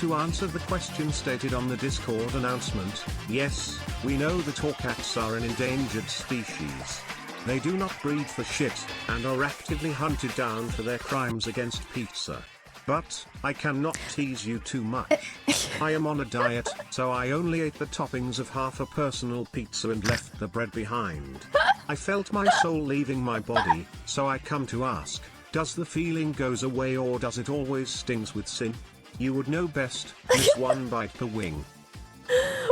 to answer the question stated on the Discord announcement, yes, we know that orcats are an endangered species. They do not breed for shit, and are actively hunted down for their crimes against pizza. But, I cannot tease you too much. I am on a diet, so I only ate the toppings of half a personal pizza and left the bread behind. I felt my soul leaving my body, so I come to ask, does the feeling goes away or does it always stings with sin? You would know best, miss one bite per wing.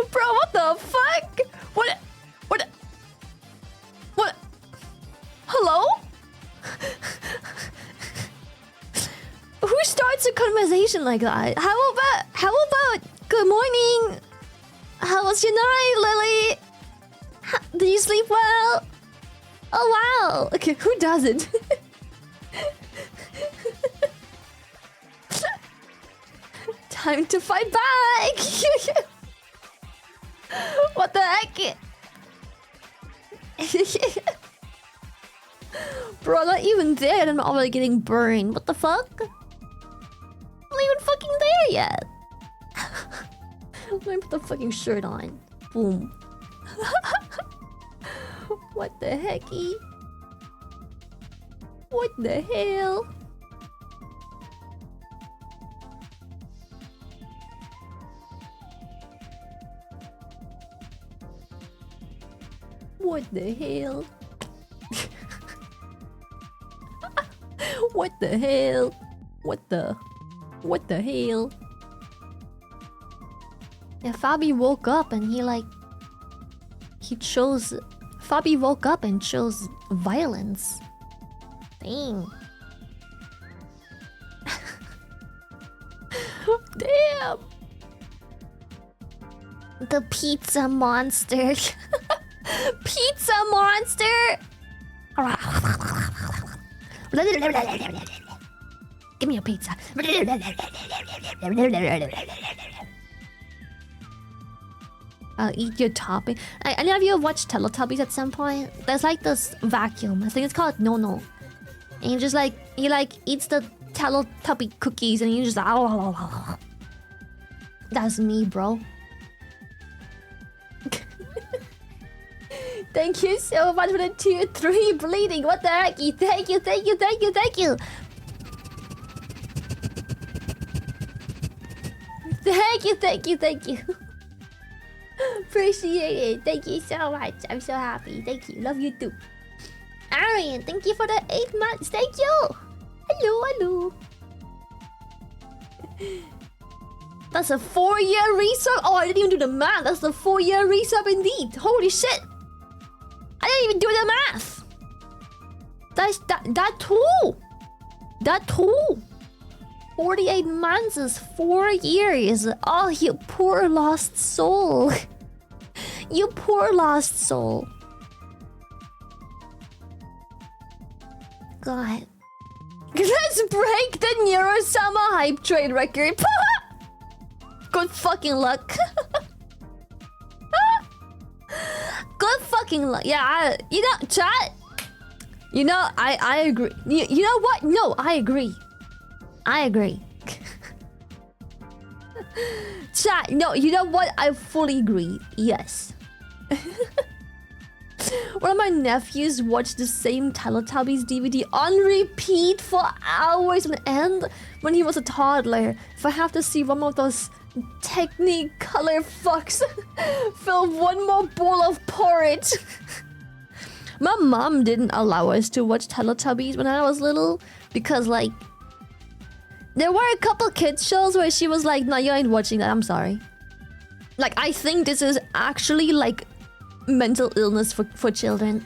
Bro, what the fuck? What? Hello? Who starts a conversation like that? How about good morning? How was your night, Lily? Did you sleep well? Oh wow. Okay, who doesn't? Time to fight back. What the heck? Bro, not even there and I'm already getting burned. What the fuck? I'm not even fucking there yet. Let me put the fucking shirt on. Boom. What the hecky? What the hell? What the hell? What the hell? What the hell? Yeah, Fabi woke up and Fabi woke up and chose violence. Dang. Damn. The pizza monster. Pizza monster. Give me a pizza. I'll eat your topping. Any of you have watched Teletubbies at some point? There's like this vacuum. I think it's called No. And you just he eats the Teletubby cookies and you just That's me, bro. Thank you so much for the tier 3 bleeding. What the heck? Thank you. Thank you. Appreciate it. Thank you so much. I'm so happy. Thank you. Love you too. Arian, thank you for the 8 months. Thank you. Hello. That's a 4-year resub. Oh, I didn't even do the math. That's the 4-year resub indeed. Holy shit. I didn't even do the math. That too. 48 months is 4 years. Oh, you poor lost soul. You poor lost soul. God. Let's break the Neurosama hype trade record. Good fucking luck. Good fucking luck. Yeah, chat. I agree. You know what? No, I agree. Chat, no, you know what? I fully agree. Yes. One of my nephews watched the same Teletubbies DVD on repeat for hours on end when he was a toddler. If I have to see one of those Technicolor fucks fill one more bowl of porridge. My mom didn't allow us to watch Teletubbies when I was little because there were a couple kids shows where she was like, no, you ain't watching that, I'm sorry. I think this is actually mental illness for children.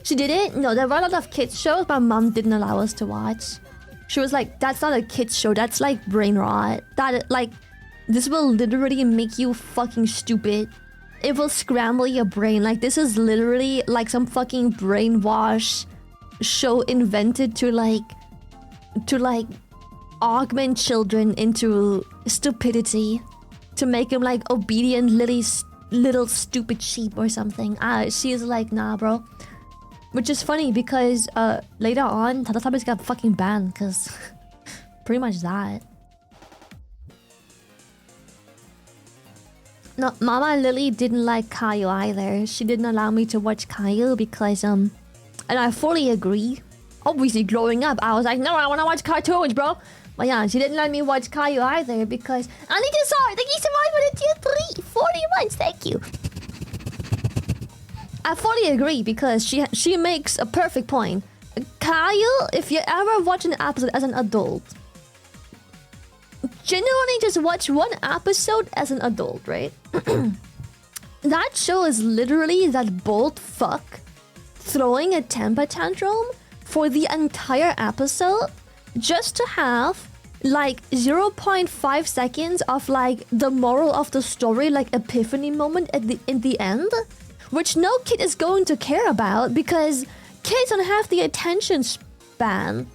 She did it. No, there were a lot of kids shows my mom didn't allow us to watch. She was like, that's not a kids show, that's brain rot. This will literally make you fucking stupid. It will scramble your brain. This is literally some fucking brainwash show invented to augment children into stupidity, to make them obedient little stupid sheep or something. She's like, nah, bro. Which is funny because later on Teletubbies got fucking banned because pretty much that. No, Mama Lily didn't like Caillou either. She didn't allow me to watch Caillou because, and I fully agree. Obviously, growing up, I was like, no, I want to watch cartoons, bro. But yeah, she didn't let me watch Caillou either because... I need to sorry, thank you so much for the tier 3. 40 months, thank you. I fully agree because she makes a perfect point. Caillou, if you ever watch an episode as an adult, genuinely just watch one episode as an adult, right? That show is literally that bold fuck throwing a temper tantrum for the entire episode just to have like 0.5 seconds of like the moral of the story, like epiphany moment in the end, which no kid is going to care about because kids don't have the attention span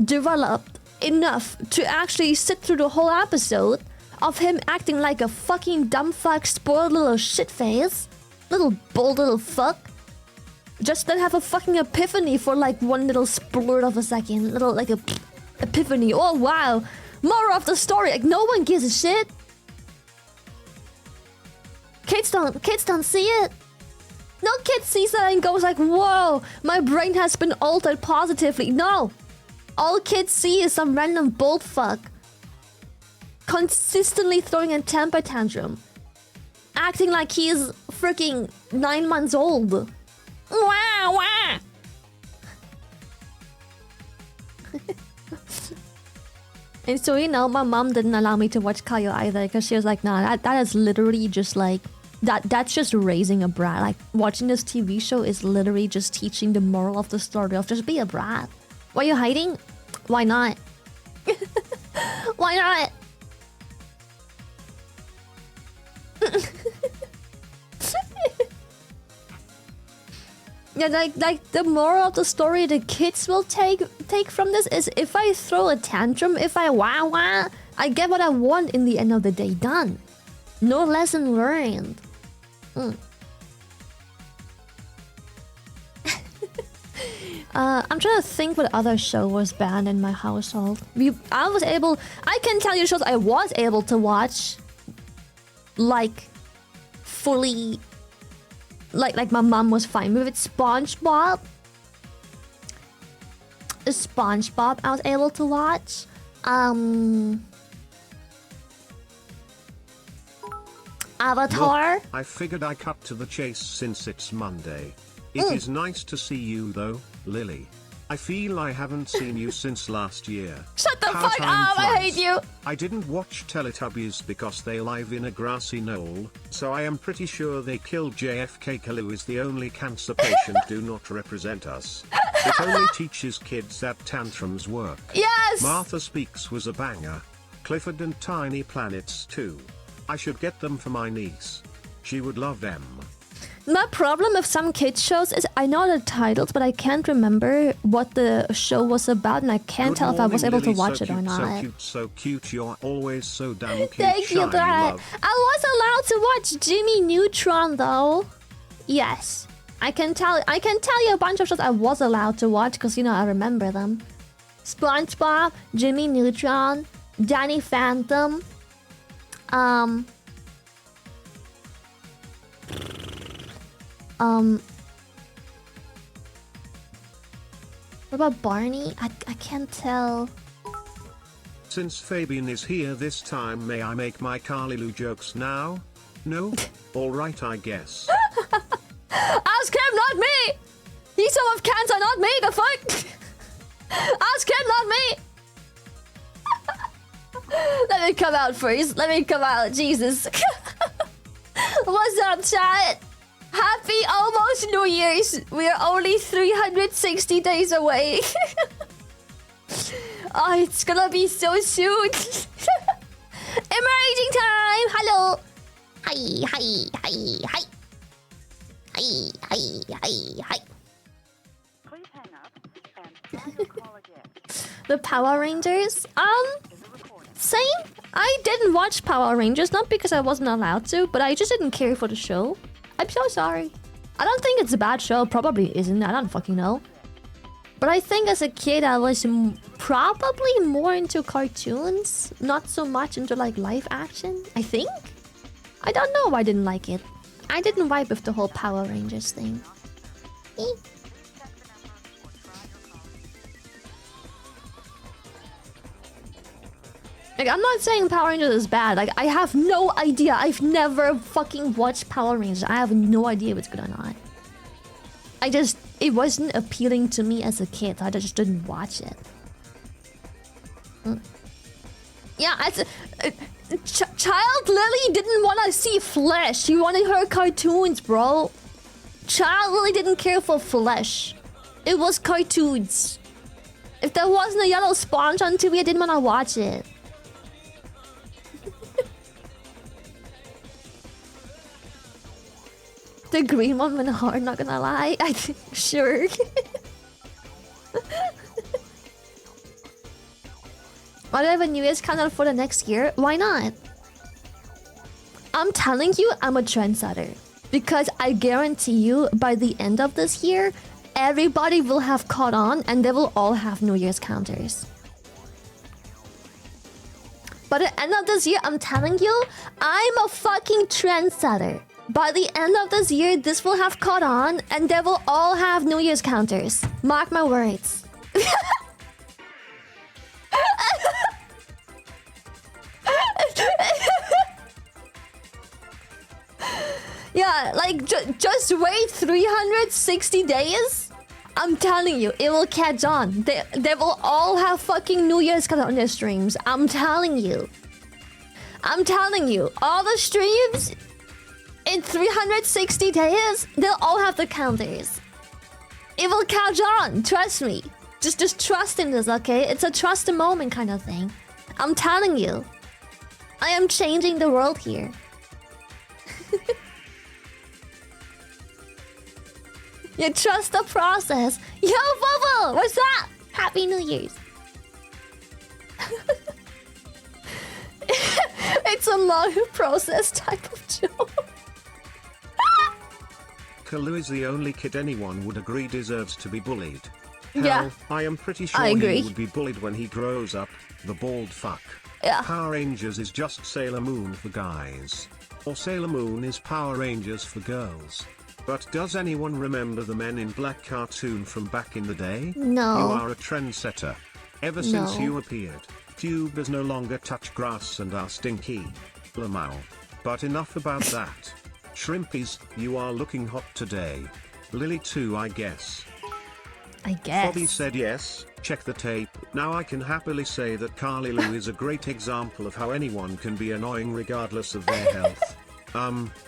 developed enough to actually sit through the whole episode of him acting like a fucking dumb fuck, spoiled little shitface, little bold little fuck, just then have a fucking epiphany for like one little splurt of a second, little like a epiphany. Oh wow, more of the story. Like no one gives a shit. Kids don't see it. No kid sees that and goes like, whoa, my brain has been altered positively. No. All kids see is some random bold fuck consistently throwing a temper tantrum, acting like he's freaking 9 months old. Wah, wah. And so, you know, my mom didn't allow me to watch Caillou either because she was like, nah, that is literally just like, that's just raising a brat. Like, watching this TV show is literally just teaching the moral of the story of just be a brat. Why are you hiding? Why not? Why not? Yeah, like the moral of the story the kids will take from this is if I throw a tantrum, if I wah, I get what I want in the end of the day. Done. No lesson learned. I'm trying to think what other show was banned in my household. I can tell you shows I was able to watch, like, fully, like my mom was fine with it. SpongeBob I was able to watch. Avatar. Look, I figured I cut to the chase since it's Monday. It is nice to see you though, Lily. I feel I haven't seen you since last year. Shut the How fuck time up, I flies. hate you. I didn't watch Teletubbies because they live in a grassy knoll, so I am pretty sure they killed JFK. Kalu is the only cancer patient do not represent us. It only teaches kids that tantrums work. Yes! Martha Speaks was a banger. Clifford and Tiny Planets too. I should get them for my niece. She would love them. My problem with some kids shows is I know the titles, but I can't remember what the show was about, and I can't Good tell if I was able morning, to watch Lily. it or not. So cute, so cute. You're always so damn cute. Thank you, Shiny Dad. love. I was allowed to watch Jimmy Neutron, though. Yes, I can tell you a bunch of shows I was allowed to watch because you know I remember them. SpongeBob, Jimmy Neutron, Danny Phantom. What about Barney? I can't tell. Since Fabian is here this time, may I make my Carly Lou jokes now? No? Alright, I guess. Ask him, not me! He's some of cancer, not me, the fuck? Ask him, not me! Let me come out first. Let me come out, Jesus. What's up, chat? Happy almost New Year's. We are only 360 days away. Oh, it's gonna be so soon. Emerging time. Hello. Hi, hi, hi, hi. Hi, hi, hi, hi. Please hang up and try to call again. The Power Rangers? Same. I didn't watch Power Rangers, not because I wasn't allowed to, but I just didn't care for the show. I'm so sorry. I don't think it's a bad show. Probably isn't. I don't fucking know. But I think as a kid, I was probably more into cartoons, not so much into like live action. I think. I don't know why I didn't like it. I didn't vibe with the whole Power Rangers thing. Eh. Like, I'm not saying Power Rangers is bad. Like, I have no idea. I've never fucking watched Power Rangers. I have no idea what's going on. It wasn't appealing to me as a kid. I just didn't watch it. Yeah, as a child, Lily didn't want to see flesh. She wanted her cartoons, bro. Child Lily didn't care for flesh. It was cartoons. If there wasn't a yellow sponge on TV, I didn't want to watch it. The green one went hard, not gonna lie. I think, sure. Why do I have a New Year's countdown for the next year? Why not? I'm telling you, I'm a trendsetter. Because I guarantee you, by the end of this year, everybody will have caught on and they will all have New Year's counters. By the end of this year, I'm telling you, I'm a fucking trendsetter. By the end of this year, this will have caught on and they will all have New Year's counters. Mark my words. Yeah, like, just wait 360 days. I'm telling you, it will catch on. They will all have fucking New Year's counters on their streams. I'm telling you. I'm telling you, all the streams in 360 days, they'll all have the counters. It will catch on, trust me. Just trust in this, okay? It's a trust the moment kind of thing. I'm telling you. I am changing the world here. You trust the process. Yo, Bubble! What's up? Happy New Year's. It's a long process type of joke. Kalu is the only kid anyone would agree deserves to be bullied. Hell, Yeah. I am pretty sure I agree. he would be bullied when he grows up, the bald fuck. Yeah. Power Rangers is just Sailor Moon for guys. Or Sailor Moon is Power Rangers for girls. But does anyone remember the Men in Black cartoon from back in the day? No. You are a trendsetter. Ever since No. you appeared, tubers no longer touch grass and are stinky. Lamau. But enough about that. Shrimpies, you are looking hot today. Lily too, I guess. I guess. Bobby said yes, check the tape. Now I can happily say that Carly Lou is a great example of how anyone can be annoying regardless of their health.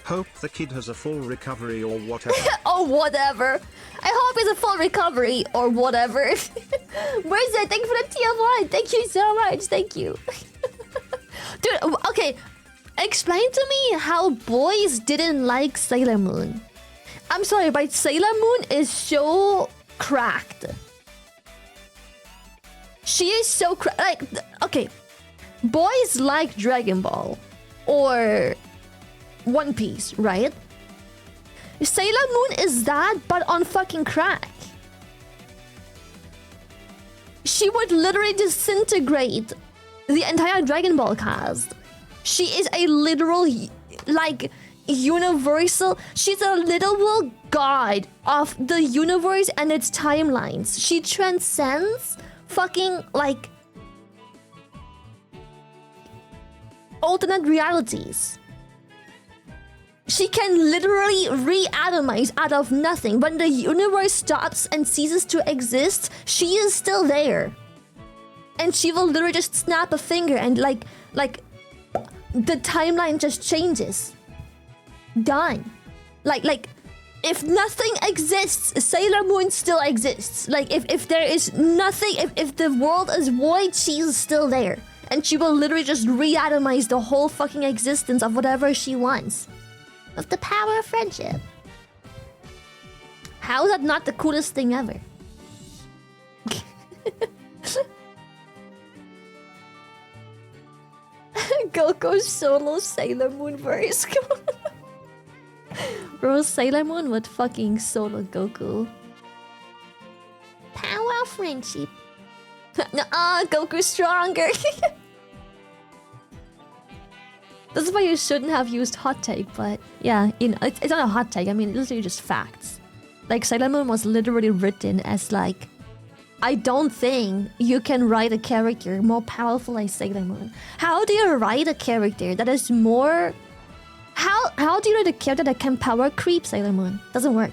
Hope the kid has a full recovery or whatever. Oh, whatever. I hope it's a full recovery or whatever. Where's it? Thank you for the TF1. Thank you so much. Thank you. Dude, okay. Explain to me how boys didn't like Sailor Moon. I'm sorry, but Sailor Moon is so cracked. She is so cracked. Like, okay. Boys like Dragon Ball or One Piece, right? Sailor Moon is that, but on fucking crack. She would literally disintegrate the entire Dragon Ball cast. She is a literal, like, universal... She's a literal god of the universe and its timelines. She transcends fucking, like, alternate realities. She can literally reatomize out of nothing. When the universe stops and ceases to exist, she is still there. And she will literally just snap a finger and like the timeline just changes. Done. Like if nothing exists, Sailor Moon still exists. Like if there is nothing, if the world is void, she is still there. And she will literally just reatomize the whole fucking existence of whatever she wants. With the power of friendship. How is that not the coolest thing ever? Goku's solo Sailor Moon verse. Bro, Sailor Moon would fucking solo Goku. Power of friendship. Nuh-uh, Goku's stronger. This is why you shouldn't have used hot take, but yeah, you know, it's not a hot take. I mean, it's literally just facts. Like, Sailor Moon was literally written as like, I don't think you can write a character more powerful like Sailor Moon. How do you write a character that is more... How do you write a character that can power creep Sailor Moon? Doesn't work.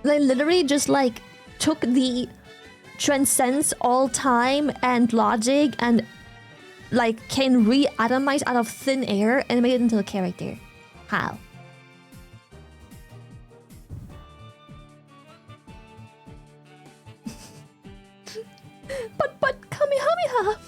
They literally just like took the transcends all time and logic and like can re-atomize out of thin air and make it into a character. How? but Kamehameha!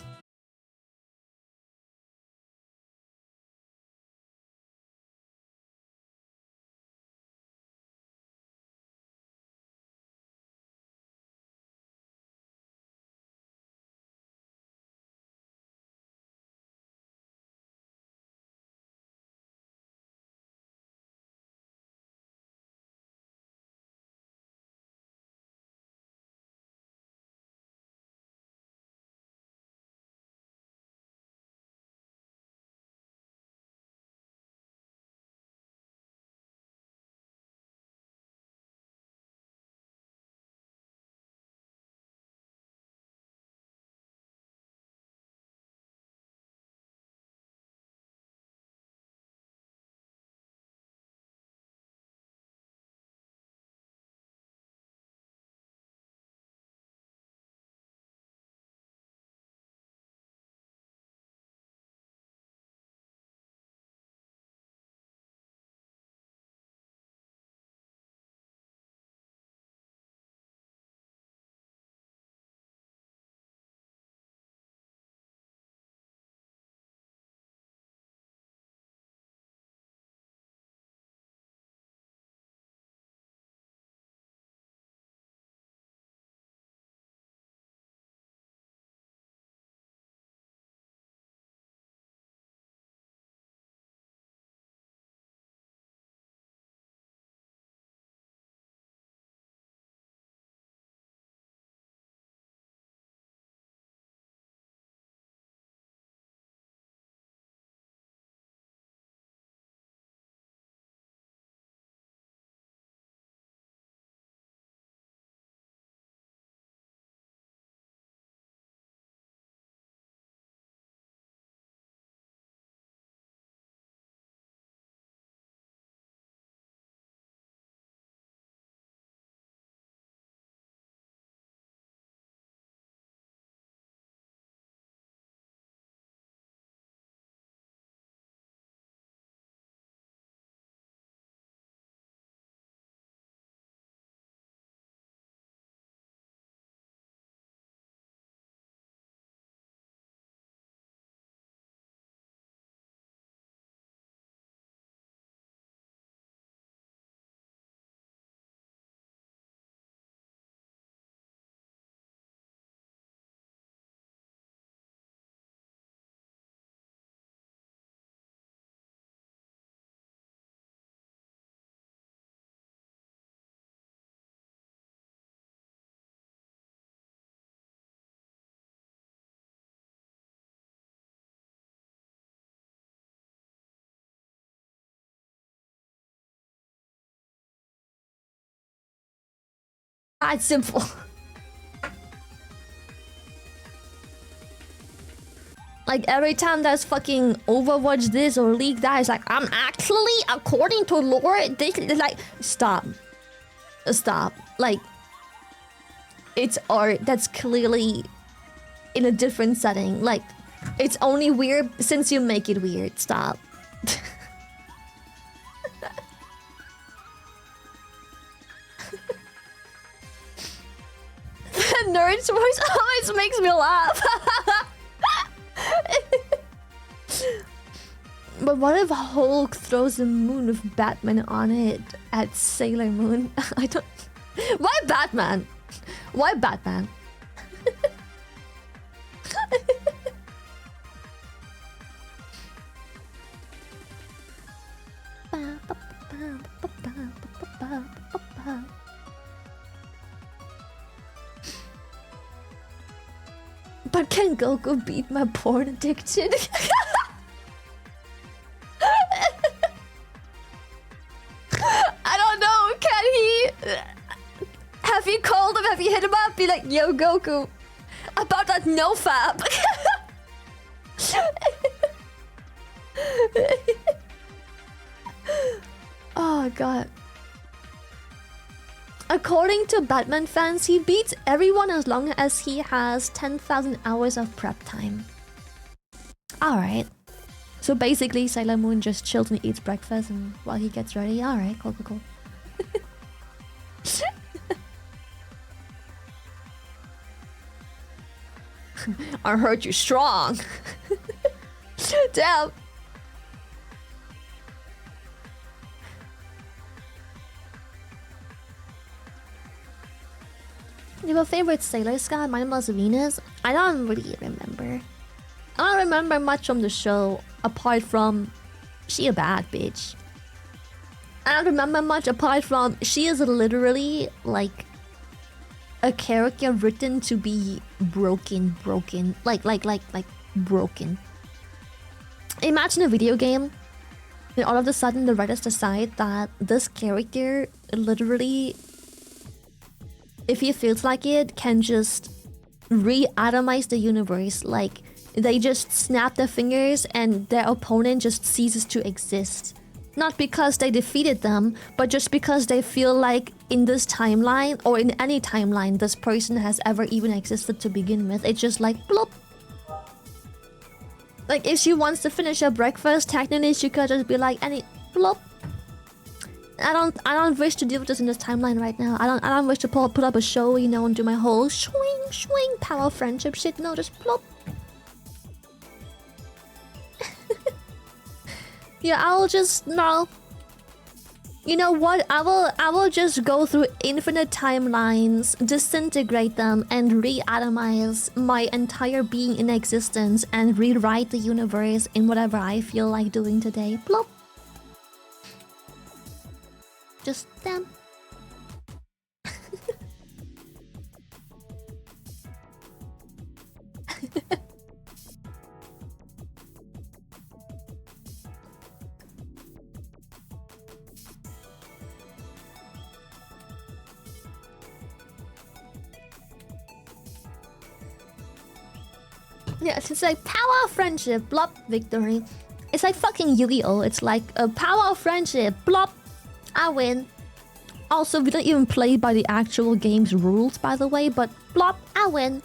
Ah, it's simple. Like every time there's fucking Overwatch this or League that, it's like, I'm actually, according to lore, this is like, stop. Stop. Like, it's art that's clearly in a different setting. Like, it's only weird since you make it weird. Stop. The nerd's voice always makes me laugh. But what if Hulk throws a moon with Batman on it at Sailor Moon? I don't... Why Batman? Why Batman? But can Goku beat my porn addiction? Yo, Goku. About that nofap. Oh god. According to Batman fans, he beats everyone as long as he has 10,000 hours of prep time. Alright. So basically, Sailor Moon just chills and eats breakfast and while he gets ready. Alright, cool, cool, cool. I heard you strong. Damn. You have a favorite Sailor Scout? Mine was Venus. I don't really remember. I don't remember much from the show apart from she a bad bitch. I don't remember much apart from she is literally like a character written to be broken. Like broken. Imagine a video game and all of a sudden the writers decide that this character literally, if he feels like it, can just re-atomize the universe. Like, they just snap their fingers and their opponent just ceases to exist. Not because they defeated them, but just because they feel like in this timeline, or in any timeline this person has ever even existed to begin with. It's just like, plop. Like, if she wants to finish her breakfast, technically she could just be like, any plop. I don't wish to deal with this in this timeline right now. I don't wish to put up a show, you know, and do my whole swing power friendship shit. No, just plop. Yeah, I'll just no. You know what? I will just go through infinite timelines, disintegrate them, and re-atomize my entire being in existence and rewrite the universe in whatever I feel like doing today. Plop. Just them. Yeah, it's like power of friendship, blop, victory. It's like fucking Yu-Gi-Oh! It's like a power of friendship, blop, I win. Also, we don't even play by the actual game's rules, by the way, but blop, I win.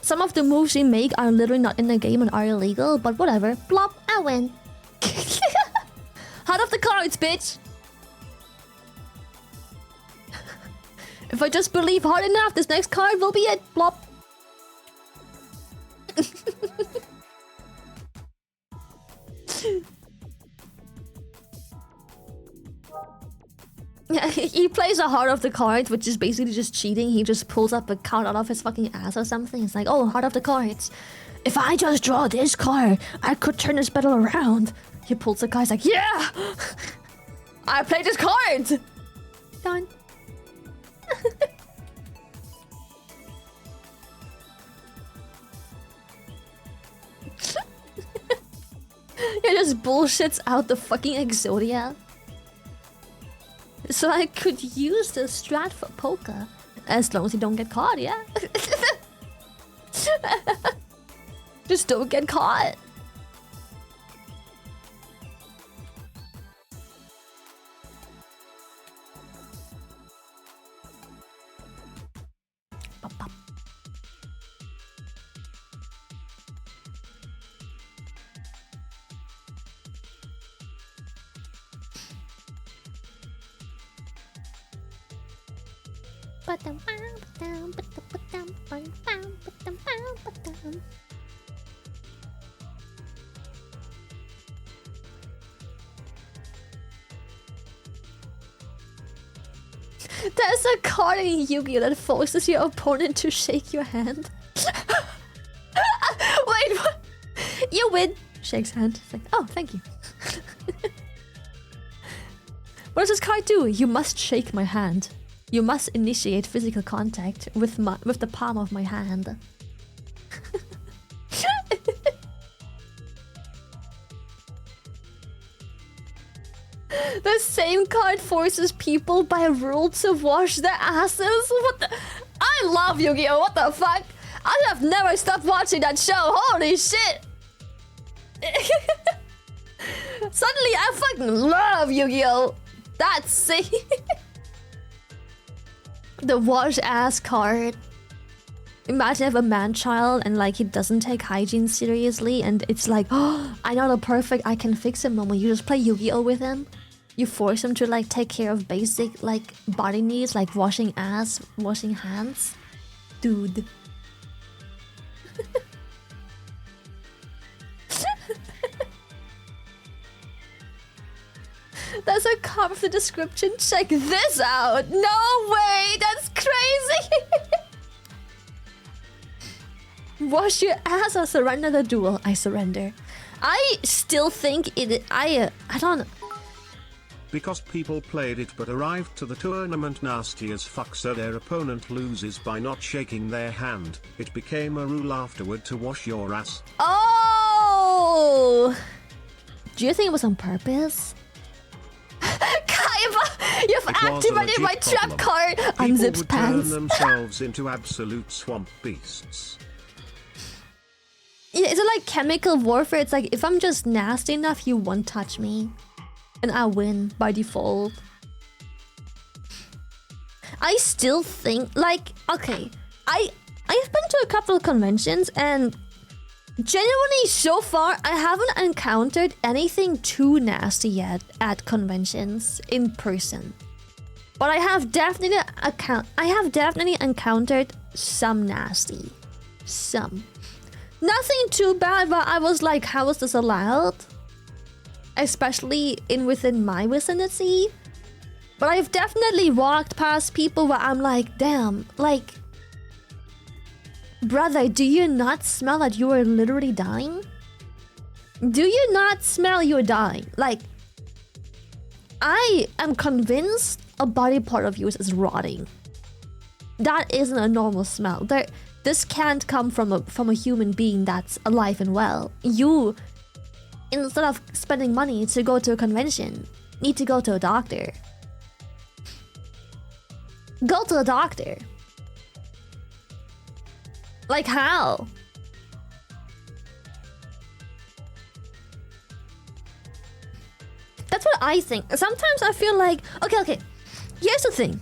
Some of the moves we make are literally not in the game and are illegal, but whatever. Blop, I win. Hot off the cards, bitch! If I just believe hard enough, this next card will be it. Blop. Yeah, he plays a heart of the cards, which is basically just cheating. He just pulls up a card out of his fucking ass or something. It's like, oh, heart of the cards. If I just draw this card, I could turn this battle around. He pulls the card. He's like, yeah, I played this card. Done. He just bullshits out the fucking Exodia. So I could use the strat for poker. As long as you don't get caught, yeah? Just don't get caught. There's a card in Yu-Gi-Oh! That forces your opponent to shake your hand. Wait, what? You win! Shakes hand. It's like, oh, thank you. What does this card do? You must shake my hand. You must initiate physical contact with the palm of my hand. The same card forces people by rule to wash their asses. What the? I love Yu-Gi-Oh! What the fuck? I have never stopped watching that show. Holy shit! Suddenly, I fucking love Yu-Gi-Oh! That's sick. The wash ass card. Imagine if a man-child and like he doesn't take hygiene seriously, and it's like, oh, I know the perfect I can fix him moment. You just play Yu-Gi-Oh with him. You force him to like take care of basic like body needs, like washing ass, washing hands. Dude. That's a copy of the description. Check this out. No way, that's crazy. Wash your ass or surrender the duel. I surrender. I still think it. I don't. Because people played it but arrived to the tournament nasty as fuck, so their opponent loses by not shaking their hand. It became a rule afterward to wash your ass. Oh! Do you think it was on purpose? Kaiba, you've activated my trap card. Unzips pants. Turn themselves into absolute swamp beasts. Yeah, is it like chemical warfare? It's like if I'm just nasty enough, you won't touch me, and I win by default. I still think like okay, I've been to a couple of conventions and genuinely so far I haven't encountered anything too nasty yet at conventions in person. But I have definitely encountered some nasty. Some. Nothing too bad, but I was like, how is this allowed? Especially within my vicinity. But I've definitely walked past people where I'm like, damn, like, brother, do you not smell that you are literally dying? Do you not smell you're dying? Like, I am convinced a body part of yours is rotting. That isn't a normal smell. This can't come from a human being that's alive and well. You, instead of spending money to go to a convention, need to go to a doctor. Go to a doctor. Like how? That's what I think. Sometimes I feel like, okay. Here's the thing.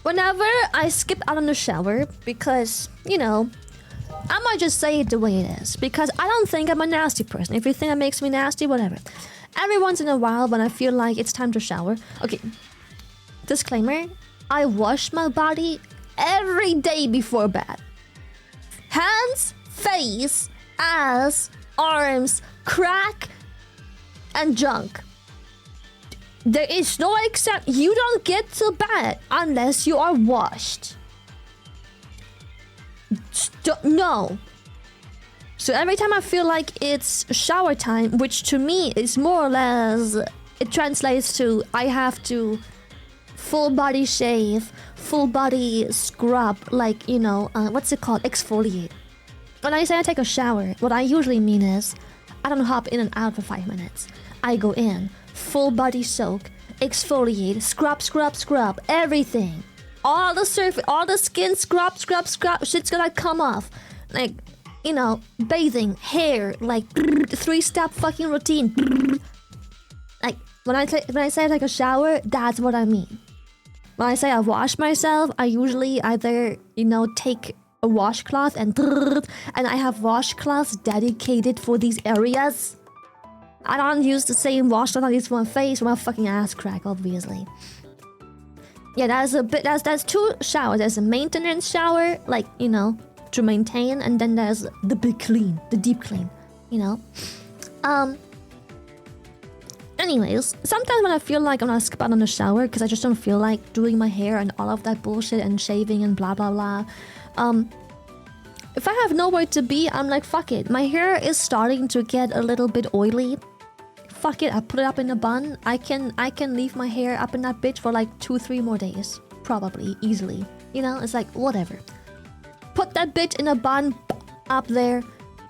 Whenever I skip out on the shower, because, you know, I might just say it the way it is, because I don't think I'm a nasty person. If you think that makes me nasty, whatever. Every once in a while, when I feel like it's time to shower, okay, disclaimer, I wash my body every day before bed. Hands, face, ass, arms, crack, and junk. There is no except. You don't get to bed unless you are washed. No. So every time I feel like it's shower time, which to me is more or less, it translates to I have to full body shave, full body scrub, like, you know, what's it called? Exfoliate. When I say I take a shower, what I usually mean is I don't hop in and out for 5 minutes. I go in, full body soak, exfoliate, scrub, everything. All the surface, all the skin, scrub, shit's gonna come off. Like, you know, bathing, hair, like 3-step fucking routine. Like, when I say like a shower, that's what I mean. When I say I wash myself, I usually either, you know, take a washcloth and I have washcloths dedicated for these areas. I don't use the same washcloth I use for my face or my fucking ass crack, obviously. Yeah, that's two showers. There's a maintenance shower, like, you know, to maintain, and then there's the big clean, the deep clean, you know. Anyways, sometimes when I feel like I'm gonna skip out on the shower because I just don't feel like doing my hair and all of that bullshit and shaving and blah blah blah. If I have nowhere to be, I'm like, fuck it. My hair is starting to get a little bit oily. Fuck it, I put it up in a bun. I can leave my hair up in that bitch for like 2-3 more days. Probably, easily. You know, it's like, whatever. Put that bitch in a bun up there.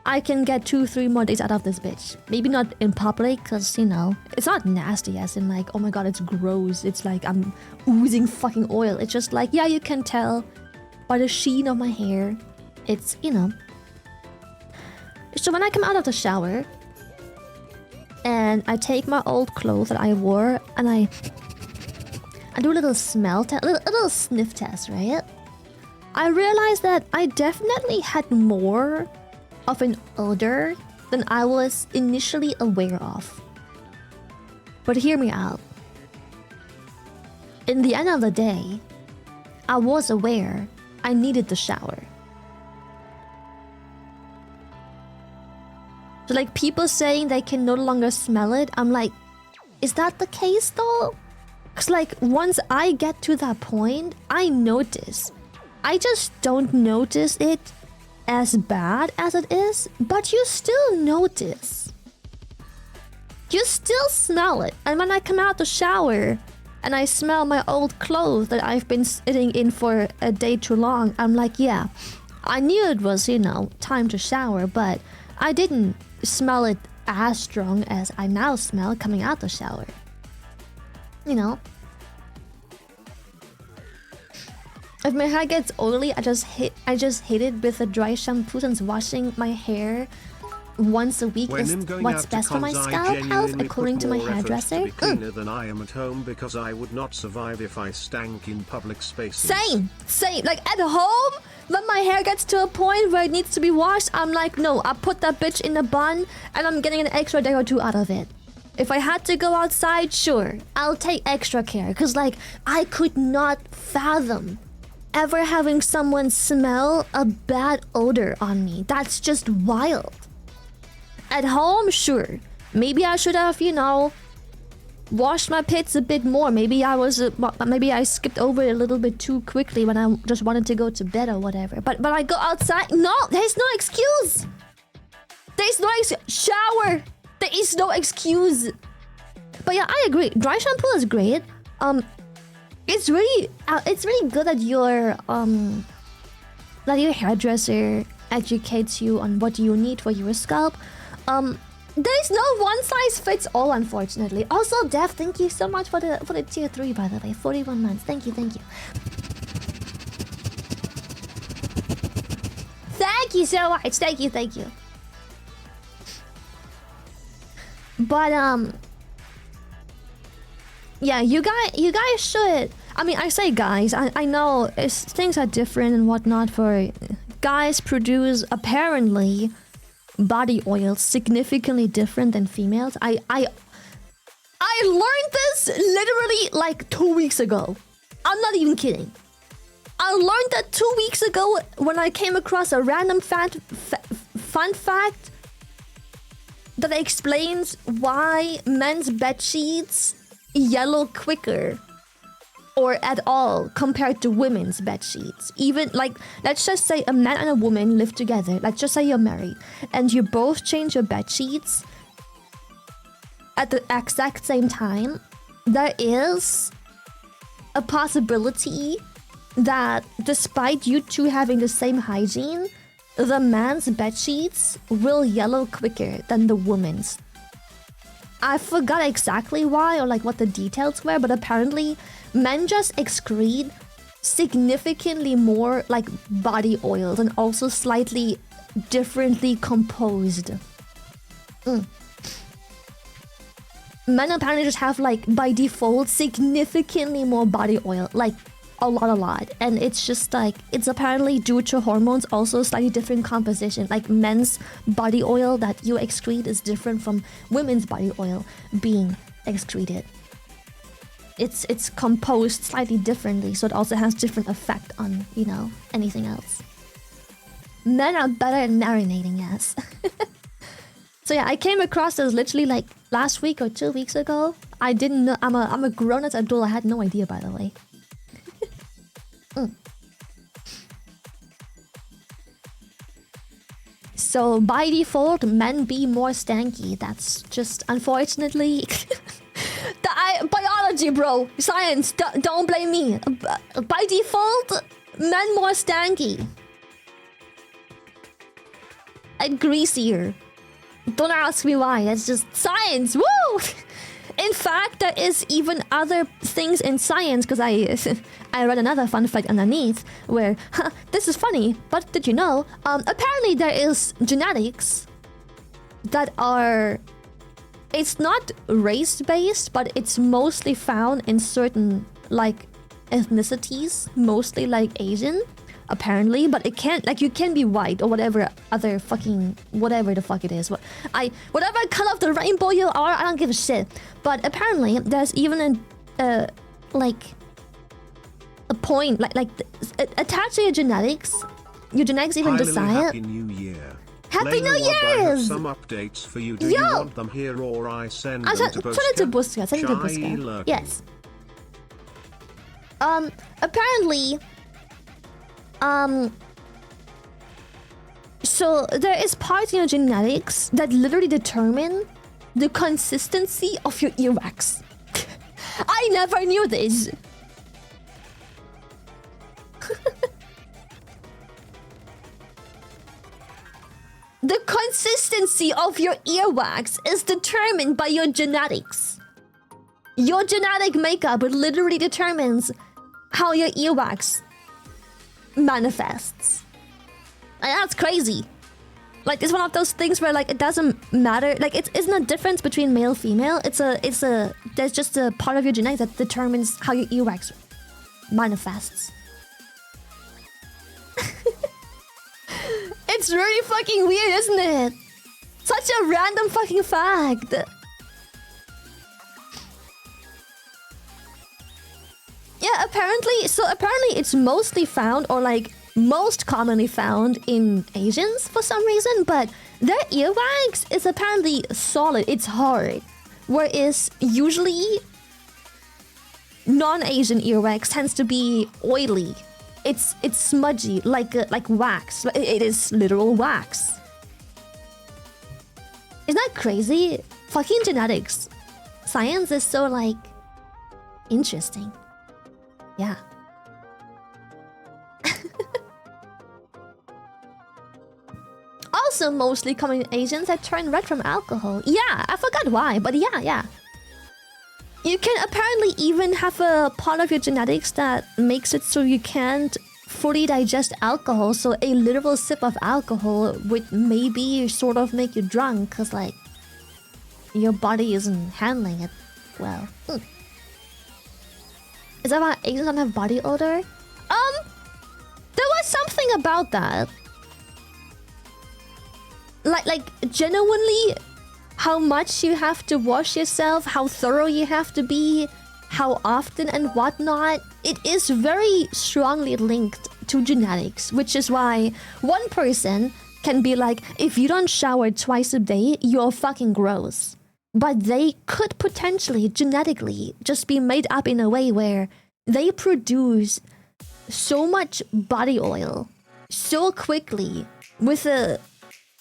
I can get 2-3 more days out of this bitch. Maybe not in public, because, you know, it's not nasty as in like, oh my god, it's gross. It's like I'm oozing fucking oil. It's just like, yeah, you can tell by the sheen of my hair. It's, you know. So when I come out of the shower, and I take my old clothes that I wore, and I do a little smell test, a little sniff test, right? I realized that I definitely had more of an odor than I was initially aware of. But hear me out. In the end of the day, I was aware I needed the shower. So like people saying they can no longer smell it, I'm like, is that the case though? Cause like once I get to that point, I notice. I just don't notice it as bad as it is, but you still notice. You still smell it. And when I come out the shower and I smell my old clothes that I've been sitting in for a day too long, I'm like, yeah, I knew it was, you know, time to shower, but I didn't smell it as strong as I now smell coming out the shower. You know? If my hair gets oily, I just hit it with a dry shampoo, since washing my hair once a week is what's best for my scalp health, according to my hairdresser. To be cleaner than I am at home, because I would not survive if I stank in public spaces. Same. Like at home, when my hair gets to a point where it needs to be washed, I'm like, no, I put that bitch in a bun and I'm getting an extra day or two out of it. If I had to go outside, sure, I'll take extra care, because like I could not fathom ever having someone smell a bad odor on me. That's just wild. At home, sure. Maybe I should have, you know, washed my pits a bit more. Maybe I skipped over it a little bit too quickly when I just wanted to go to bed or whatever. But when I go outside, no, there's no excuse. There's no shower. There is no excuse. But yeah, I agree. Dry shampoo is great. It's really good that your hairdresser educates you on what you need for your scalp. There's no one size fits all, unfortunately. Also, Dev, thank you so much for the tier 3, by the way. 41 months. Thank you. Thank you so much. Thank you. But yeah, you guys should. I mean, I say guys. I know things are different and whatnot. For guys, produce apparently body oils significantly different than females. I learned this literally like 2 weeks ago. I'm not even kidding. I learned that 2 weeks ago when I came across a random fun fact that explains why men's bed sheets yellow quicker or at all compared to women's bed sheets. Even like, let's just say a man and a woman live together. Let's just say you're married and you both change your bed sheets at the exact same time. There is a possibility that despite you two having the same hygiene, the man's bed sheets will yellow quicker than the woman's. I forgot exactly why or like what the details were, but apparently men just excrete significantly more like body oils and also slightly differently composed. Men apparently just have like by default significantly more body oil, like a lot, and it's just like it's apparently due to hormones, also slightly different composition. Like men's body oil that you excrete is different from women's body oil being excreted. It's composed slightly differently, so it also has different effect on, you know, anything else. Men are better at marinating, yes. So yeah, I came across this literally like last week or 2 weeks ago. I didn't know. I'm a grown-ass adult. I had no idea, by the way. So by default, men be more stanky. That's just unfortunately biology, bro. Science. Don't blame me. By default, men more stanky. and greasier. Don't ask me why. That's just science. Woo! In fact, there is even other things in science because I read another fun fact underneath where this is funny, but did you know? Apparently there is genetics that are. It's not race-based, but it's mostly found in certain like ethnicities, mostly like Asian, apparently. But it can't, like, you can be white or whatever other fucking whatever the fuck it is. Whatever color of the rainbow you are, I don't give a shit. But apparently there's even a point attached to your genetics. Your genetics even decide. Happy New Year. Happy New I have Year's! some updates for you. Do you want them here or I send them to Buska? Send it to Buska. Yes. Apparently, so there is parts in your genetics that literally determine the consistency of your earwax. I never knew this. The consistency of your earwax is determined by your genetics. Your genetic makeup literally determines how your earwax manifests. And that's crazy. Like, it's one of those things where, like, it doesn't matter. Like, it isn't a difference between male female. There's just a part of your genetics that determines how your earwax manifests. It's really fucking weird, isn't it? Such a random fucking fact. Yeah, apparently it's mostly found, or like most commonly found in Asians for some reason, but their earwax is apparently solid, it's hard. Whereas usually non-Asian earwax tends to be oily. It's smudgy, like wax. It is literal wax. Isn't that crazy? Fucking genetics. Science is so, like, interesting. Yeah. Also, mostly common Asians that turn red from alcohol. Yeah, I forgot why, but yeah. You can apparently even have a part of your genetics that makes it so you can't fully digest alcohol. So a literal sip of alcohol would maybe sort of make you drunk because, like, your body isn't handling it well. Is that why Asians don't have body odor? There was something about that. Like genuinely, how much you have to wash yourself, how thorough you have to be, how often and whatnot. It is very strongly linked to genetics, which is why one person can be like, if you don't shower twice a day, you're fucking gross. But they could potentially, genetically, just be made up in a way where they produce so much body oil so quickly with a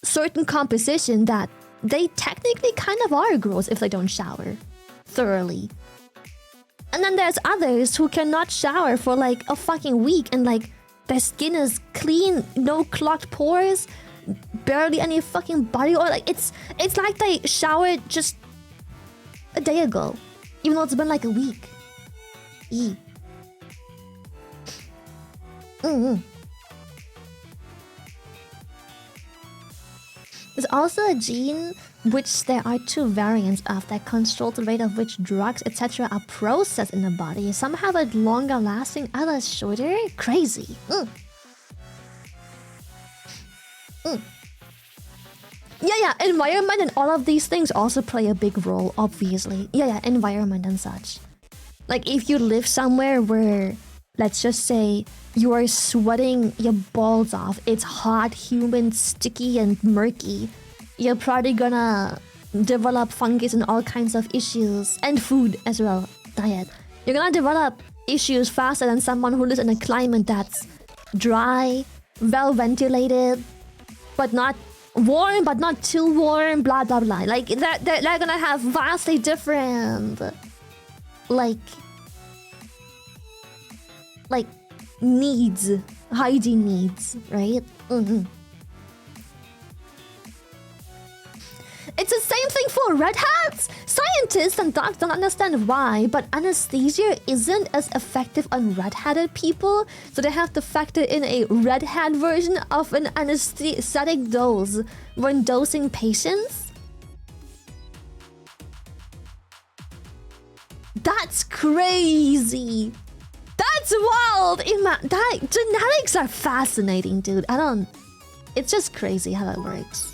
certain composition that they technically kind of are gross if they don't shower thoroughly. And then there's others who cannot shower for like a fucking week and like their skin is clean, no clogged pores, barely any fucking body oil. Like it's like they showered just a day ago, even though it's been like a week. There's also a gene which there are two variants of that control the rate of which drugs, etc. are processed in the body. Some have a longer lasting, others shorter. Crazy. Yeah, environment and all of these things also play a big role, obviously. Yeah, environment and such. Like if you live somewhere where, let's just say, you are sweating your balls off, it's hot, humid, sticky, and murky, you're probably gonna develop fungus and all kinds of issues. And food as well, diet. You're gonna develop issues faster than someone who lives in a climate that's dry, well ventilated, but not warm, but not too warm, blah blah blah. Like they're gonna have vastly different like needs, hygiene needs, right? It's the same thing for red hats. Scientists and docs don't understand why, but anesthesia isn't as effective on red-hatted people, so they have to factor in a red hat version of an anesthetic dose when dosing patients. That's crazy. That's wild. Genetics are fascinating, dude. It's just crazy how that works.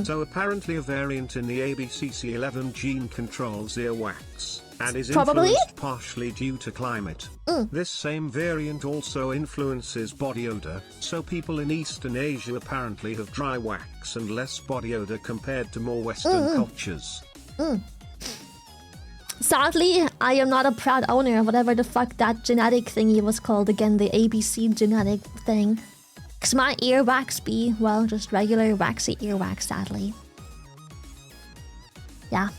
So apparently a variant in the ABCC11 gene controls earwax, and is Probably? influenced partially due to climate. This same variant also influences body odor, so people in Eastern Asia apparently have dry wax and less body odor compared to more Western cultures. Sadly, I am not a proud owner of whatever the fuck that genetic thingy was called again, the ABC genetic thing. Cause my earwax be, well, just regular waxy earwax, sadly. Yeah.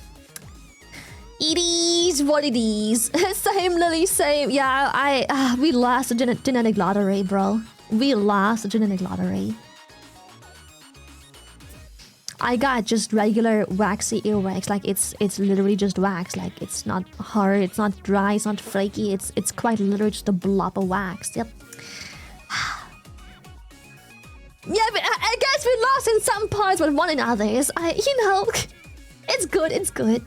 It is what it is. Same, Lily, same. Yeah, we lost the genetic lottery, bro. We lost the genetic lottery. I got just regular waxy earwax, like it's literally just wax, like it's not hard, it's not dry, it's not flaky, it's quite literally just a blob of wax. Yep. Yeah, but I guess we lost in some parts, but won in others. It's good, it's good.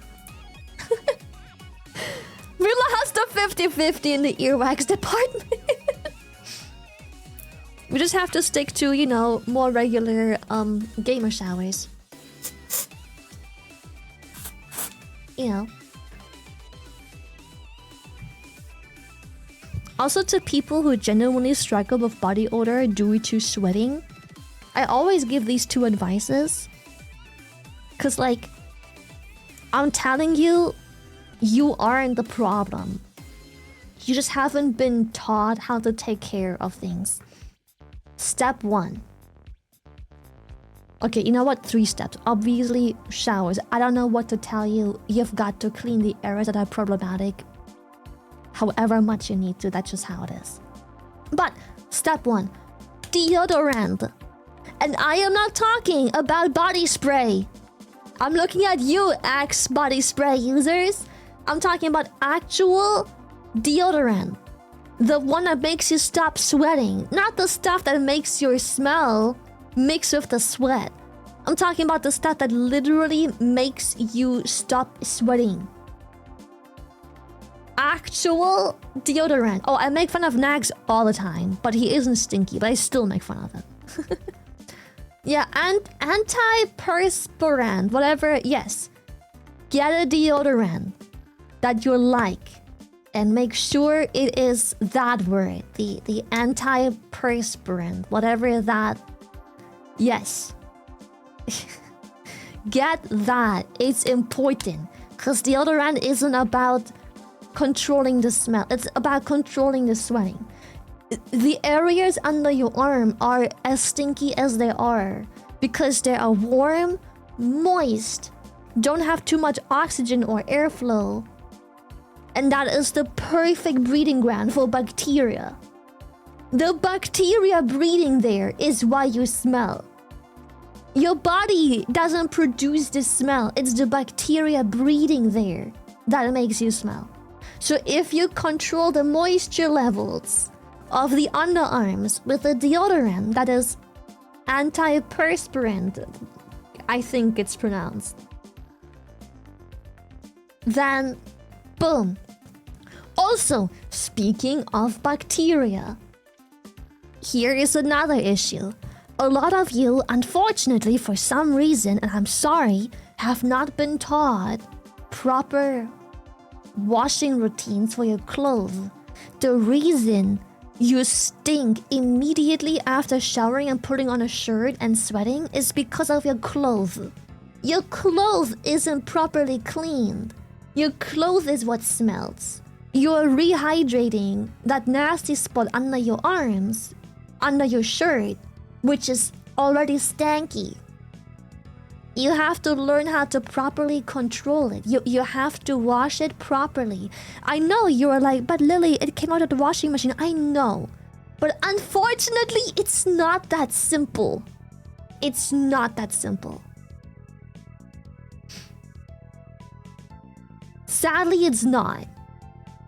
We lost the 50-50 in the earwax department. We just have to stick to, more regular gamer showers. Also, to people who genuinely struggle with body odor due to sweating, I always give these two advices. Cause I'm telling you, you aren't the problem. You just haven't been taught how to take care of things. Step 1. Okay, you know what? 3 steps. Obviously, showers. I don't know what to tell you. You've got to clean the areas that are problematic. However much you need to, that's just how it is. But, step 1. Deodorant. And I am not talking about body spray. I'm looking at you, Axe body spray users. I'm talking about actual deodorant. The one that makes you stop sweating. Not the stuff that makes your smell mix with the sweat. I'm talking about the stuff that literally makes you stop sweating. Actual deodorant. Oh, I make fun of Nags all the time, but he isn't stinky, but I still make fun of him. Yeah, and antiperspirant, whatever, yes. Get a deodorant that you like and make sure it is that word, the antiperspirant, whatever that. Yes. Get that. It's important because deodorant isn't about controlling the smell. It's about controlling the sweating. The areas under your arm are as stinky as they are because they are warm, moist, don't have too much oxygen or airflow, and that is the perfect breeding ground for bacteria. The bacteria breeding there is why you smell. Your body doesn't produce the smell, it's the bacteria breeding there that makes you smell. So if you control the moisture levels of the underarms with a deodorant that is antiperspirant, I think it's pronounced, then boom. Also, speaking of bacteria, here is another issue. A lot of you, unfortunately, for some reason, and I'm sorry, have not been taught proper washing routines for your clothes. The reason you stink immediately after showering and putting on a shirt and sweating is because of your clothes. Your clothes isn't properly cleaned. Your clothes is what smells. You're rehydrating that nasty spot under your arms, under your shirt, which is already stanky. You have to learn how to properly control it. You have to wash it properly. I know you're like, but Lily, it came out of the washing machine. I know. But unfortunately, it's not that simple. It's not that simple. Sadly, it's not.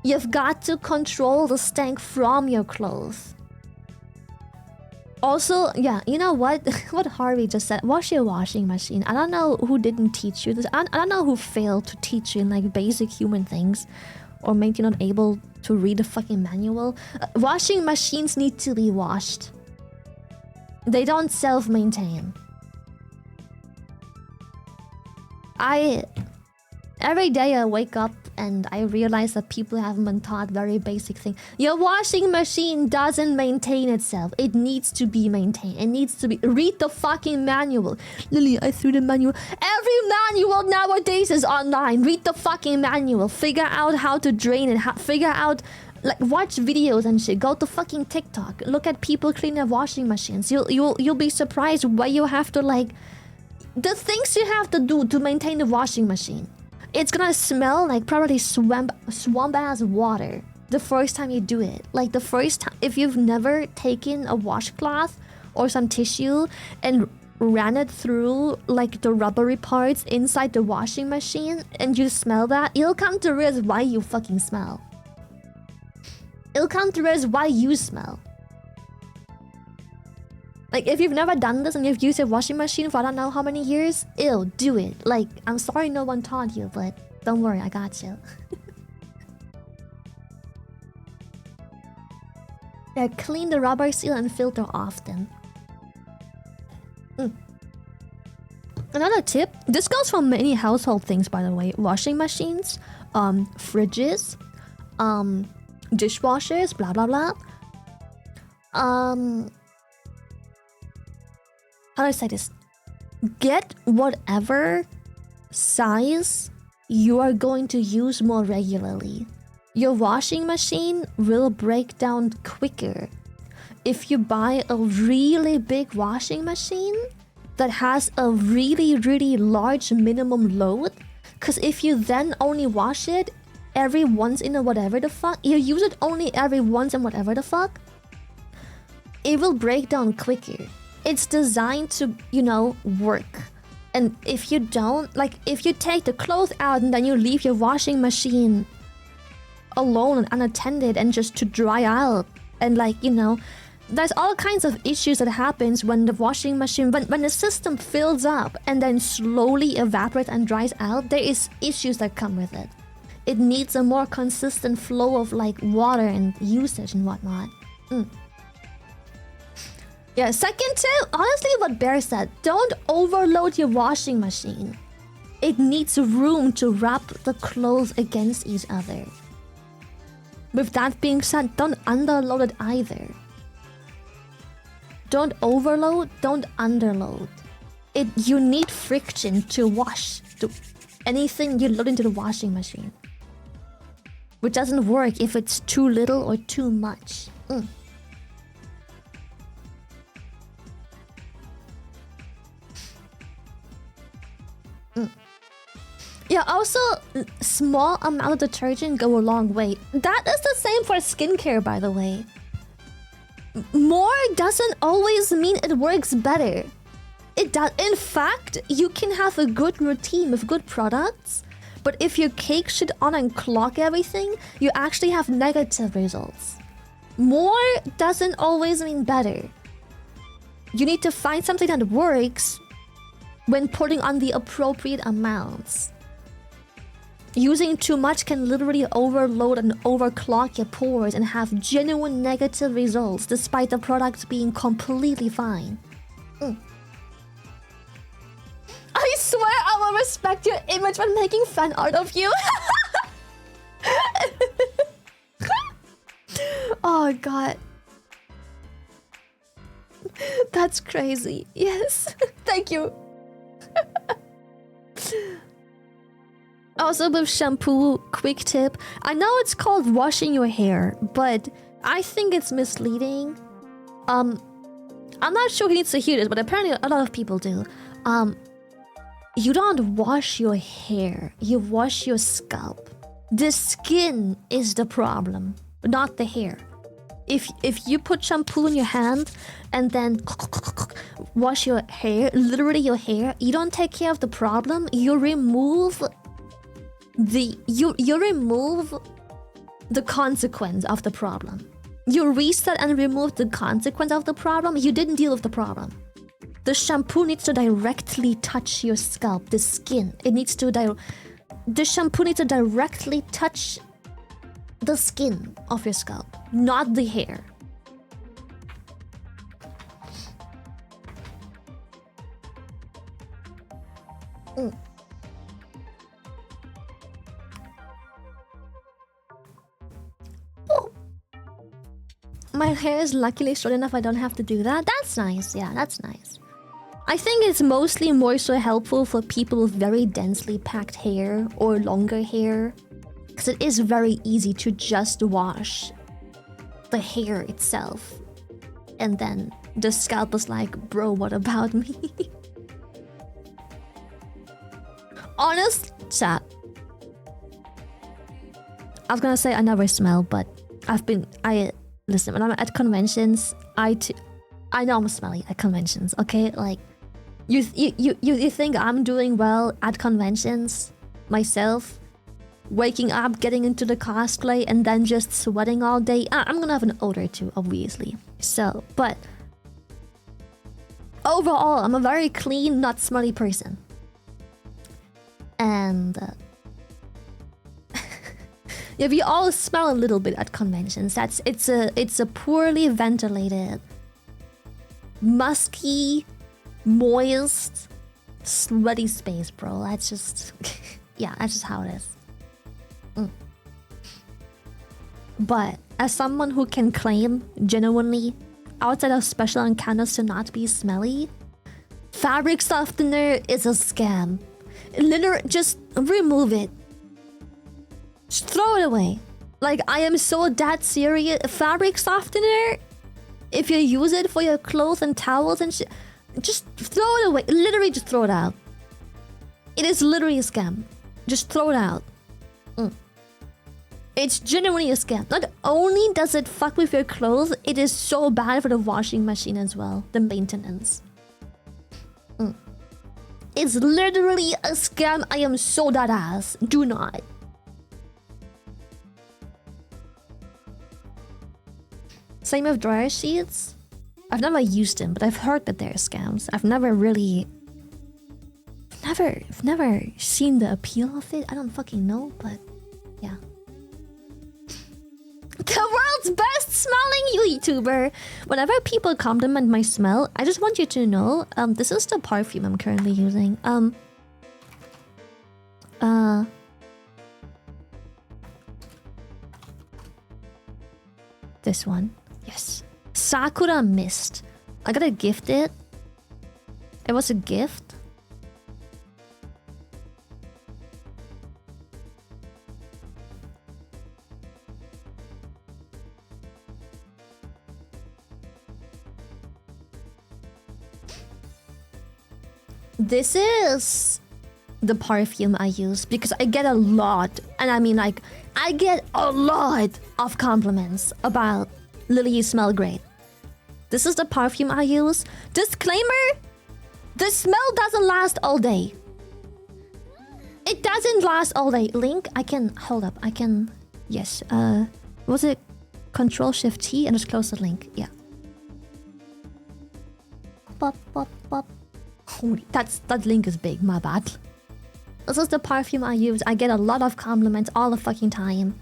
You've got to control the stank from your clothes. Also, yeah, you know what? What Harvey just said, wash your washing machine. I don't know who didn't teach you this. I don't know who failed to teach you in like basic human things or made you not able to read the fucking manual. Washing machines need to be washed. They don't self-maintain. Every day I wake up and I realize that people haven't been taught very basic things. Your washing machine doesn't maintain itself. It needs to be maintained. It needs to be... Read the fucking manual. Lily, I threw the manual. Every manual nowadays is online. Read the fucking manual. Figure out how to drain it. Figure out... Like, watch videos and shit. Go to fucking TikTok. Look at people clean their washing machines. You'll be surprised why you have to, like... The things you have to do to maintain the washing machine. It's gonna smell like probably swamp-ass water the first time you do it. Like the first time, if you've never taken a washcloth or some tissue and ran it through like the rubbery parts inside the washing machine and you smell that, you'll come to realize why you fucking smell. It'll come to realize why you smell. Like, if you've never done this and you've used a washing machine for I don't know how many years, ew, do it. Like, I'm sorry no one taught you, but don't worry, I got you. Yeah, clean the rubber seal and filter often. Another tip, this goes for many household things, by the way. Washing machines, fridges, dishwashers, blah, blah, blah. How do I say this? Get whatever size you are going to use more regularly. Your washing machine will break down quicker if you buy a really big washing machine that has a really, really large minimum load. Because if you then only wash it every once in a whatever the fuck, you use it only every once in whatever the fuck, it will break down quicker. It's designed to, you know, work. And if you don't, like, if you take the clothes out and then you leave your washing machine alone and unattended and just to dry out, and like, you know, there's all kinds of issues that happens when the washing machine, when the system fills up and then slowly evaporates and dries out, there is issues that come with it. It needs a more consistent flow of like water and usage and whatnot. Yeah, second tip, honestly what Bear said, don't overload your washing machine. It needs room to wrap the clothes against each other. With that being said, don't underload it either. Don't overload, don't underload. You need friction to wash anything you load into the washing machine. Which doesn't work if it's too little or too much. Yeah, also, small amount of detergent go a long way. That is the same for skincare, by the way. More doesn't always mean it works better. It does. In fact, you can have a good routine with good products, but if you cake shit on and clog everything, you actually have negative results. More doesn't always mean better. You need to find something that works when putting on the appropriate amounts. Using too much can literally overload and overclog your pores and have genuine negative results despite the product being completely fine. I swear I will respect your image when making fan art of you. Oh god. That's crazy. Yes. Thank you. Also with shampoo, quick tip. I know it's called washing your hair, but I think it's misleading. I'm not sure who needs to hear this, but apparently a lot of people do. You don't wash your hair, you wash your scalp. The skin is the problem, not the hair. If you put shampoo in your hand and then wash your hair, literally your hair, you don't take care of the problem, you remove you remove the consequence of the problem. You reset and remove the consequence of the problem. You didn't deal with the problem. The shampoo needs to directly touch your scalp, the skin. It needs to the shampoo needs to directly touch the skin of your scalp, not the hair. Oh. My hair is luckily short enough I don't have to do that. That's nice. Yeah, that's nice. I think it's mostly more so helpful for people with very densely packed hair or longer hair, because it is very easy to just wash the hair itself. And then the scalp is like, bro, what about me? Honest chat. I was gonna say I never smell, but listen, when I'm at conventions, I know I'm smelly at conventions, okay? Like, you think I'm doing well at conventions myself, waking up, getting into the cosplay, and then just sweating all day? I'm gonna have an odor too, obviously. So, but overall, I'm a very clean, not smelly person. And yeah, we all smell a little bit at conventions. It's a poorly ventilated, musky, moist, sweaty space, bro. That's just yeah, that's just how it is. But as someone who can claim genuinely, outside of special encounters, to not be smelly, fabric softener is a scam. Literally, just remove it. Just throw it away. Like, I am so that serious. Fabric softener, if you use it for your clothes and towels and shit, just throw it away. Literally, just throw it out. It is literally a scam. Just throw it out. It's genuinely a scam. Not only does it fuck with your clothes, it is so bad for the washing machine as well. The maintenance. It's literally a scam. I am so that ass. Do not. Same with dryer sheets. I've never used them, but I've heard that they're scams. I've never seen the appeal of it. I don't fucking know, but yeah. The world's best smelling YouTuber. Whenever people compliment my smell, I just want you to know, this is the perfume I'm currently using. This one. Yes. Sakura Mist. I gotta gift it. It was a gift. This is the perfume I use because I get a lot, and I mean, like, I get a lot of compliments about Lily, you smell great. This is the perfume I use. Disclaimer, the smell doesn't last all day. It doesn't last all day. Link, I can, hold up, I can, yes, was it Control-Shift-T and just close the link, yeah. Pop, pop, pop. Holy, that link is big, my bad. This is the perfume I use. I get a lot of compliments all the fucking time.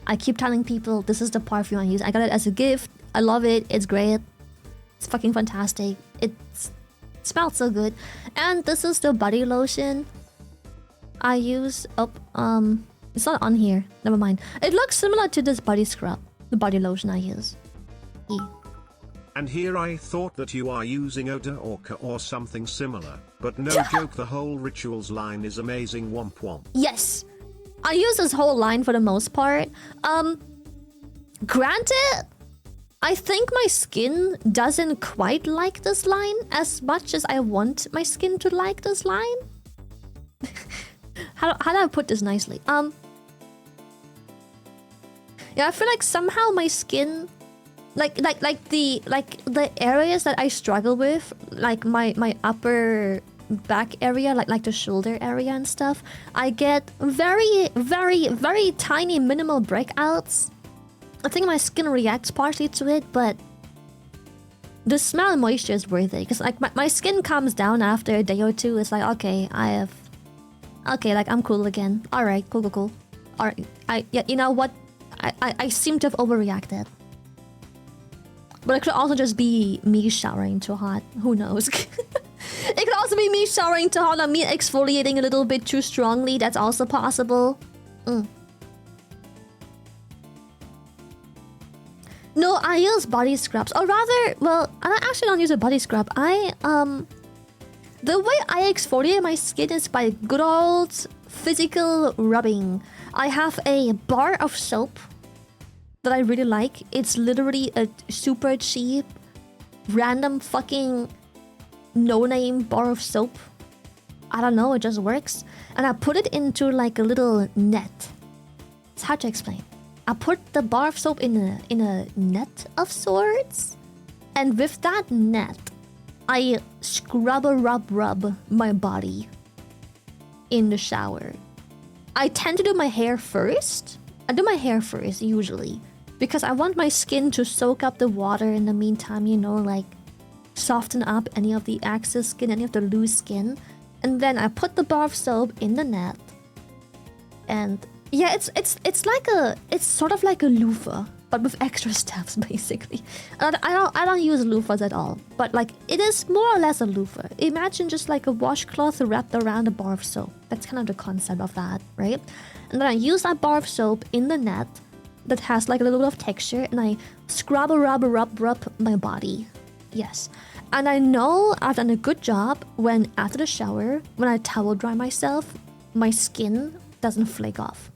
I keep telling people this is the perfume I use. I got it as a gift. I love it. It's great. It's fucking fantastic. It smells so good. And this is the body lotion I use. Oh, it's not on here. Never mind. It looks similar to this body scrub, the body lotion I use. And here I thought that you are using Oda Orca or something similar, but no joke, the whole Rituals line is amazing. Womp womp. Yes, I use this whole line for the most part. Granted, I think my skin doesn't quite like this line as much as I want my skin to like this line. How do I put this nicely? Yeah, I feel like somehow my skin, like the areas that I struggle with, like my upper back area, like the shoulder area and stuff, I get very, very, very tiny minimal breakouts. I think my skin reacts partially to it, but the smell and moisture is worth it. Because like my skin calms down after a day or two. It's like, okay, like I'm cool again. Alright, cool. Alright, you know what? I seem to have overreacted. But it could also just be me showering too hot. Who knows? It could also be me showering too hot or me exfoliating a little bit too strongly. That's also possible. No, I use body scrubs. Or rather, well, I actually don't use a body scrub. The way I exfoliate my skin is by good old physical rubbing. I have a bar of soap that I really like. It's literally a super cheap, random fucking no-name bar of soap. I don't know, it just works. And I put it into like a little net. It's hard to explain. I put the bar of soap in a net of sorts. And with that net, I rub my body in the shower. I tend to do my hair first. I do my hair first, usually. Because I want my skin to soak up the water in the meantime, you know, like soften up any of the excess skin, any of the loose skin. And then I put the bar of soap in the net. And yeah, it's sort of like a loofah, but with extra steps basically. I don't use loofahs at all, but like it is more or less a loofah. Imagine just like a washcloth wrapped around a bar of soap. That's kind of the concept of that, right? And then I use that bar of soap in the net that has like a little bit of texture, and I rub my body. Yes. And I know I've done a good job when after the shower, when I towel dry myself, my skin doesn't flake off.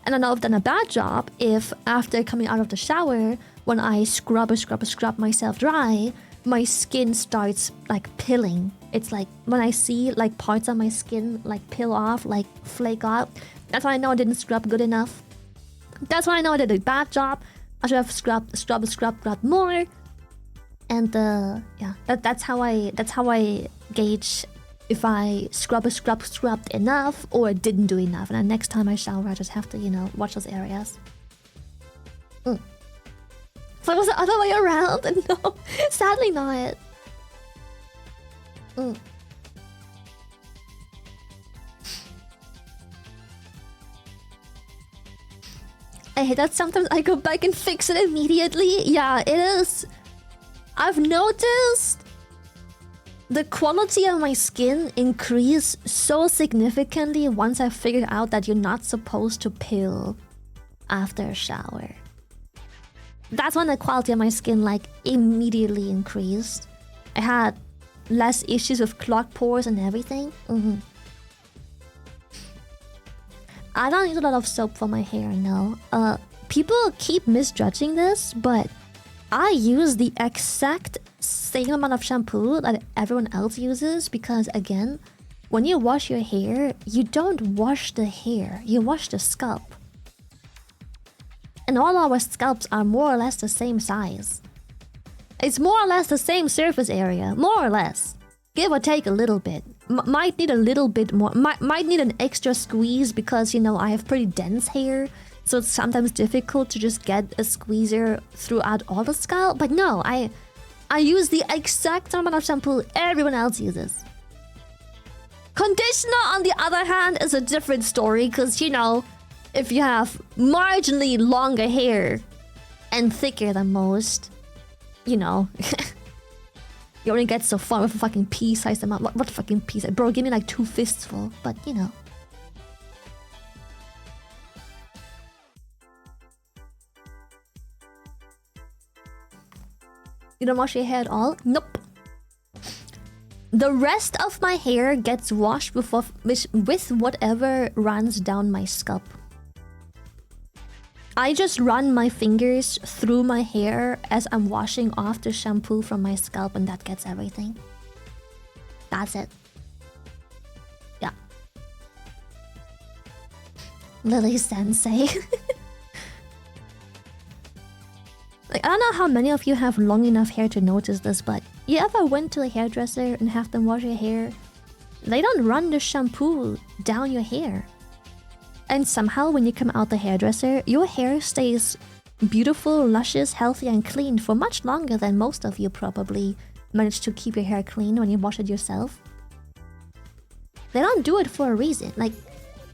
And I know I've done a bad job if after coming out of the shower, when I scrub myself dry, my skin starts like pilling. It's like when I see like parts of my skin like peel off, like flake out, that's when I know I didn't scrub good enough. That's when I know I did a bad job. I should have scrubbed more. And yeah, that's how I gauge if I scrubbed enough or didn't do enough. And then next time I shower, I just have to, you know, watch those areas. So it was the other way around? No, sadly not. I hate that sometimes I go back and fix it immediately. Yeah, it is. I've noticed the quality of my skin increase so significantly once I figured out that you're not supposed to peel after a shower. That's when the quality of my skin like immediately increased. I had less issues with clogged pores and everything. I don't use a lot of soap for my hair, no. People keep misjudging this, but I use the exact same amount of shampoo that everyone else uses because, again, when you wash your hair, you don't wash the hair, you wash the scalp. And all our scalps are more or less the same size. It's more or less the same surface area, more or less. Give or take a little bit. Might need a little bit more, might need an extra squeeze because, you know, I have pretty dense hair. So it's sometimes difficult to just get a squeezer throughout all the scalp. But no, I use the exact amount of shampoo everyone else uses. Conditioner, on the other hand, is a different story. Because, you know, if you have marginally longer hair and thicker than most, you know, you only get so far with a fucking pea-sized amount. What fucking pea size? Bro, give me like 2 fists full. But, you know. You don't wash your hair at all? Nope. The rest of my hair gets washed with whatever runs down my scalp. I just run my fingers through my hair as I'm washing off the shampoo from my scalp, and that gets everything. That's it. Yeah. Lily Sensei. Like, I don't know how many of you have long enough hair to notice this, but you ever went to a hairdresser and have them wash your hair they don't run the shampoo down your hair. And somehow when you come out the hairdresser, your hair stays beautiful, luscious, healthy, and clean for much longer than most of you probably manage to keep your hair clean when you wash it yourself. They don't do it for a reason. Like,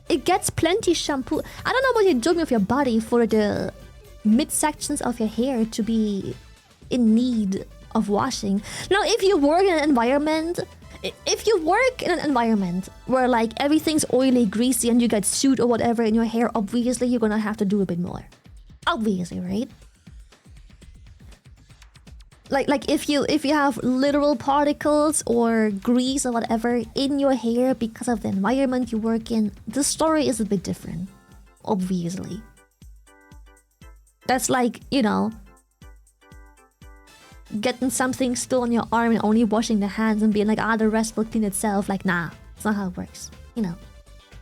it gets plenty shampoo. I don't know what you're doing with your body for the midsections of your hair to be in need of washing. Now, if you work in an environment... If you work in an environment where, like, everything's oily, greasy, and you get soot or whatever in your hair, obviously you're gonna have to do a bit more. Obviously, right? Like if you have literal particles or grease or whatever in your hair because of the environment you work in, the story is a bit different. Obviously. That's like, you know, getting something still on your arm and only washing the hands and being like, the rest will clean itself. Like, nah, it's not how it works. You know.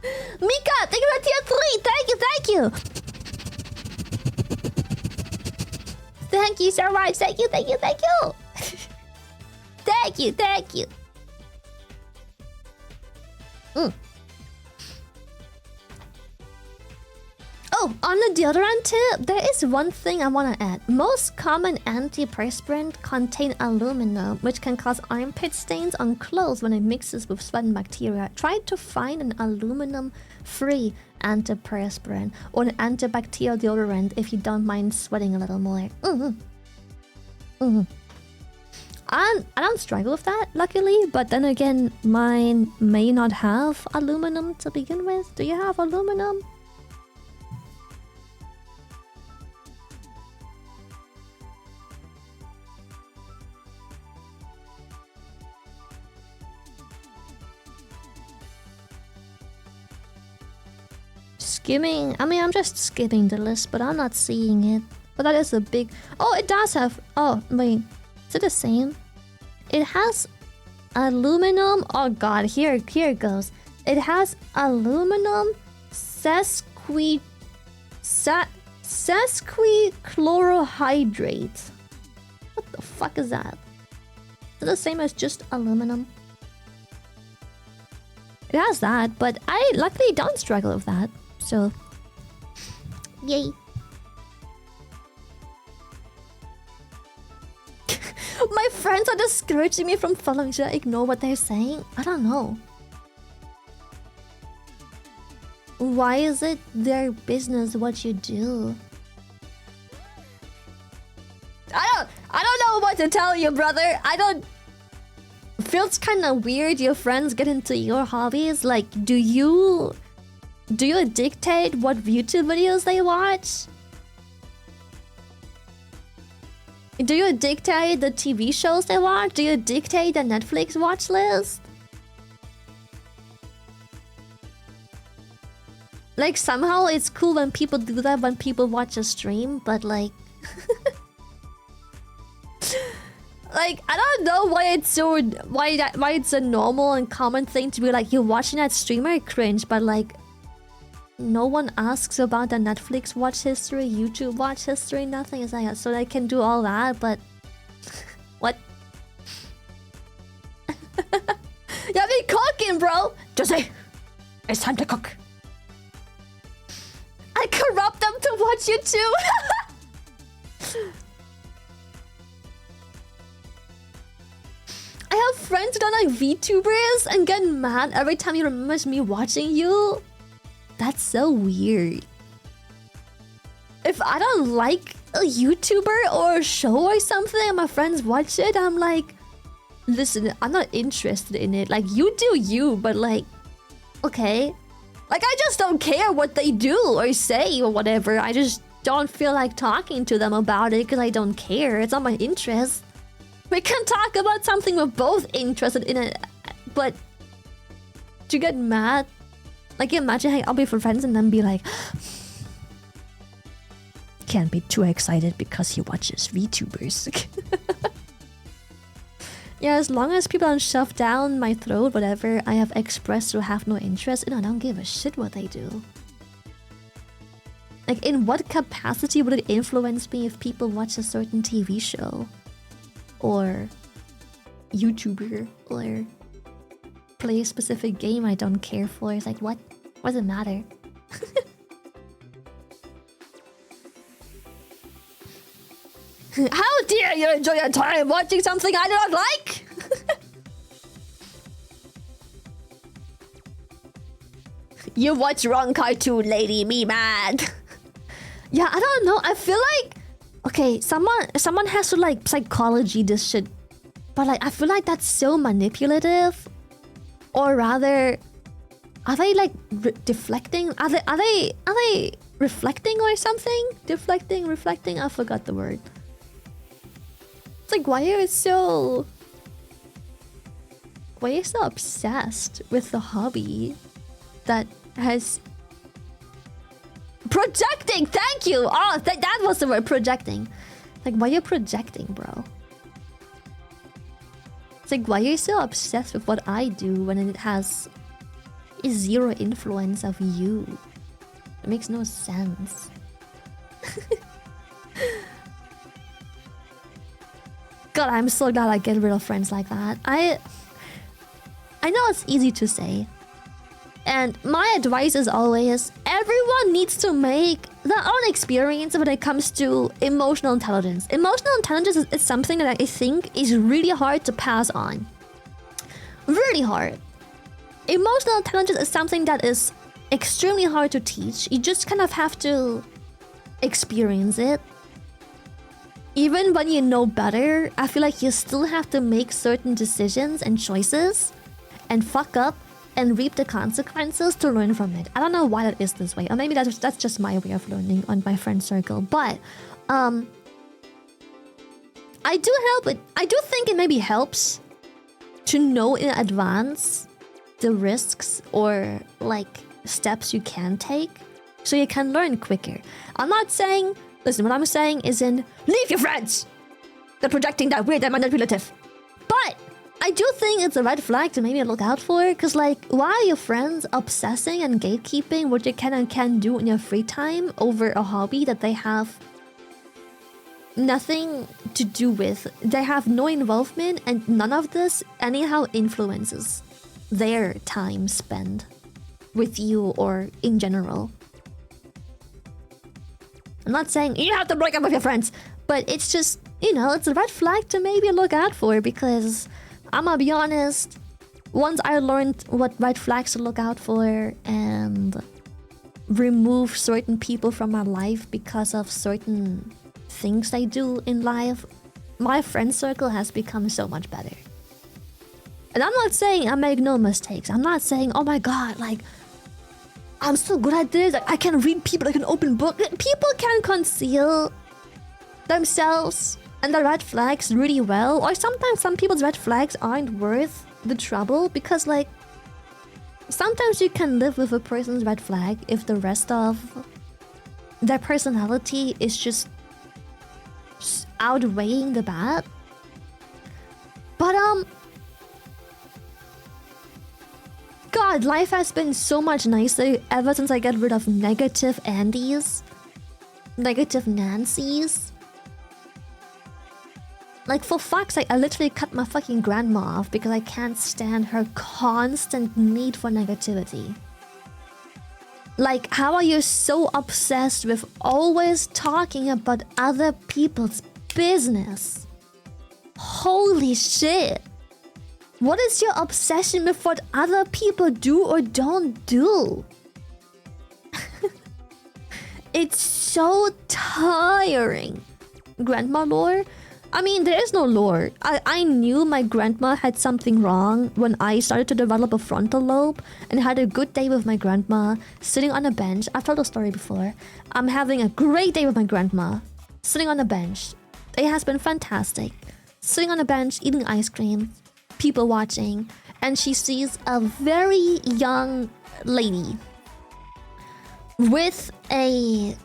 Mika, thank you for tier 3! Thank you! Thank you so much! Thank you! Thank you! Oh, on the deodorant tip, there is one thing I want to add. Most common antiperspirant contain aluminum, which can cause armpit stains on clothes when it mixes with sweat and bacteria. Try to find an aluminum-free antiperspirant or an antibacterial deodorant if you don't mind sweating a little more. I don't struggle with that, luckily, but then again, mine may not have aluminum to begin with. Do you have aluminum? Skimming. I mean, I'm just skimming the list, but I'm not seeing it. But that is a big... Oh, it does have... Oh, wait. Is it the same? It has aluminum... Oh god, here it goes. It has aluminum sesquichlorohydrate. What the fuck is that? Is it the same as just aluminum? It has that, but I luckily don't struggle with that. So, yay. My friends are discouraging me from following. Should I ignore what they're saying? I don't know. Why is it their business what you do? I don't know what to tell you, brother. Feels kind of weird your friends get into your hobbies. Like, do you dictate what YouTube videos they watch? Do you dictate the TV shows they watch? Do you dictate the Netflix watch list? Like, somehow it's cool when people do that when people watch a stream, but like... Like, I don't know why it's so... Why it's a normal and common thing to be like, you're watching that streamer, cringe, but like... No one asks about the Netflix watch history, YouTube watch history, nothing. It's like, so they can do all that, but... What? You be cooking, bro! Jose! It's time to cook! I corrupt them to watch you too! I have friends who don't like VTubers and get mad every time he remembers me watching you. That's so weird. If I don't like a YouTuber or a show or something and my friends watch it, I'm like, listen, I'm not interested in it. Like, you do you, but like, okay. Like, I just don't care what they do or say or whatever. I just don't feel like talking to them about it because I don't care. It's not my interest. We can talk about something we're both interested in it, but to get mad, like imagine I'll be with friends and then be like, can't be too excited because he watches VTubers. Yeah, as long as people don't shove down my throat whatever I have expressed or have no interest in, I don't give a shit what they do. Like, in what capacity would it influence me if people watch a certain TV show? Or YouTuber, or play a specific game I don't care for. It's like, what? What does it matter? How dare you enjoy your time watching something I do not like? You watch wrong cartoon, lady. Me mad. Yeah, I don't know. I feel like, okay, someone has to like psychology this shit, but like I feel like that's so manipulative, or rather, are they like deflecting? Are they reflecting or something? Deflecting, reflecting. I forgot the word. It's like, why are you so obsessed with the hobby that has projecting? Thank you. Oh, that was the word, projecting. Like, why are you projecting, bro? It's like, why are you so obsessed with what I do when it has zero influence of you? It makes no sense. God, I'm so glad I get rid of friends like that. I know it's easy to say. And my advice is always, everyone needs to make their own experience when it comes to emotional intelligence. Emotional intelligence is something that I think is really hard to pass on. Really hard. Emotional intelligence is something that is extremely hard to teach. You just kind of have to experience it. Even when you know better, I feel like you still have to make certain decisions and choices and fuck up and reap the consequences to learn from it. I don't know why that is this way. Or maybe that's just my way of learning on my friend circle. But I do think it maybe helps to know in advance the risks or like steps you can take so you can learn quicker. I'm not saying, listen, what I'm saying isn't leave your friends. They're projecting that weird and manipulative. But I do think it's a red flag to maybe look out for, because like, why are your friends obsessing and gatekeeping what you can and can't do in your free time over a hobby that they have nothing to do with? They have no involvement, and none of this anyhow influences their time spent with you or in general. I'm not saying you have to break up with your friends, but it's just, you know, it's a red flag to maybe look out for, because I'm gonna be honest, once I learned what red flags to look out for and remove certain people from my life because of certain things they do in life, my friend circle has become so much better. And I'm not saying I make no mistakes. I'm not saying, oh my god, like, I'm so good at this, I can read people like an open book. People can conceal themselves and the red flags really well, or sometimes some people's red flags aren't worth the trouble, because like, sometimes you can live with a person's red flag if the rest of their personality is just outweighing the bad. But God, life has been so much nicer ever since I got rid of negative Andys, negative Nancys. Like, for fuck's sake, I literally cut my fucking grandma off because I can't stand her constant need for negativity. Like, how are you so obsessed with always talking about other people's business? Holy shit. What is your obsession with what other people do or don't do? It's so tiring. Grandma lore? I mean, there is no lore. I knew my grandma had something wrong when I started to develop a frontal lobe and had a good day with my grandma, sitting on a bench. I've told the story before. I'm having a great day with my grandma, sitting on a bench. It has been fantastic. Sitting on a bench, eating ice cream, people watching, and she sees a very young lady with a...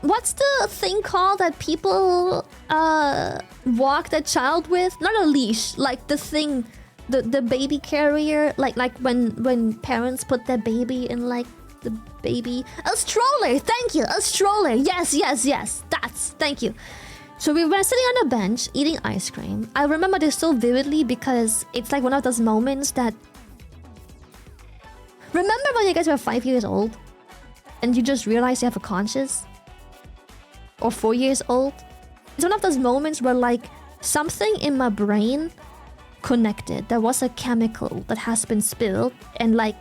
What's the thing called that people walk the child with? Not a leash, like the thing, the baby carrier, like when parents put their baby in like the baby... A stroller, thank you, a stroller, yes, thank you. So we were sitting on a bench eating ice cream. I remember this so vividly because it's like one of those moments that Remember when you guys were 5 years old and you just realized you have a conscience? Or 4 years old? It's one of those moments where like something in my brain connected. There was a chemical that has been spilled and like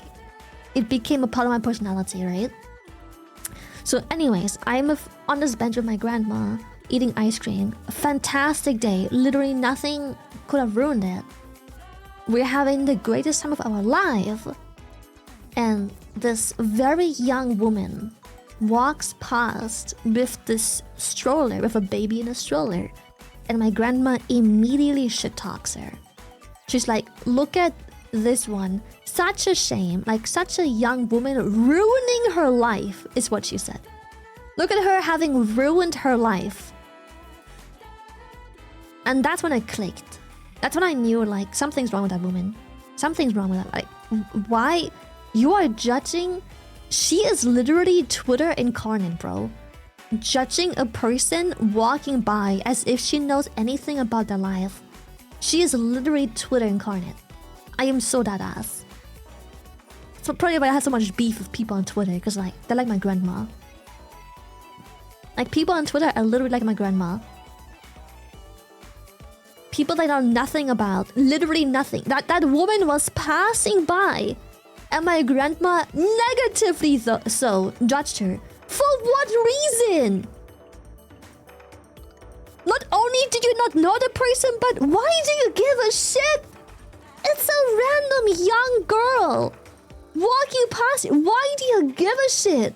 it became a part of my personality, right? So anyways, I'm on this bench with my grandma eating ice cream. A fantastic day. Literally nothing could have ruined it. We're having the greatest time of our life. And this very young woman walks past with this stroller, with a baby in a stroller. And my grandma immediately shit talks her. She's like, look at this one. Such a shame. Like, such a young woman ruining her life, is what she said. Look at her having ruined her life. And that's when I clicked. That's when I knew, like, something's wrong with that woman. Something's wrong with that. Like, why? You are judging? She is literally Twitter incarnate, bro. Judging a person walking by as if she knows anything about their life. She is literally Twitter incarnate. I am so that ass. So probably why I have so much beef with people on Twitter, because like they're like my grandma. Like people on Twitter are literally like my grandma. People that I know nothing about, literally nothing. That woman was passing by, and my grandma negatively so judged her. For what reason? Not only did you not know the person, but why do you give a shit? It's a random young girl walking past you. Why do you give a shit?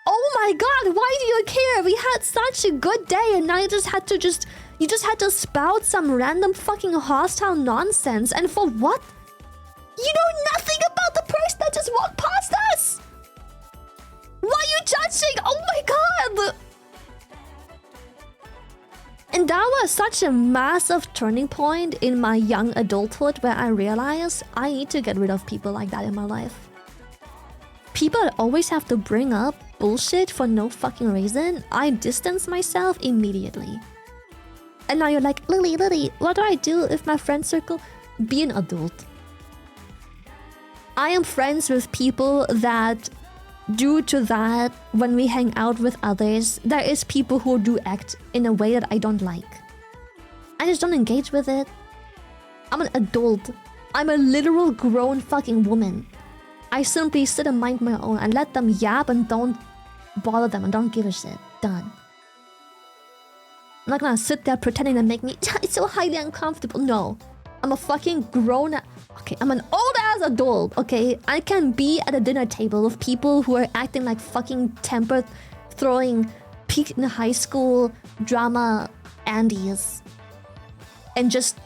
Oh my god, why do you care? We had such a good day and now you just had to spout some random fucking hostile nonsense. And for what? You know nothing about the person that just walked past us. Why are you judging? Oh my god. And that was such a massive turning point in my young adulthood where I realized I need to get rid of people like that in my life. People that always have to bring up bullshit for no fucking reason, I distance myself immediately. And now you're like, Lily, what do I do if my friend circle? Be an adult. I am friends with people that, due to that, when we hang out with others, there is people who do act in a way that I don't like. I just don't engage with it. I'm an adult. I'm a literal grown fucking woman. I simply sit and mind my own and let them yap and don't bother them and don't give a shit. Done. I'm not gonna sit there pretending to make me it's so highly uncomfortable. No. I'm a fucking grown... Okay, I'm an old-ass adult, okay? I can be at a dinner table with people who are acting like fucking temper-throwing peak in high school drama Andes and just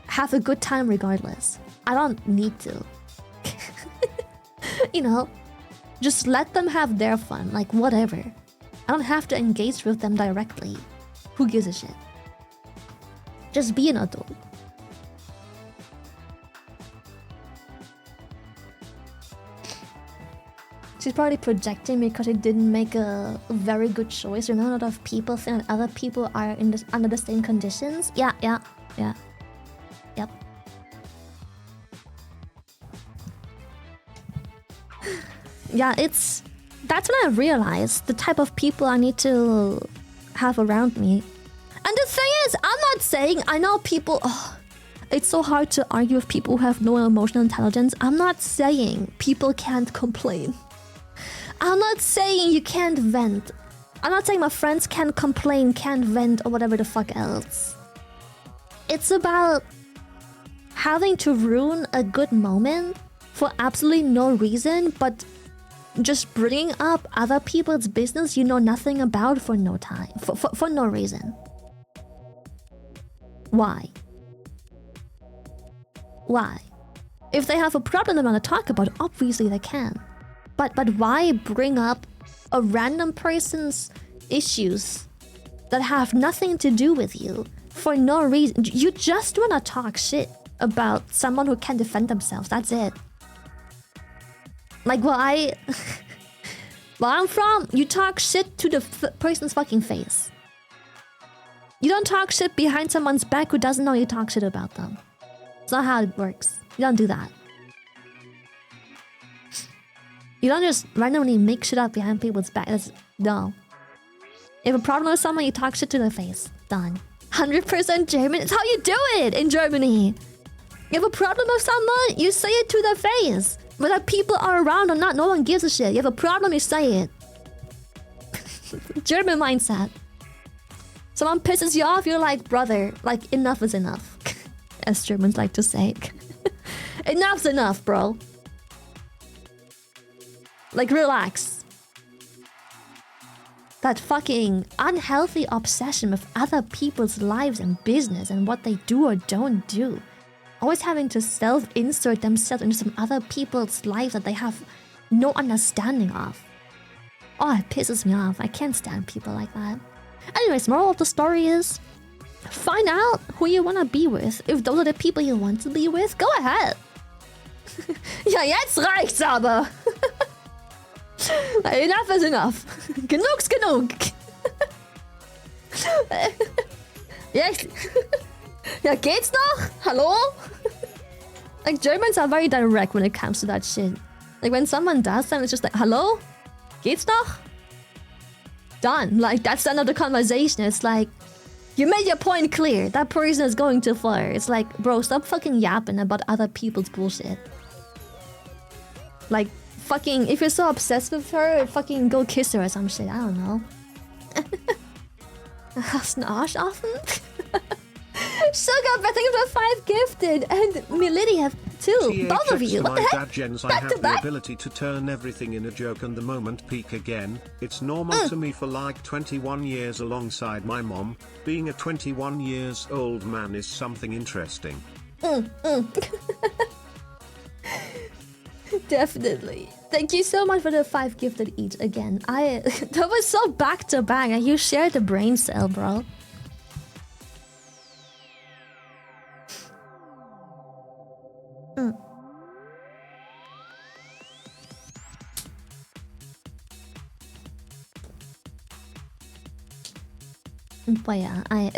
have a good time regardless. I don't need to. You know? Just let them have their fun, like whatever. I don't have to engage with them directly. Who gives a shit? Just be an adult. She's probably projecting because she didn't make a very good choice. Remember, a lot of people think that other people are under the same conditions. Yeah. Yep. Yeah, that's when I realized the type of people I need to have around me. And the thing is, I'm not saying I know people... Oh, it's so hard to argue with people who have no emotional intelligence. I'm not saying people can't complain. I'm not saying you can't vent. I'm not saying my friends can't complain, can't vent, or whatever the fuck else. It's about having to ruin a good moment for absolutely no reason, but just bringing up other people's business you know nothing about for no time, for no reason. Why? Why? If they have a problem they want to talk about, obviously they can. But why bring up a random person's issues that have nothing to do with you for no reason? You just want to talk shit about someone who can't defend themselves. That's it. Like, where I'm from, you talk shit to the person's fucking face. You don't talk shit behind someone's back who doesn't know you talk shit about them. It's not how it works. You don't do that. You don't just randomly make shit up behind people's back. No. If a problem with someone, you talk shit to their face. Done. 100% German. It's how you do it in Germany. You have a problem with someone, you say it to their face. Whether people are around or not, no one gives a shit. You have a problem, you say it. German mindset. Someone pisses you off, you're like, brother, like, enough is enough. As Germans like to say. Enough's enough, bro. Like, relax. That fucking unhealthy obsession with other people's lives and business and what they do or don't do. Always having to self-insert themselves into some other people's lives that they have no understanding of. Oh, it pisses me off. I can't stand people like that. Anyways, moral of the story is, find out who you want to be with. If those are the people you want to be with, go ahead. Ja, jetzt reicht's aber. Enough is enough. Genug's genug. Ja, geht's noch? Hallo? Like, Germans are very direct when it comes to that shit. Like, when someone does that, it's just like, hello? Geht's noch? Done. Like, that's the end of the conversation. It's like, you made your point clear. That person is going too far. It's like, bro, stop fucking yapping about other people's bullshit. Like, fucking, if you're so obsessed with her, fucking go kiss her or some shit. I don't know. Hast einen Arsch offen? Sugar, I think about 5 gifted, and Milady have 2. Both of you. What the heck? Gens, I have the ability to turn everything in a joke, and the moment peak again. It's normal to me for like 21 years alongside my mom. Being a 21 years old man is something interesting. Definitely. Thank you so much for the 5 gifted each again. That was so back to back. You shared the brain cell, bro. But yeah,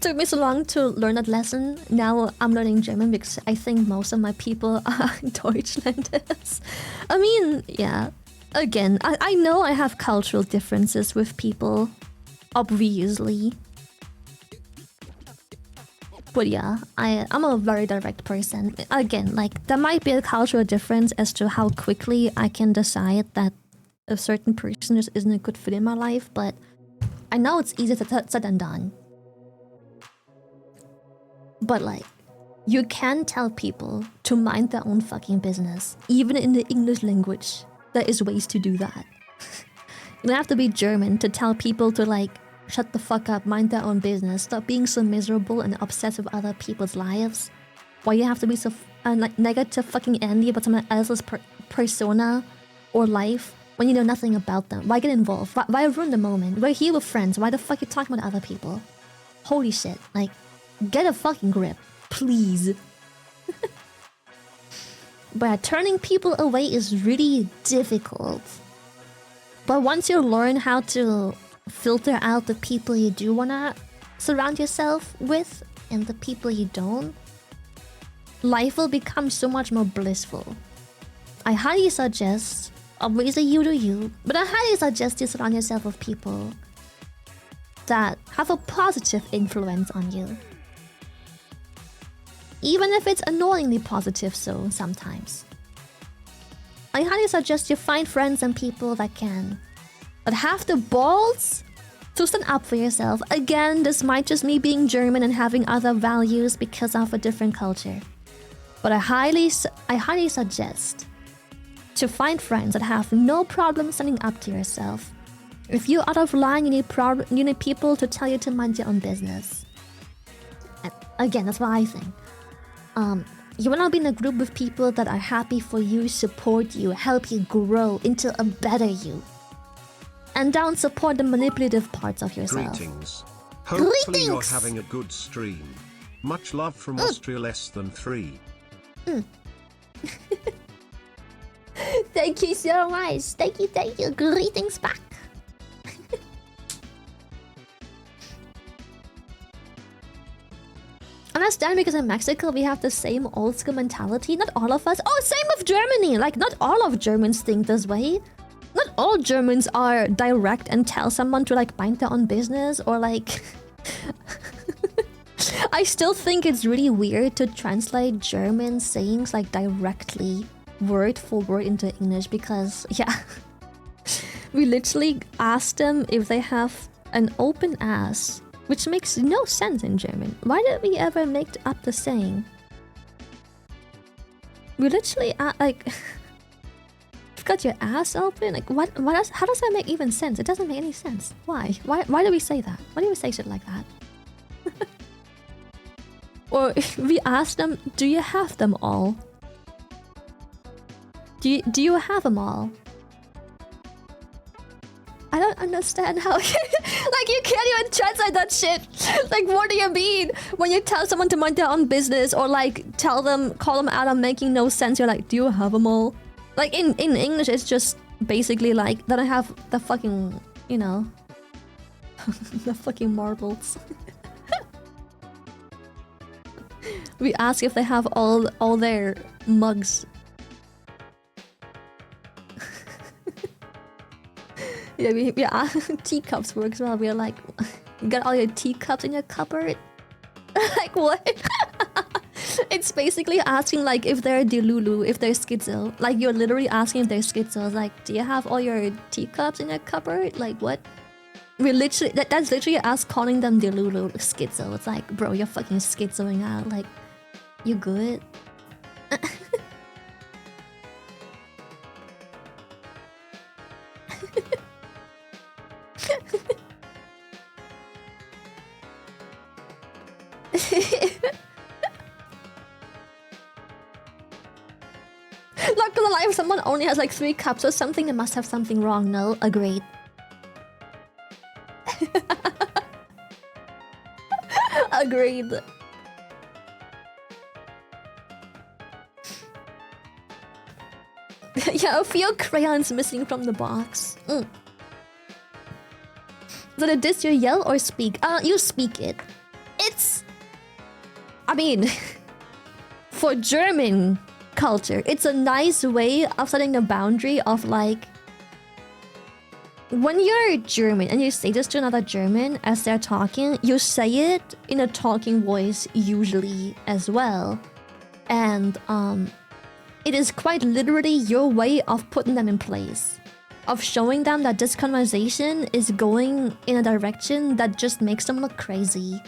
took me so long to learn that lesson. Now I'm learning German because I think most of my people are Deutschlanders. I mean, yeah. Again, I know I have cultural differences with people. Obviously. But yeah, I'm a very direct person. Again, like, there might be a cultural difference as to how quickly I can decide that a certain person just isn't a good fit in my life, but I know it's easier said than done. But like, you can tell people to mind their own fucking business. Even in the English language, there is ways to do that. You don't have to be German to tell people to like, shut the fuck up, mind their own business, stop being so miserable and obsessed with other people's lives. Why you have to be so like negative fucking Andy about someone else's persona or life when you know nothing about them? Why get involved? Why ruin the moment? We're here with friends. Why the fuck you talking about other people? Holy shit, like, get a fucking grip, please. But turning people away is really difficult. But once you learn how to filter out the people you do wanna surround yourself with and the people you don't, life will become so much more blissful. I highly suggest, obviously you do you, but I highly suggest you surround yourself with people that have a positive influence on you. Even if it's annoyingly positive so sometimes. I highly suggest you find friends and people that have the balls to stand up for yourself. Again, this might just me being German and having other values because of a different culture. But I highly suggest to find friends that have no problem standing up to yourself. If you're out of line, you need people to tell you to mind your own business. And again, that's what I think. You wanna be in a group with people that are happy for you, support you, help you grow into a better you. And don't support the manipulative parts of yourself. Greetings. Hopefully you're having a good stream. Much love from Austria less than 3. Thank you so much. Thank you. Greetings back. And understand because in Mexico we have the same old school mentality. Not all of us. Oh, same with Germany. Like, not all of Germans think this way. Not all Germans are direct and tell someone to like mind their own business or like... I still think it's really weird to translate German sayings like directly, word for word into English because, yeah. We literally asked them if they have an open ass, which makes no sense in German. Why did we ever make up the saying? We literally like... You've got your ass open? Like, what else? How does that make even sense? It doesn't make any sense. Why? Why do we say that? Why do we say shit like that? Or we asked them, do you have them all? Do you have them all? I don't understand how... like, you can't even translate that shit. Like, what do you mean? When you tell someone to mind their own business or, like, call them out on making no sense, you're like, do you have them all? Like, in English, it's just basically like, that I have the fucking, you know... the fucking marbles. We ask if they have all their mugs. Yeah, we teacups works well. We're like, you got all your teacups in your cupboard? Like, what? It's basically asking like if they're delulu, if they're schizo. Like, you're literally asking if they're schizo. It's like, do you have all your teacups in your cupboard? Like, what? We literally, that's literally us calling them delulu, schizo. It's like, bro, you're fucking schizoing out. Like, you good? Not gonna lie, if someone only has like 3 cups or something, they must have something wrong. No, agreed. Agreed. Yeah, a few crayons missing from the box. Is it a diss you yell or speak? You speak it. It's... I mean... for German culture, it's a nice way of setting the boundary of like... When you're German and you say this to another German as they're talking, you say it in a talking voice usually as well. And it is quite literally your way of putting them in place. Of showing them that this conversation is going in a direction that just makes them look crazy.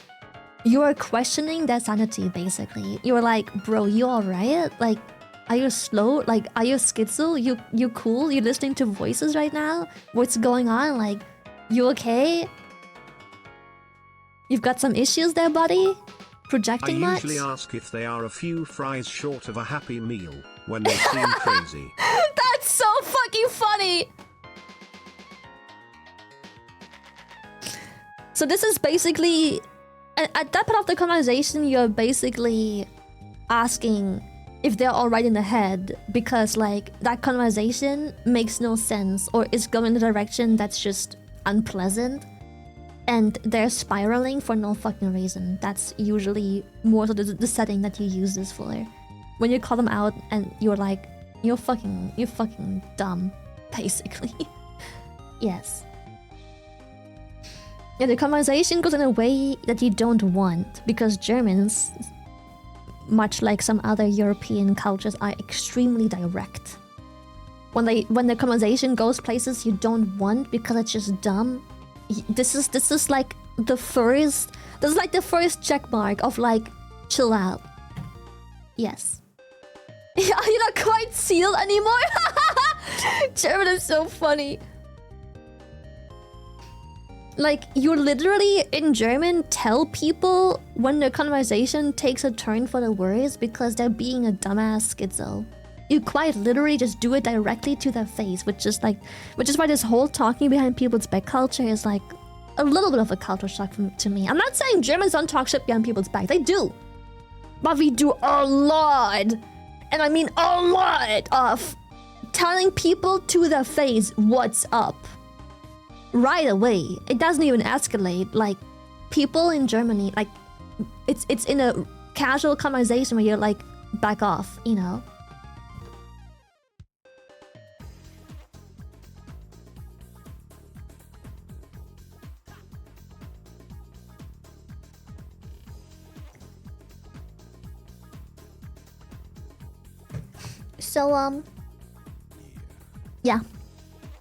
You are questioning their sanity, basically. You're like, bro, you alright? Like, are you slow? Like, are you schizo? You cool? You listening to voices right now? What's going on? Like, you okay? You've got some issues there, buddy? Projecting much? I usually ask if they are a few fries short of a happy meal when they seem crazy. That's so fucking funny! So this is basically... At that part of the conversation, you're basically asking if they're alright in the head, because like that conversation makes no sense or is going in a direction that's just unpleasant and they're spiraling for no fucking reason. That's usually more so the setting that you use this for. When you call them out and you're like, you're fucking dumb, basically. Yes. Yeah, the conversation goes in a way that you don't want, because Germans, much like some other European cultures, are extremely direct. When the conversation goes places you don't want because it's just dumb, this is like the first check mark of like, chill out. Yes. Yeah, you're not quite sealed anymore. German is so funny. Like, you literally, in German, tell people when the conversation takes a turn for the worse because they're being a dumbass schizo. You quite literally just do it directly to their face, which is why this whole talking behind people's back culture is like a little bit of a culture shock to me. I'm not saying Germans don't talk shit behind people's back, they do. But we do a lot, and I mean a lot, of telling people to their face what's up. Right away. It doesn't even escalate. Like, people in Germany, like, it's in a casual conversation where you're like, back off, you know? So, yeah.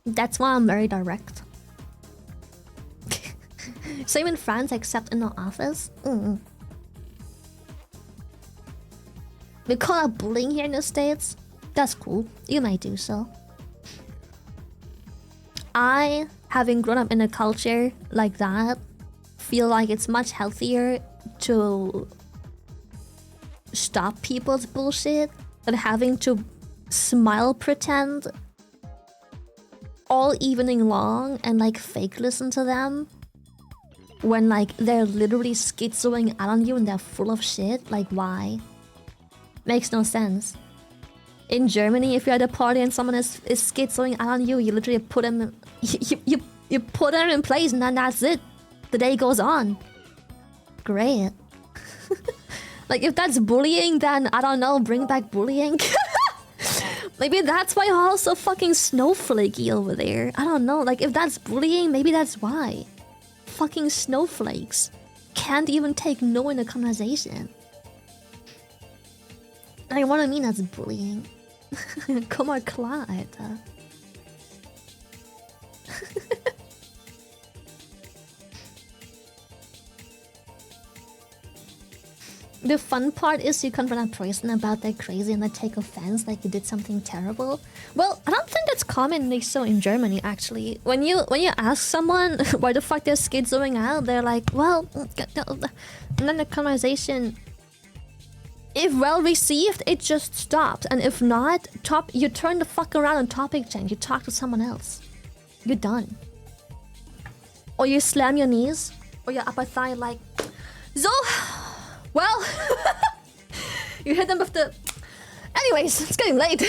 That's why I'm very direct. Same in France, except in the office. We call it bullying here in the States. That's cool. You might do so. I, having grown up in a culture like that, feel like it's much healthier to stop people's bullshit than having to smile pretend all evening long and like fake listen to them when like they're literally schizoing out on you and they're full of shit. Like, why? Makes no sense. In Germany, if you're at a party and someone is schizoing out on you, you literally put them you put them in place and then that's it. The day goes on. Great. Like, if that's bullying, then I don't know, bring back bullying. Maybe that's why you're all so fucking snowflakey over there. I don't know, like, if that's bullying, maybe that's why. Fucking snowflakes can't even take no in a conversation. Like, what I mean, that's bullying. Come on, Clyde. The fun part is you confront a person about they're crazy and they take offense like you did something terrible. Well, I don't think that's commonly so in Germany, actually. When you ask someone why the fuck they're schizoing out, they're like, well, and then the conversation, if well received, it just stops. And if not, you turn the fuck around and topic change. You talk to someone else. You're done. Or you slam your knees or your upper thigh like, so... Well, you hit them with the... Anyways, it's getting late.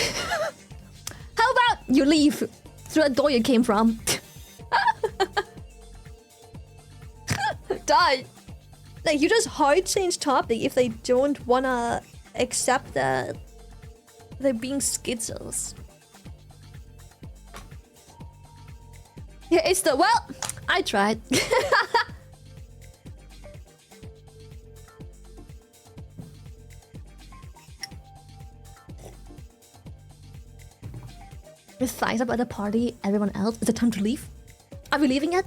How about you leave through the door you came from? Die. Like, you just hard change topic if they don't wanna accept that they're being schizos. Yeah, it's the... Well, I tried. Your thighs up at the party, everyone else. Is it time to leave? Are we leaving yet?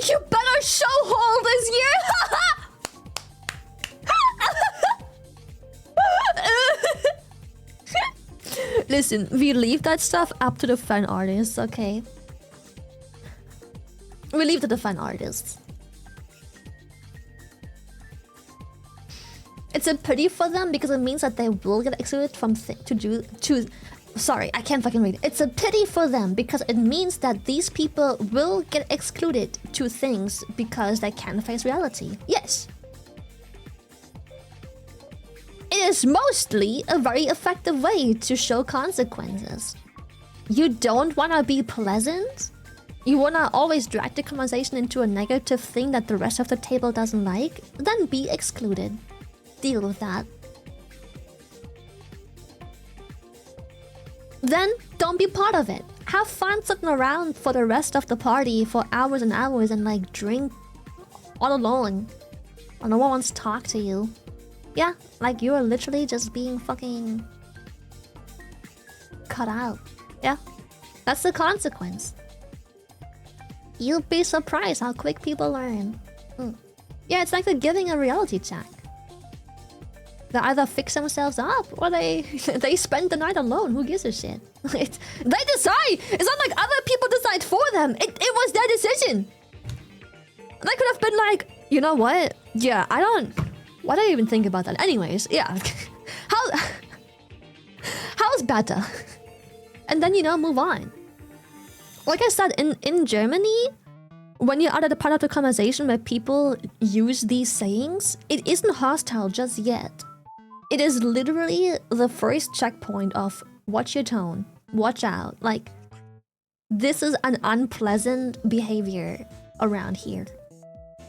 You better show hole this year! Listen, we leave that stuff up to the fan artists, okay? We leave to the fan artists. It's a pity for them because it means that they will get excluded from sorry, I can't fucking read. It's a pity for them because it means that these people will get excluded to things because they can't face reality. Yes. It is mostly a very effective way to show consequences. You don't want to be pleasant? You want to always drag the conversation into a negative thing that the rest of the table doesn't like? Then be excluded. Deal with that. Then don't be part of it. Have fun sitting around for the rest of the party for hours and hours and like drink all alone. Or no one wants to talk to you. Yeah, like you're literally just being fucking cut out. Yeah, that's the consequence. You'll be surprised how quick people learn. Yeah, it's like they're giving a reality check. They either fix themselves up or they spend the night alone. Who gives a shit? They decide. It's not like other people decide for them. It was their decision. They could have been like, you know what? Yeah, I don't... Why did I even think about that? Anyways, yeah. How's better? And then, you know, move on. Like I said, in Germany, when you're out of the part of the conversation where people use these sayings, it isn't hostile just yet. It is literally the first checkpoint of watch your tone, watch out. Like, this is an unpleasant behavior around here.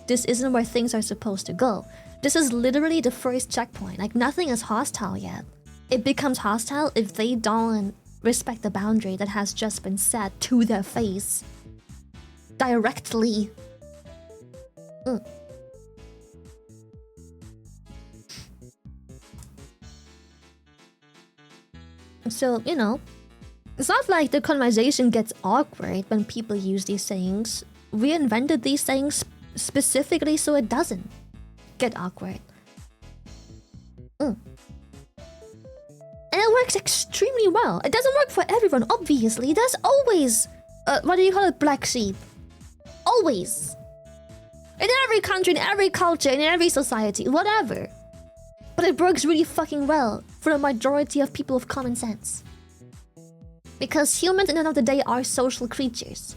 This isn't where things are supposed to go. This is literally the first checkpoint. Like, nothing is hostile yet. It becomes hostile if they don't respect the boundary that has just been set to their face. Directly. So, you know, it's not like the conversation gets awkward when people use these sayings. We invented these sayings specifically so it doesn't get awkward. And it works extremely well. It doesn't work for everyone, obviously. There's always, what do you call it, black sheep. Always. In every country, in every culture, in every society, whatever. But it works really fucking well for the majority of people with common sense. Because humans, at the end of the day, are social creatures.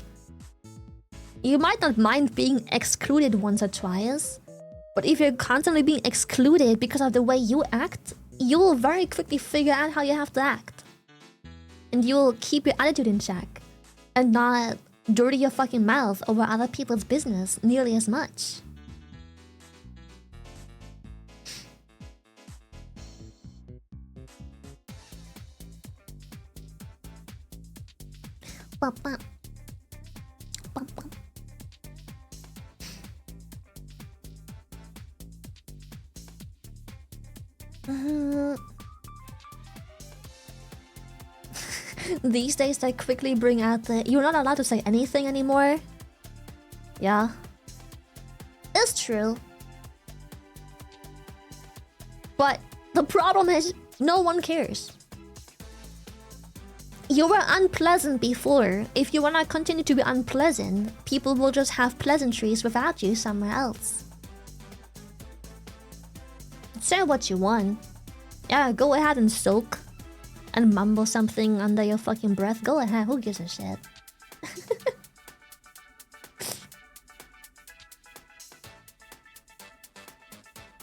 You might not mind being excluded once or twice, but if you're constantly being excluded because of the way you act, you will very quickly figure out how you have to act. And you will keep your attitude in check, and not dirty your fucking mouth over other people's business nearly as much. Bum, bum. Bum, bum. These days they quickly bring out the you're not allowed to say anything anymore. Yeah. It's true. But the problem is no one cares. You were unpleasant before. If you wanna continue to be unpleasant, people will just have pleasantries without you somewhere else. Say what you want. Yeah, go ahead and soak. And mumble something under your fucking breath. Go ahead, who gives a shit?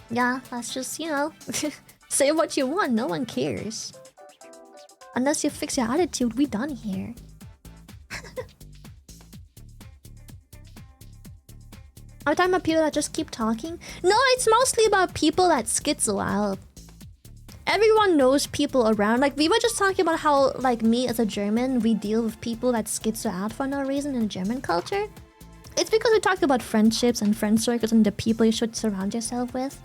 Yeah, that's just, you know, say what you want, no one cares. Unless you fix your attitude, we done here. Are we talking about people that just keep talking? No, it's mostly about people that schizo out. Everyone knows people around. Like, we were just talking about how, like, me as a German, we deal with people that schizo out for no reason in German culture. It's because we talked about friendships and friend circles and the people you should surround yourself with.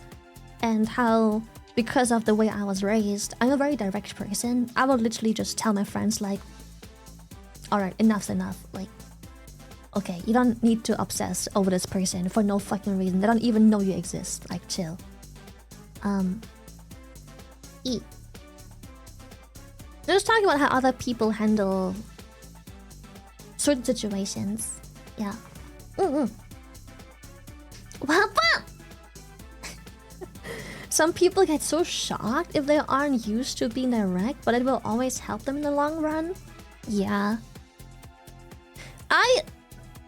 And how, because of the way I was raised, I'm a very direct person. I will literally just tell my friends, like, alright, enough's enough. Like, okay, you don't need to obsess over this person for no fucking reason. They don't even know you exist. Like, chill. Just talking about how other people handle certain situations. Yeah. Some people get so shocked if they aren't used to being direct, but it will always help them in the long run. Yeah.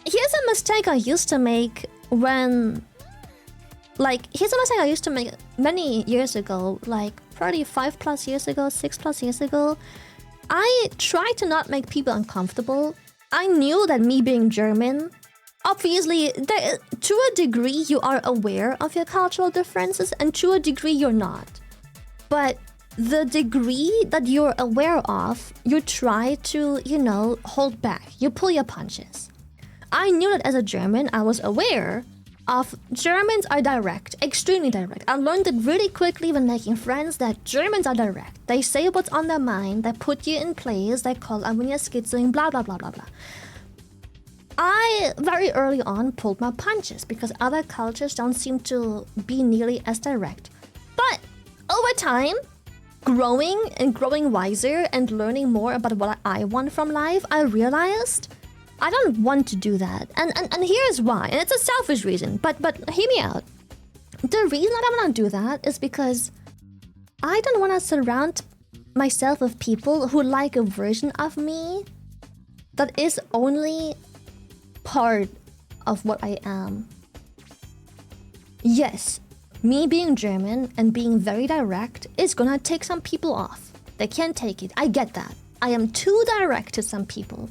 Here's a mistake I used to make when... here's a mistake I used to make many years ago, like probably 5+ years ago, 6+ years ago. I tried to not make people uncomfortable. I knew that me being German, obviously, to a degree you are aware of your cultural differences, and to a degree you're not. But the degree that you're aware of, you try to, you know, hold back. You pull your punches. I knew that as a German, I was aware of Germans are direct, extremely direct. I learned it really quickly when making friends that Germans are direct. They say what's on their mind, they put you in place, they call out when you're schizoing, blah blah blah blah blah. I very early on pulled my punches because other cultures don't seem to be nearly as direct. But over time, growing wiser and learning more about what I want from life, I realized I don't want to do that. And here's why. And it's a selfish reason, but hear me out. The reason I don't want to do that is because I don't want to surround myself with people who like a version of me that is only part of what I am. Yes, me being German and being very direct is gonna take some people off. They can't take it. I get that. I am too direct to some people.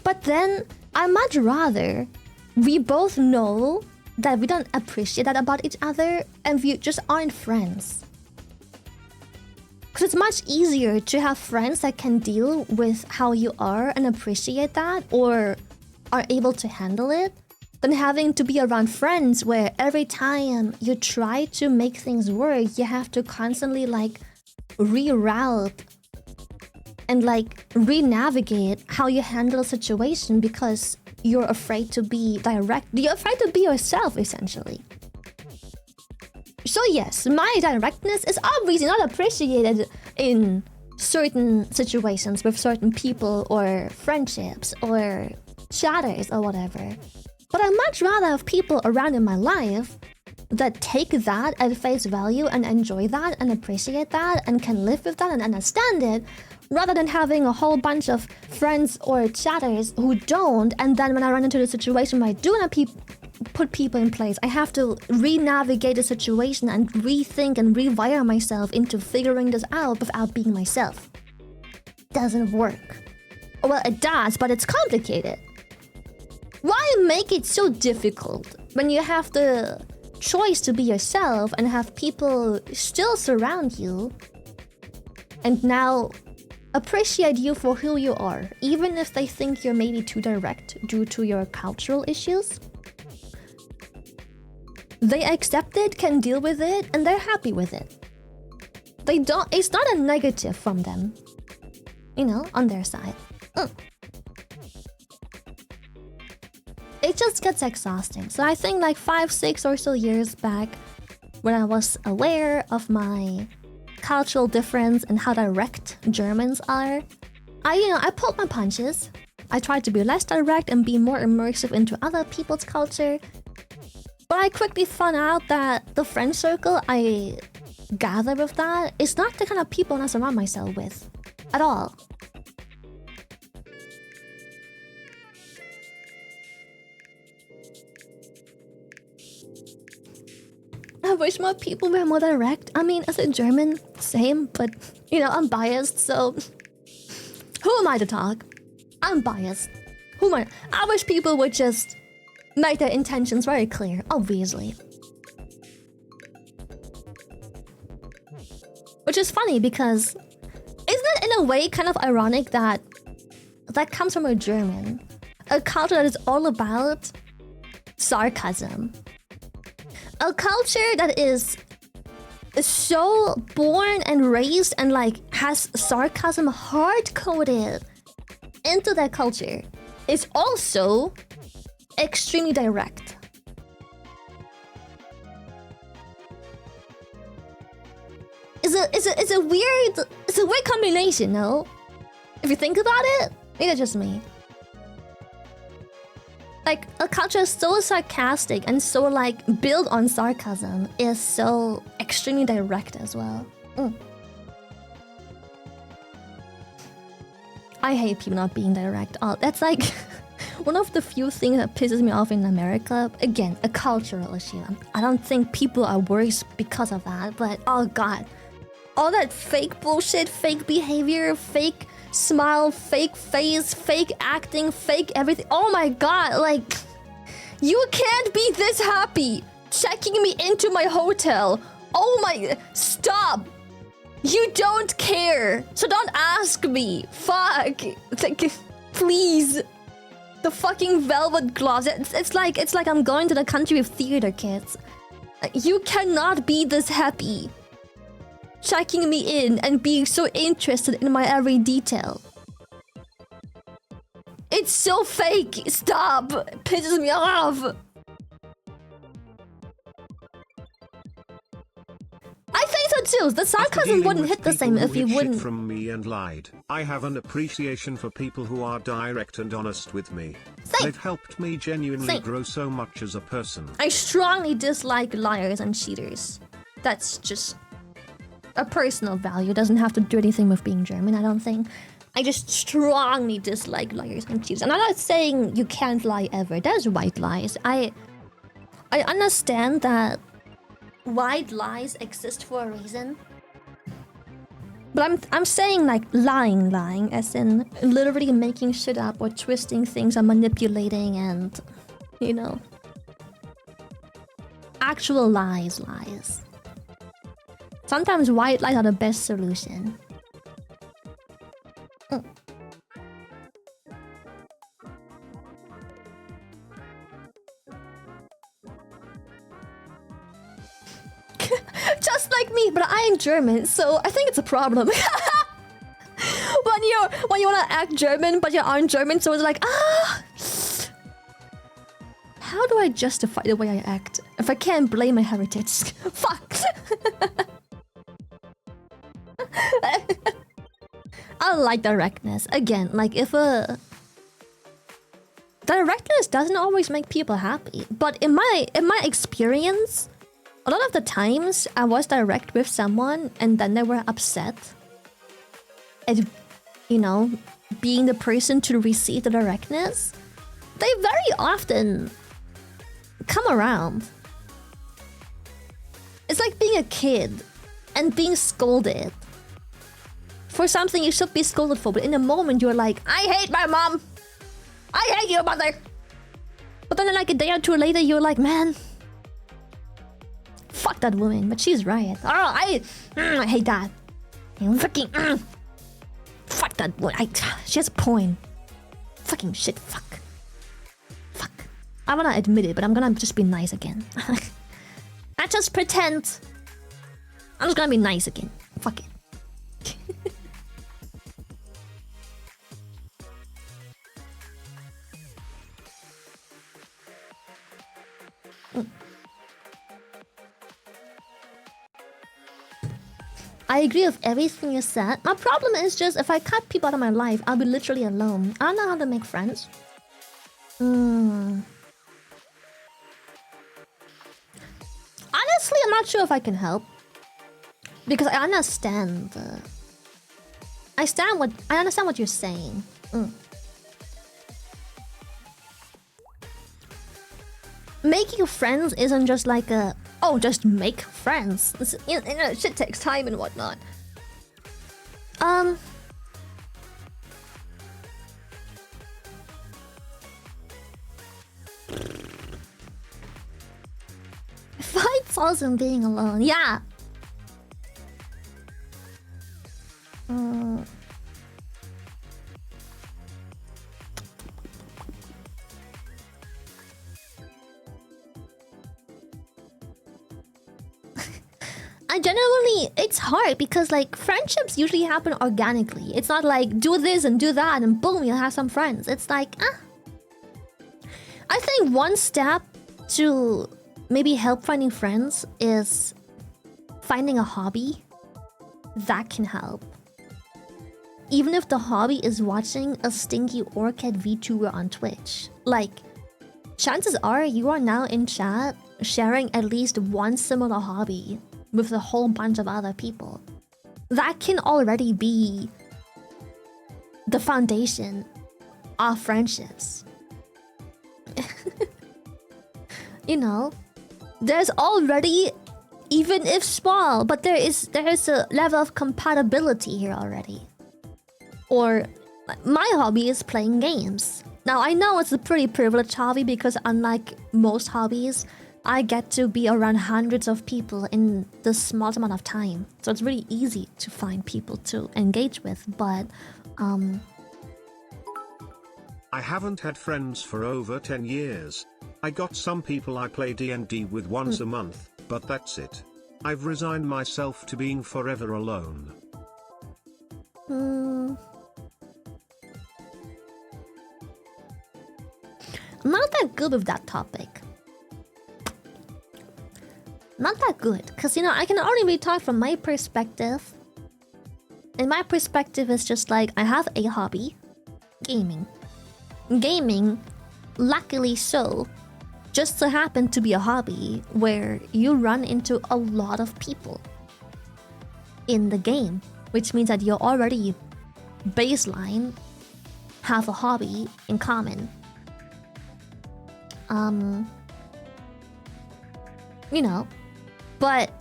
But then I much rather we both know that we don't appreciate that about each other and we just aren't friends. Because it's much easier to have friends that can deal with how you are and appreciate that or are able to handle it than having to be around friends where every time you try to make things work, you have to constantly like reroute and like re-navigate how you handle a situation because you're afraid to be direct. You're afraid to be yourself, essentially. So yes, my directness is obviously not appreciated in certain situations with certain people or friendships or chatters or whatever. But I'd much rather have people around in my life that take that at face value and enjoy that and appreciate that and can live with that and understand it, rather than having a whole bunch of friends or chatters who don't, and then when I run into the situation where I do want to put people in place, I have to re-navigate the situation and rethink and rewire myself into figuring this out without being myself. Doesn't work. Well, it does, but it's complicated. Why make it so difficult when you have the choice to be yourself and have people still surround you and now appreciate you for who you are, even if they think you're maybe too direct due to your cultural issues? They accept it, can deal with it, and they're happy with it. They don't. It's not a negative from them, you know, on their side. It just gets exhausting. So I think like 5-6 or so years back, when I was aware of my cultural difference and how direct Germans are, I pulled my punches. I tried to be less direct and be more immersive into other people's culture. But I quickly found out that the friend circle I gather with that is not the kind of people I surround myself with at all. I wish more people were more direct. I mean, as a German, same, but you know, I'm biased, so who am I to talk? I'm biased. Who am I? I wish people would just make their intentions very clear, obviously. Which is funny because isn't it in a way kind of ironic that that comes from a German, a culture that is all about sarcasm. A culture that is so born and raised and like has sarcasm hard-coded into their culture is also extremely direct. It's a weird combination, no? If you think about it, maybe it's just me. Like, a culture so sarcastic and so, like, built on sarcasm is so extremely direct as well. I hate people not being direct. Oh, that's like one of the few things that pisses me off in America. Again, a cultural issue. I don't think people are worse because of that, but oh god. All that fake bullshit, fake behavior, fake smile, fake face, fake acting, fake everything. Oh my god, like, you can't be this happy checking me into my hotel. Oh my, stop. You don't care, so don't ask me. Fuck, like, please. The fucking velvet gloves. It's like I'm going to the country with theater kids. You cannot be this happy checking me in and being so interested in my every detail. It's so fake. Stop. It pisses me off. I think so too. The sarcasm wouldn't hit the same if you wouldn't. From me and lied. I have an appreciation for people who are direct and honest with me. Same. They've helped me genuinely Same. grow so much as a person. I strongly dislike liars and cheaters. That's just a personal value. It doesn't have to do anything with being German, I don't think. I just strongly dislike liars and cheaters. And I'm not saying you can't lie ever. There's white lies. I understand that white lies exist for a reason. But I'm saying like lying, as in literally making shit up or twisting things or manipulating and, you know, actual lies. Sometimes white lies are the best solution. Just like me, but I am German, so I think it's a problem. when you wanna act German, but you aren't German, so it's like, how do I justify the way I act if I can't blame my heritage? Fuck. I like directness. Again, like if a directness doesn't always make people happy, but in my experience, a lot of the times I was direct with someone and then they were upset at, you know, being the person to receive the directness. They very often come around. It's like being a kid and being scolded for something you should be scolded for, but in the moment you're like, I hate my mom, I hate your mother. But then like a day or two later you're like, man, fuck that woman, but she's right. Oh, I hate that. Fucking fuck that woman. She has a point. Fucking shit. Fuck. I wanna admit it, but I'm gonna just be nice again. I just pretend. I'm just gonna be nice again. Fuck it. I agree with everything you said. My problem is just if I cut people out of my life, I'll be literally alone. I don't know how to make friends. Honestly, I'm not sure if I can help. Because I understand. I understand what you're saying. Making friends isn't just like a, oh, just make friends. It's, you know, shit takes time and whatnot. Fight falls in being alone. Yeah. I generally, it's hard because like friendships usually happen organically. It's not like do this and do that and boom, you'll have some friends. It's like, I think one step to maybe help finding friends is finding a hobby that can help. Even if the hobby is watching a stinky Orca VTuber on Twitch. Like, chances are you are now in chat sharing at least one similar hobby with a whole bunch of other people. That can already be the foundation of friendships. You know, there's already, even if small, but there is a level of compatibility here already. Or my hobby is playing games. Now I know it's a pretty privileged hobby because unlike most hobbies, I get to be around hundreds of people in the small amount of time. So it's really easy to find people to engage with, but I haven't had friends for over 10 years. I got some people I play D&D with once a month, but that's it. I've resigned myself to being forever alone. I'm not that good with that topic. Not that good, because you know, I can only really talk from my perspective. And my perspective is just like, I have a hobby. Gaming. Gaming, luckily so, just so happen to be a hobby where you run into a lot of people in the game. Which means that you're already baseline have a hobby in common. You know, but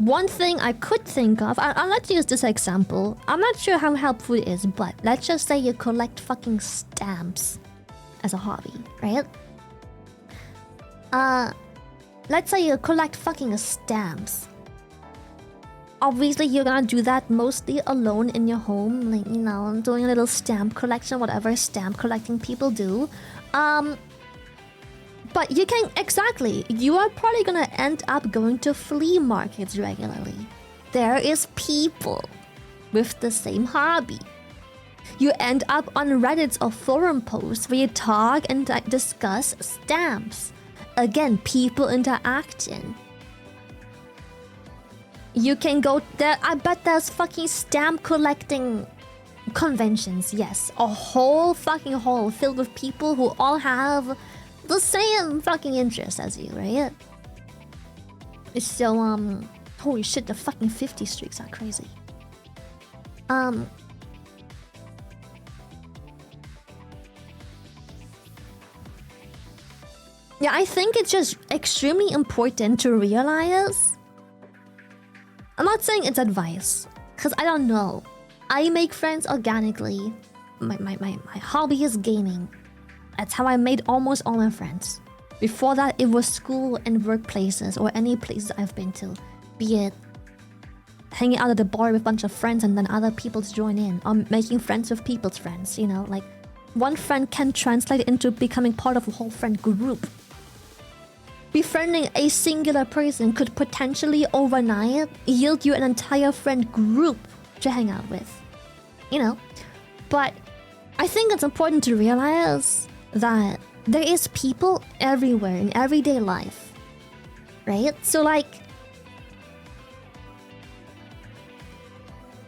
One thing I could think of, let's use this example. I'm not sure how helpful it is, but let's just say you collect fucking stamps as a hobby, right? Let's say you collect fucking stamps. Obviously, you're gonna do that mostly alone in your home, like, you know, doing a little stamp collection, whatever stamp collecting people do. But you can, exactly, you are probably gonna end up going to flea markets regularly. There is people with the same hobby. You end up on Reddits or forum posts where you talk and discuss stamps. Again, people interacting. You can go there. I bet there's fucking stamp collecting conventions. Yes, a whole fucking hall filled with people who all have the same fucking interests as you, right? So holy shit, the fucking 50 streaks are crazy. Yeah, I think it's just extremely important to realize. I'm not saying it's advice, because I don't know. I make friends organically. My hobby is gaming. That's how I made almost all my friends. Before that, it was school and workplaces or any places I've been to. Be it hanging out at the bar with a bunch of friends and then other people to join in. Or making friends with people's friends, you know? Like, one friend can translate into becoming part of a whole friend group. Befriending a singular person could potentially overnight yield you an entire friend group to hang out with. You know? But I think it's important to realize that there is people everywhere in everyday life. Right? So like,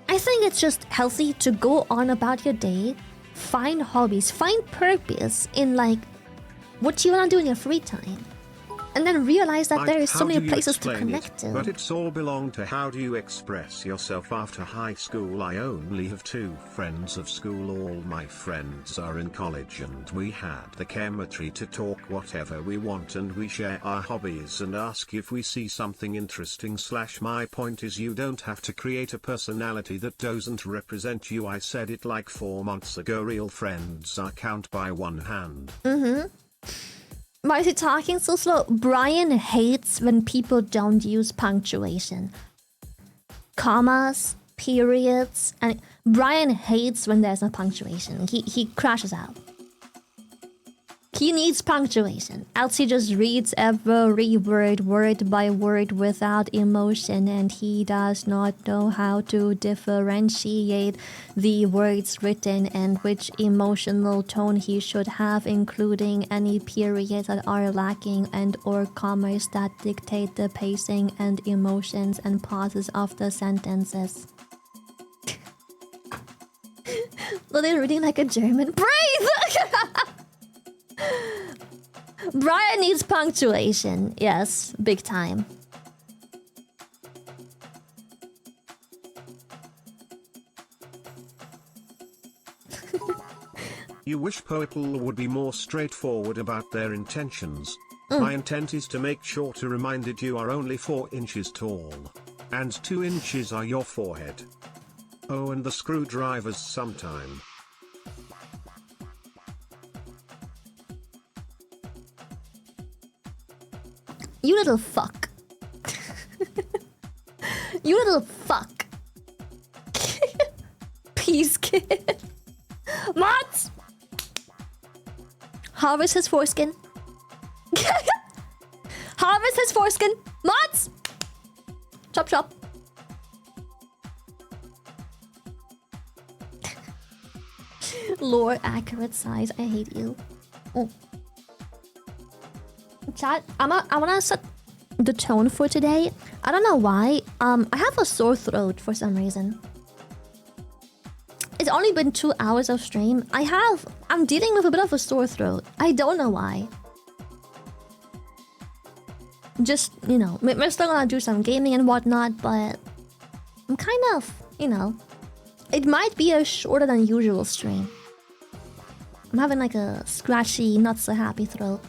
I think it's just healthy to go on about your day, find hobbies, find purpose in like what you want to do in your free time. And then realize that there is so many places to connect to. But it's all belonged to how do you express yourself after high school. I only have 2 friends of school. All my friends are in college and we had the chemistry to talk whatever we want and we share our hobbies and ask if we see something interesting. My point is you don't have to create a personality that doesn't represent you. I said it like 4 months ago. Real friends are count by one hand. Why is he talking so slow? Brian hates when people don't use punctuation. Commas, periods, and Brian hates when there's no punctuation. He crashes out. He needs punctuation, else he just reads every word by word without emotion, and he does not know how to differentiate the words written and which emotional tone he should have, including any periods that are lacking and or commas that dictate the pacing and emotions and pauses of the sentences. Literally reading like a German. Breathe! Brian needs punctuation. Yes, big time. You wish people would be more straightforward about their intentions. My intent is to make sure to remind that you are only 4 inches tall. And 2 inches are your forehead. Oh, and the screwdrivers sometime. You little fuck. You little fuck. Peace kid. Mods! Harvest his foreskin. Harvest his foreskin. Mods! Chop chop. Lore accurate size. I hate you. Oh. Chat, I wanna set the tone for today. I don't know why. I have a sore throat for some reason. It's only been 2 hours of stream. I'm dealing with a bit of a sore throat. I don't know why. Just, you know, we're still gonna do some gaming and whatnot, but I'm kind of, you know, it might be a shorter than usual stream. I'm having like a scratchy, not so happy throat.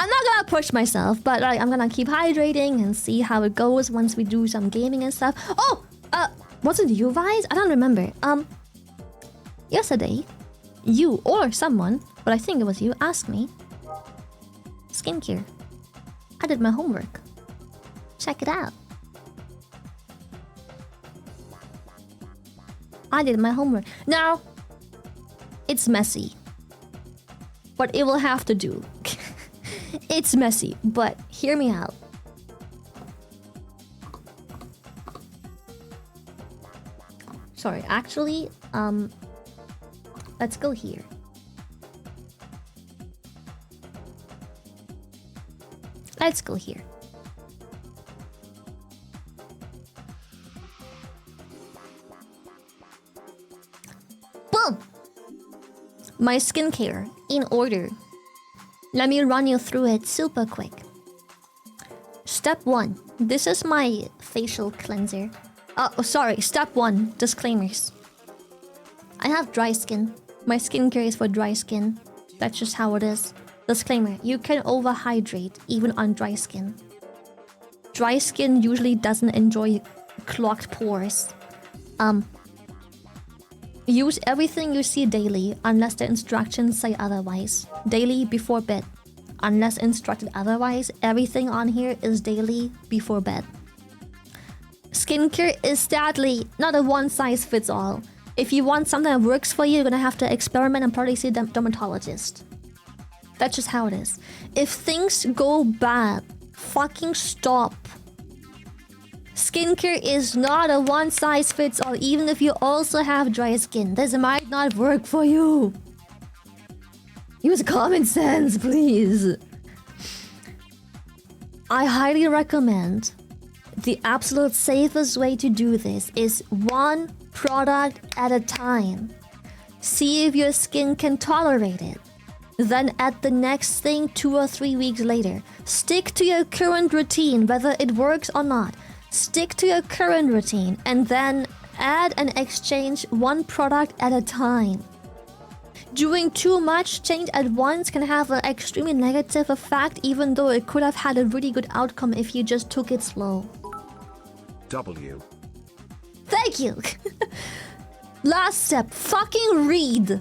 I'm not gonna push myself, but like I'm gonna keep hydrating and see how it goes once we do some gaming and stuff. Oh, was it you guys? I don't remember. Yesterday, you or someone, but I think it was you, asked me skincare. I did my homework. Check it out. I did my homework. Now, it's messy, but it will have to do. It's messy, but hear me out. Sorry, actually, let's go here. Let's go here. Boom! My skincare in order. Let me run you through it super quick. Step 1. This is my facial cleanser. Oh, sorry. Step 1. Disclaimers. I have dry skin. My skincare is for dry skin. That's just how it is. Disclaimer. You can overhydrate even on dry skin. Dry skin usually doesn't enjoy clogged pores. Use everything you see daily unless the instructions say otherwise. Daily before bed. Unless instructed otherwise, everything on here is daily before bed. Skincare is sadly not a one-size-fits-all. If you want something that works for you, you're gonna have to experiment and probably see a dermatologist. That's just how it is. If things go bad, fucking stop. Skincare is not a one-size-fits-all, even if you also have dry skin. This might not work for you. Use common sense, please. I highly recommend the absolute safest way to do this is one product at a time. See if your skin can tolerate it. Then add the next thing 2 or 3 weeks later. Stick to your current routine, whether it works or not. Stick to your current routine and then add and exchange one product at a time. Doing too much change at once can have an extremely negative effect, even though it could have had a really good outcome if you just took it slow. W. Thank you! Last step, fucking read!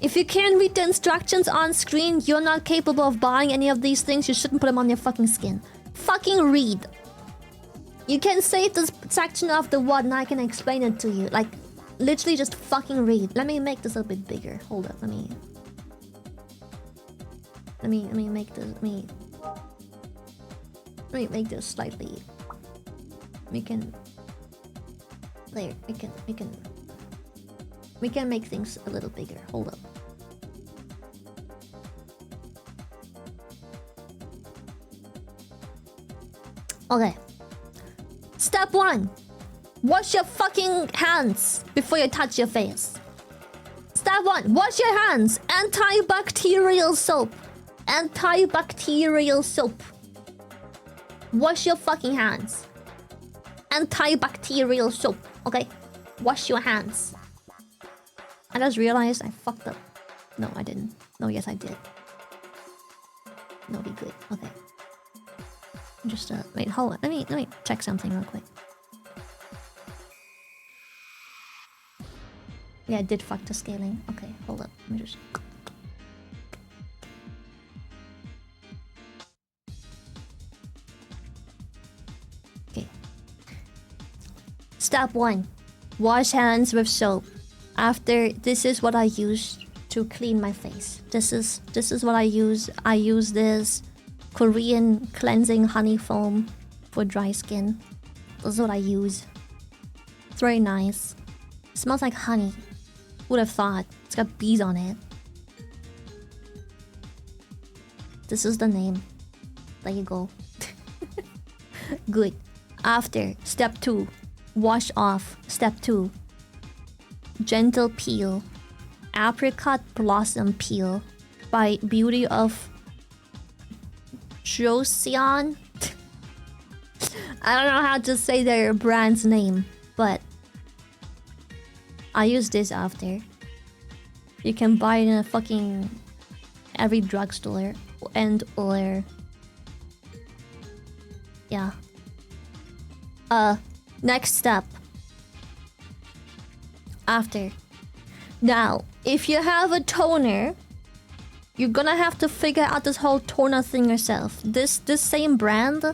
If you can't read the instructions on screen, you're not capable of buying any of these things, you shouldn't put them on your fucking skin. Fucking read! You can save this section of the VOD and I can explain it to you. Like, literally just fucking read. Let me make this a bit bigger. Hold up, let me make this, let me make this slightly. We can make things a little bigger. Hold up. Okay. Step 1. Wash your fucking hands before you touch your face. Step 1. Wash your hands. Antibacterial soap. Antibacterial soap. Wash your fucking hands. Antibacterial soap. Okay? Wash your hands. I just realized I fucked up. No, I didn't. No, yes, I did. No, be good. Okay. Just wait, hold on. Let me check something real quick. Yeah, I did fuck the scaling. Okay, hold up. Let me just. Okay. Step 1. Wash hands with soap. After, this is what I use to clean my face. This is what I use. I use this Korean cleansing honey foam for dry skin. This is what I use. It's very nice. It smells like honey. Would have thought. It's got bees on it. This is the name. There you go. Good. After, step 2. Wash off. Step 2. Gentle peel. Apricot blossom peel by Beauty of Joseon. I don't know how to say their brand's name, but I use this after. You can buy it in a fucking every drugstore. and or yeah. Next step. After. Now, if you have a toner, you're gonna have to figure out this whole toner thing yourself. This same brand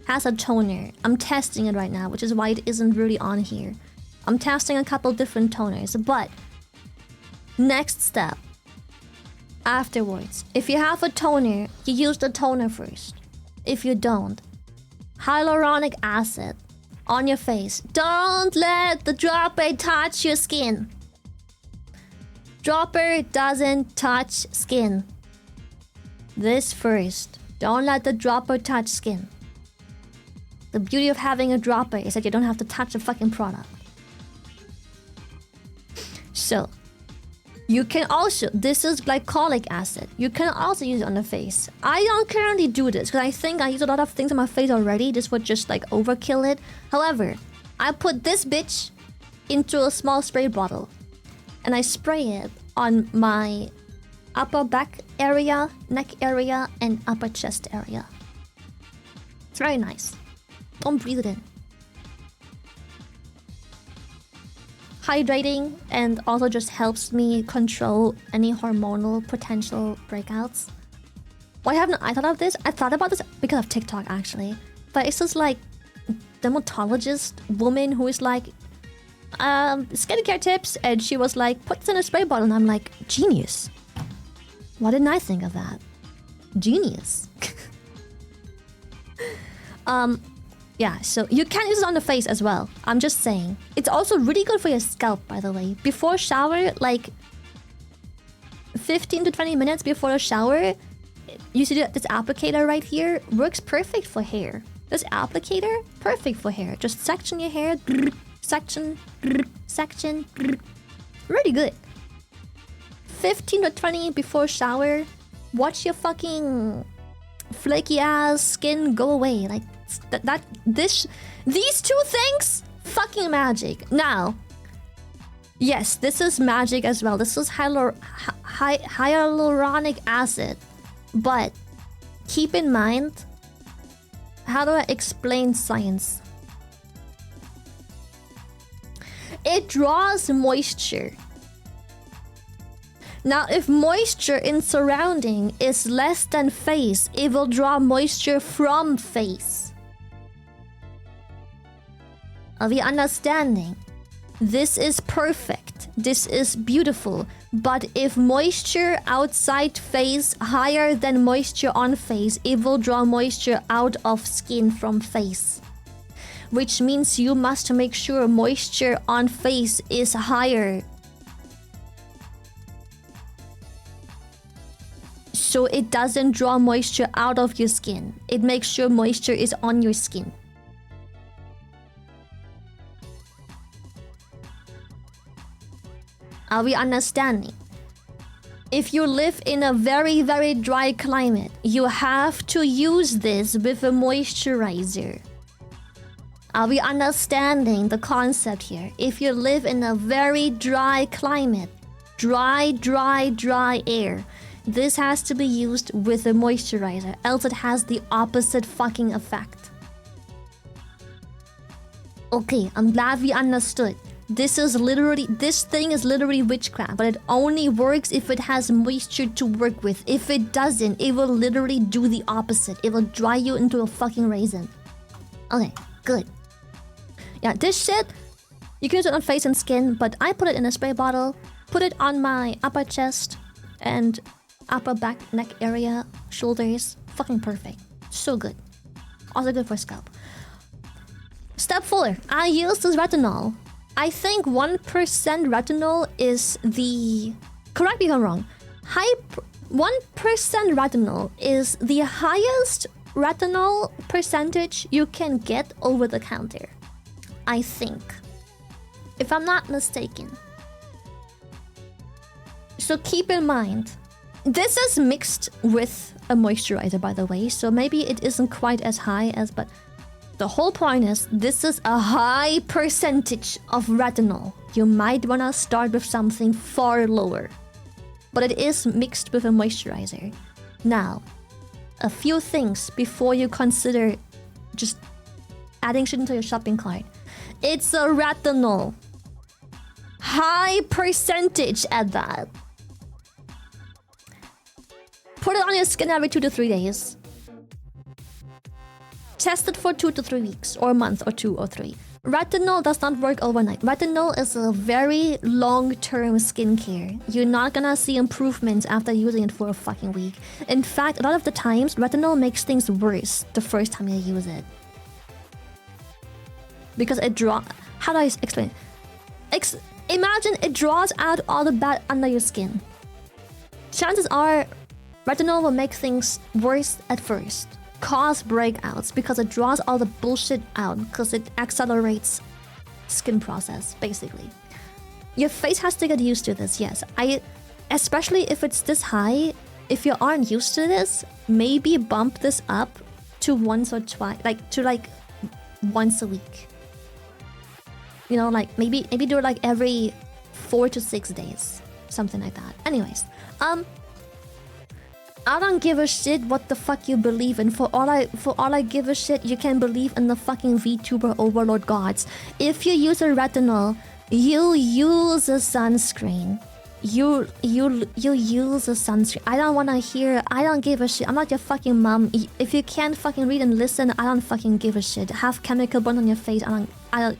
has a toner. I'm testing it right now, which is why it isn't really on here. I'm testing a couple different toners, but next step. Afterwards, if you have a toner, you use the toner first. If you don't, hyaluronic acid on your face. Don't let the dropper touch your skin. Dropper doesn't touch skin. This first. Don't let the dropper touch skin. The beauty of having a dropper is that you don't have to touch the fucking product. So, you can also, this is glycolic acid. You can also use it on the face. I don't currently do this because I think I use a lot of things on my face already. This would just like overkill it. However, I put this bitch into a small spray bottle and I spray it on my upper back area, neck area, and upper chest area. It's very nice. Don't breathe it in. Hydrating, and also just helps me control any hormonal potential breakouts. Why haven't I thought of this? I thought about this because of TikTok actually. But it's just like dermatologist woman who is like skincare tips, and she was like, put this in a spray bottle, and I'm like, genius. Why didn't I think of that? Genius. Yeah, so you can use it on the face as well. I'm just saying. It's also really good for your scalp, by the way. Before shower, like 15 to 20 minutes before the shower, you see this applicator right here works perfect for hair. This applicator, perfect for hair. Just section your hair, section, section. Really good. 15 to 20 before shower. Watch your fucking flaky ass skin go away. Like these two things, fucking magic. Now, yes, this is magic as well. This is hyaluronic acid. But keep in mind, how do I explain science? It draws moisture. Now, if moisture in surrounding is less than face, it will draw moisture from face. Are we understanding? This is perfect. This is beautiful. But if moisture outside face higher than moisture on face, it will draw moisture out of skin from face. Which means you must make sure moisture on face is higher. So it doesn't draw moisture out of your skin. It makes sure moisture is on your skin. Are we understanding? If you live in a very, very dry climate, you have to use this with a moisturizer. Are we understanding the concept here? If you live in a very dry climate, dry air, this has to be used with a moisturizer, else it has the opposite fucking effect. Okay, I'm glad we understood. This thing is literally witchcraft, but it only works if it has moisture to work with. If it doesn't, it will literally do the opposite. It will dry you into a fucking raisin. Okay, good. Yeah, this shit, you can use it on face and skin, but I put it in a spray bottle, put it on my upper chest and upper back, neck area, shoulders. Fucking perfect. So good. Also good for scalp. Step 4. I use this retinol. I think 1% retinol is the... Correct me if I'm wrong. 1% retinol is the highest retinol percentage you can get over the counter. I think. If I'm not mistaken. So keep in mind. This is mixed with a moisturizer, by the way. So maybe it isn't quite as high as... But the whole point is, this is a high percentage of retinol. You might wanna start with something far lower. But it is mixed with a moisturizer. Now, a few things before you consider just adding shit into your shopping cart. It's a retinol. High percentage at that. Put it on your skin every 2 to 3 days. Test it for 2 to 3 weeks, or a month, or 2 or 3. Retinol does not work overnight. Retinol is a very long-term skincare. You're not gonna see improvements after using it for a fucking week. In fact, a lot of the times, retinol makes things worse the first time you use it. Because it how do I explain? Imagine it draws out all the bad under your skin. Chances are, retinol will make things worse at first. Cause breakouts because it draws all the bullshit out because it accelerates skin process, basically. Your face has to get used to this, yes. Especially if it's this high, if you aren't used to this, maybe bump this up to once or twice, like once a week. You know, like maybe do it like every 4 to 6 days, something like that. Anyways, I don't give a shit what the fuck you believe in. For all I give a shit, you can believe in the fucking VTuber overlord gods. If you use a retinol, you use a sunscreen. You use a sunscreen. I don't wanna hear. I don't give a shit. I'm not your fucking mom. If you can't fucking read and listen, I don't fucking give a shit. Have chemical burn on your face. I don't.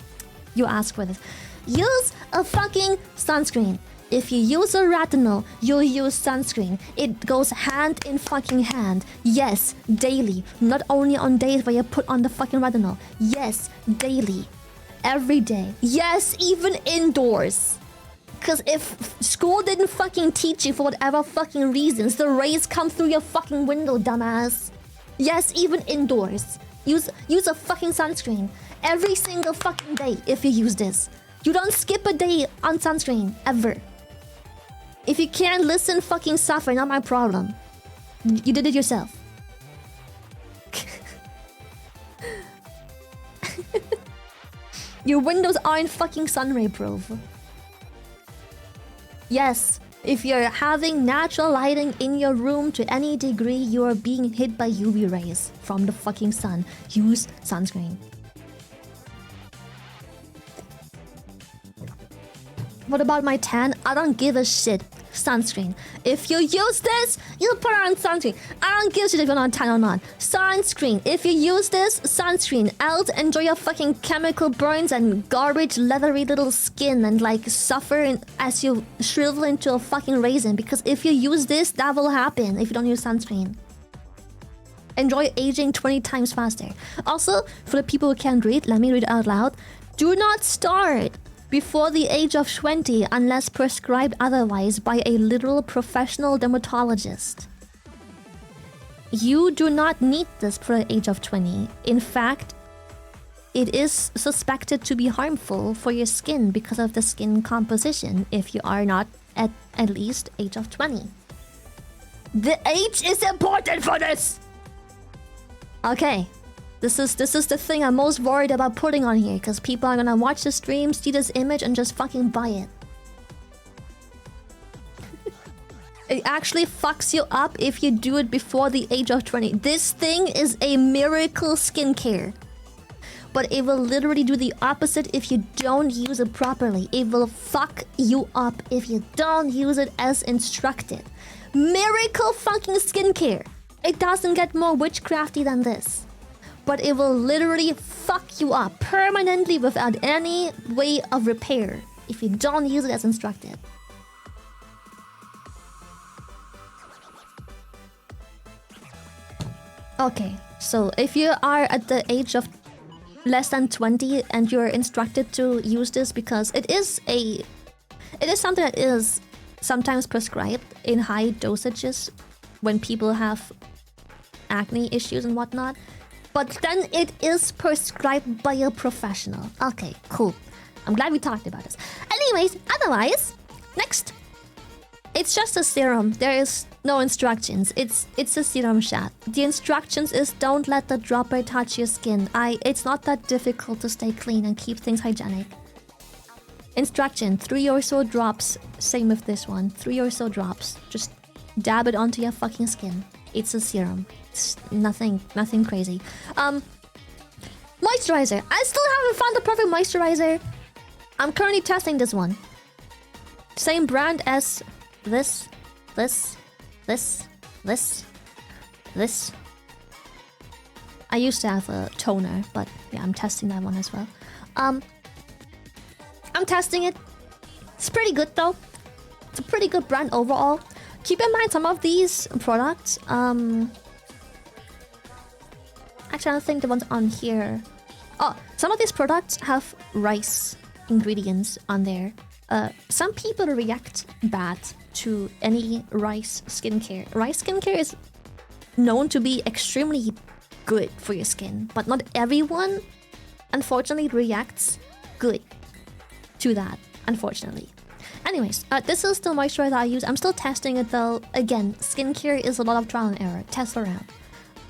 You ask for this. Use a fucking sunscreen. If you use a retinol, you'll use sunscreen. It goes hand in fucking hand. Yes, daily. Not only on days where you put on the fucking retinol. Yes, daily. Every day. Yes, even indoors. Cause if school didn't fucking teach you for whatever fucking reasons, the rays come through your fucking window, dumbass. Yes, even indoors. Use a fucking sunscreen. Every single fucking day if you use this. You don't skip a day on sunscreen, ever. If you can't listen, fucking suffer, not my problem. You did it yourself. Your windows aren't fucking sunray proof. Yes, if you're having natural lighting in your room to any degree, you are being hit by UV rays from the fucking sun. Use sunscreen. What about my tan? I don't give a shit. Sunscreen. If you use this, you put on sunscreen. I don't give a shit if you're not tan or not. Sunscreen. If you use this, sunscreen. Else enjoy your fucking chemical burns and garbage leathery little skin and like suffer as you shrivel into a fucking raisin. Because if you use this, that will happen if you don't use sunscreen. Enjoy aging 20 times faster. Also, for the people who can't read, let me read it out loud. Do not start before the age of 20 unless prescribed otherwise by a literal professional dermatologist. You do not need this for the age of 20. In fact, it is suspected to be harmful for your skin because of the skin composition if you are not at least age of 20. The age is important for this! Okay. This is the thing I'm most worried about putting on here, because people are gonna watch the stream, see this image, and just fucking buy it. It actually fucks you up if you do it before the age of 20. This thing is a miracle skincare. But it will literally do the opposite if you don't use it properly. It will fuck you up if you don't use it as instructed. Miracle fucking skincare. It doesn't get more witchcrafty than this. But it will literally fuck you up permanently without any way of repair if you don't use it as instructed. Okay, so if you are at the age of less than 20 and you're instructed to use this because it is something that is sometimes prescribed in high dosages when people have acne issues and whatnot. But then it is prescribed by a professional. Okay, cool. I'm glad we talked about this. Anyways, otherwise, next. It's just a serum. There is no instructions. It's a serum shot. The instructions is don't let the dropper touch your skin. It's not that difficult to stay clean and keep things hygienic. Instruction, 3 or so drops. Same with this one. 3 or so drops. Just dab it onto your fucking skin. It's a serum. It's nothing crazy. Moisturizer. I still haven't found the perfect moisturizer. I'm currently testing this one. Same brand as this. I used to have a toner, but yeah, I'm testing that one as well. I'm testing it. It's pretty good though. It's a pretty good brand overall. Keep in mind some of these products. Actually, I don't think the ones on here. Oh, some of these products have rice ingredients on there. Some people react bad to any rice skincare. Rice skincare is known to be extremely good for your skin, but not everyone, unfortunately, reacts good to that, unfortunately. Anyways, this is the moisturizer I use. I'm still testing it though. Again, skincare is a lot of trial and error. Test around.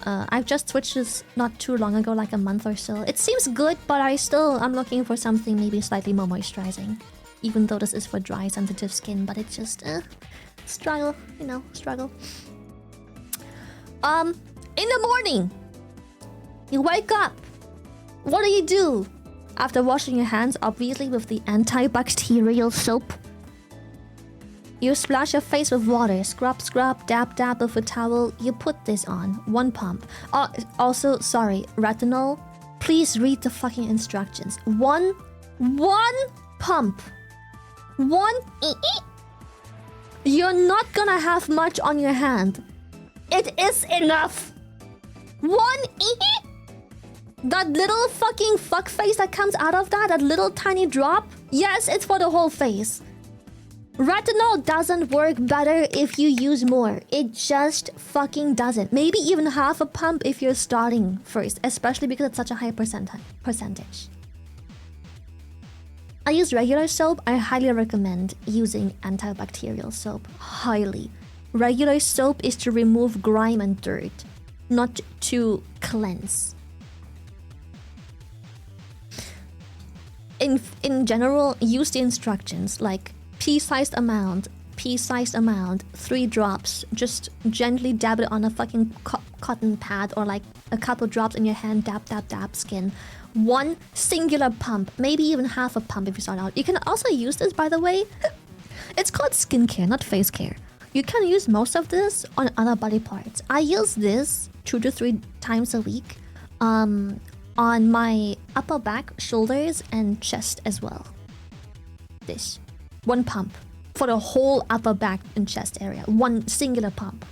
I've just switched this not too long ago, like a month or so. It seems good, but I'm looking for something maybe slightly more moisturizing. Even though this is for dry, sensitive skin, but it's just, struggle, you know, struggle. In the morning, you wake up. What do? After washing your hands, obviously with the antibacterial soap. You splash your face with water, scrub, dab with a towel. You put this on. 1 pump. Oh, also, sorry, retinol. Please read the fucking instructions. One pump. You're not gonna have much on your hand. It is enough. That little fucking fuck face that comes out of that little tiny drop. Yes, it's for the whole face. Retinol doesn't work better if you use more. It just fucking doesn't. Maybe even half a pump if you're starting first, especially because it's such a high percentage. I use regular soap. I highly recommend using antibacterial soap. Highly. Regular soap is to remove grime and dirt, not to cleanse. In general, use the instructions like pea-sized amount, 3 drops. Just gently dab it on a fucking cotton pad or like a couple drops in your hand. Dab, skin. 1 singular pump, maybe even half a pump if you start out. You can also use this, by the way. It's called skincare, not face care. You can use most of this on other body parts. I use this 2 to 3 times a week on my upper back, shoulders, and chest as well. This. 1 pump for the whole upper back and chest area. 1 singular pump.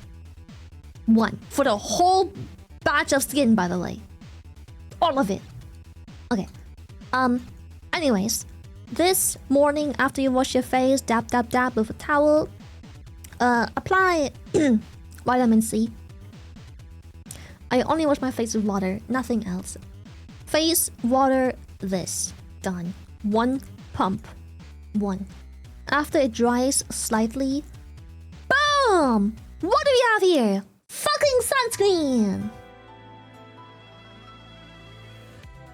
1 for the whole batch of skin, by the way. All of it. Okay. Anyways, this morning after you wash your face, dab with a towel. Apply vitamin C. I only wash my face with water, nothing else. Face, water, this. Done. 1 pump. 1. After it dries slightly, boom! What do we have here? Fucking sunscreen!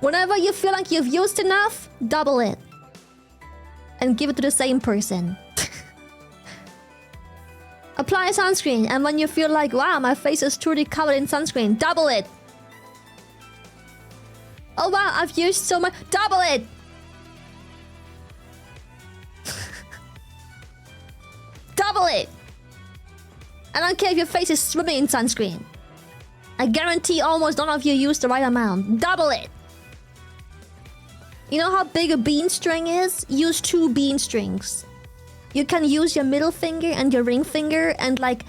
Whenever you feel like you've used enough, double it. And give it to the same person. Apply sunscreen, and when you feel like, wow, my face is truly covered in sunscreen, double it. Oh wow, I've used so much, double it! Double it! I don't care if your face is swimming in sunscreen. I guarantee almost none of you use the right amount. Double it! You know how big a bean string is? Use 2 bean strings. You can use your middle finger and your ring finger and like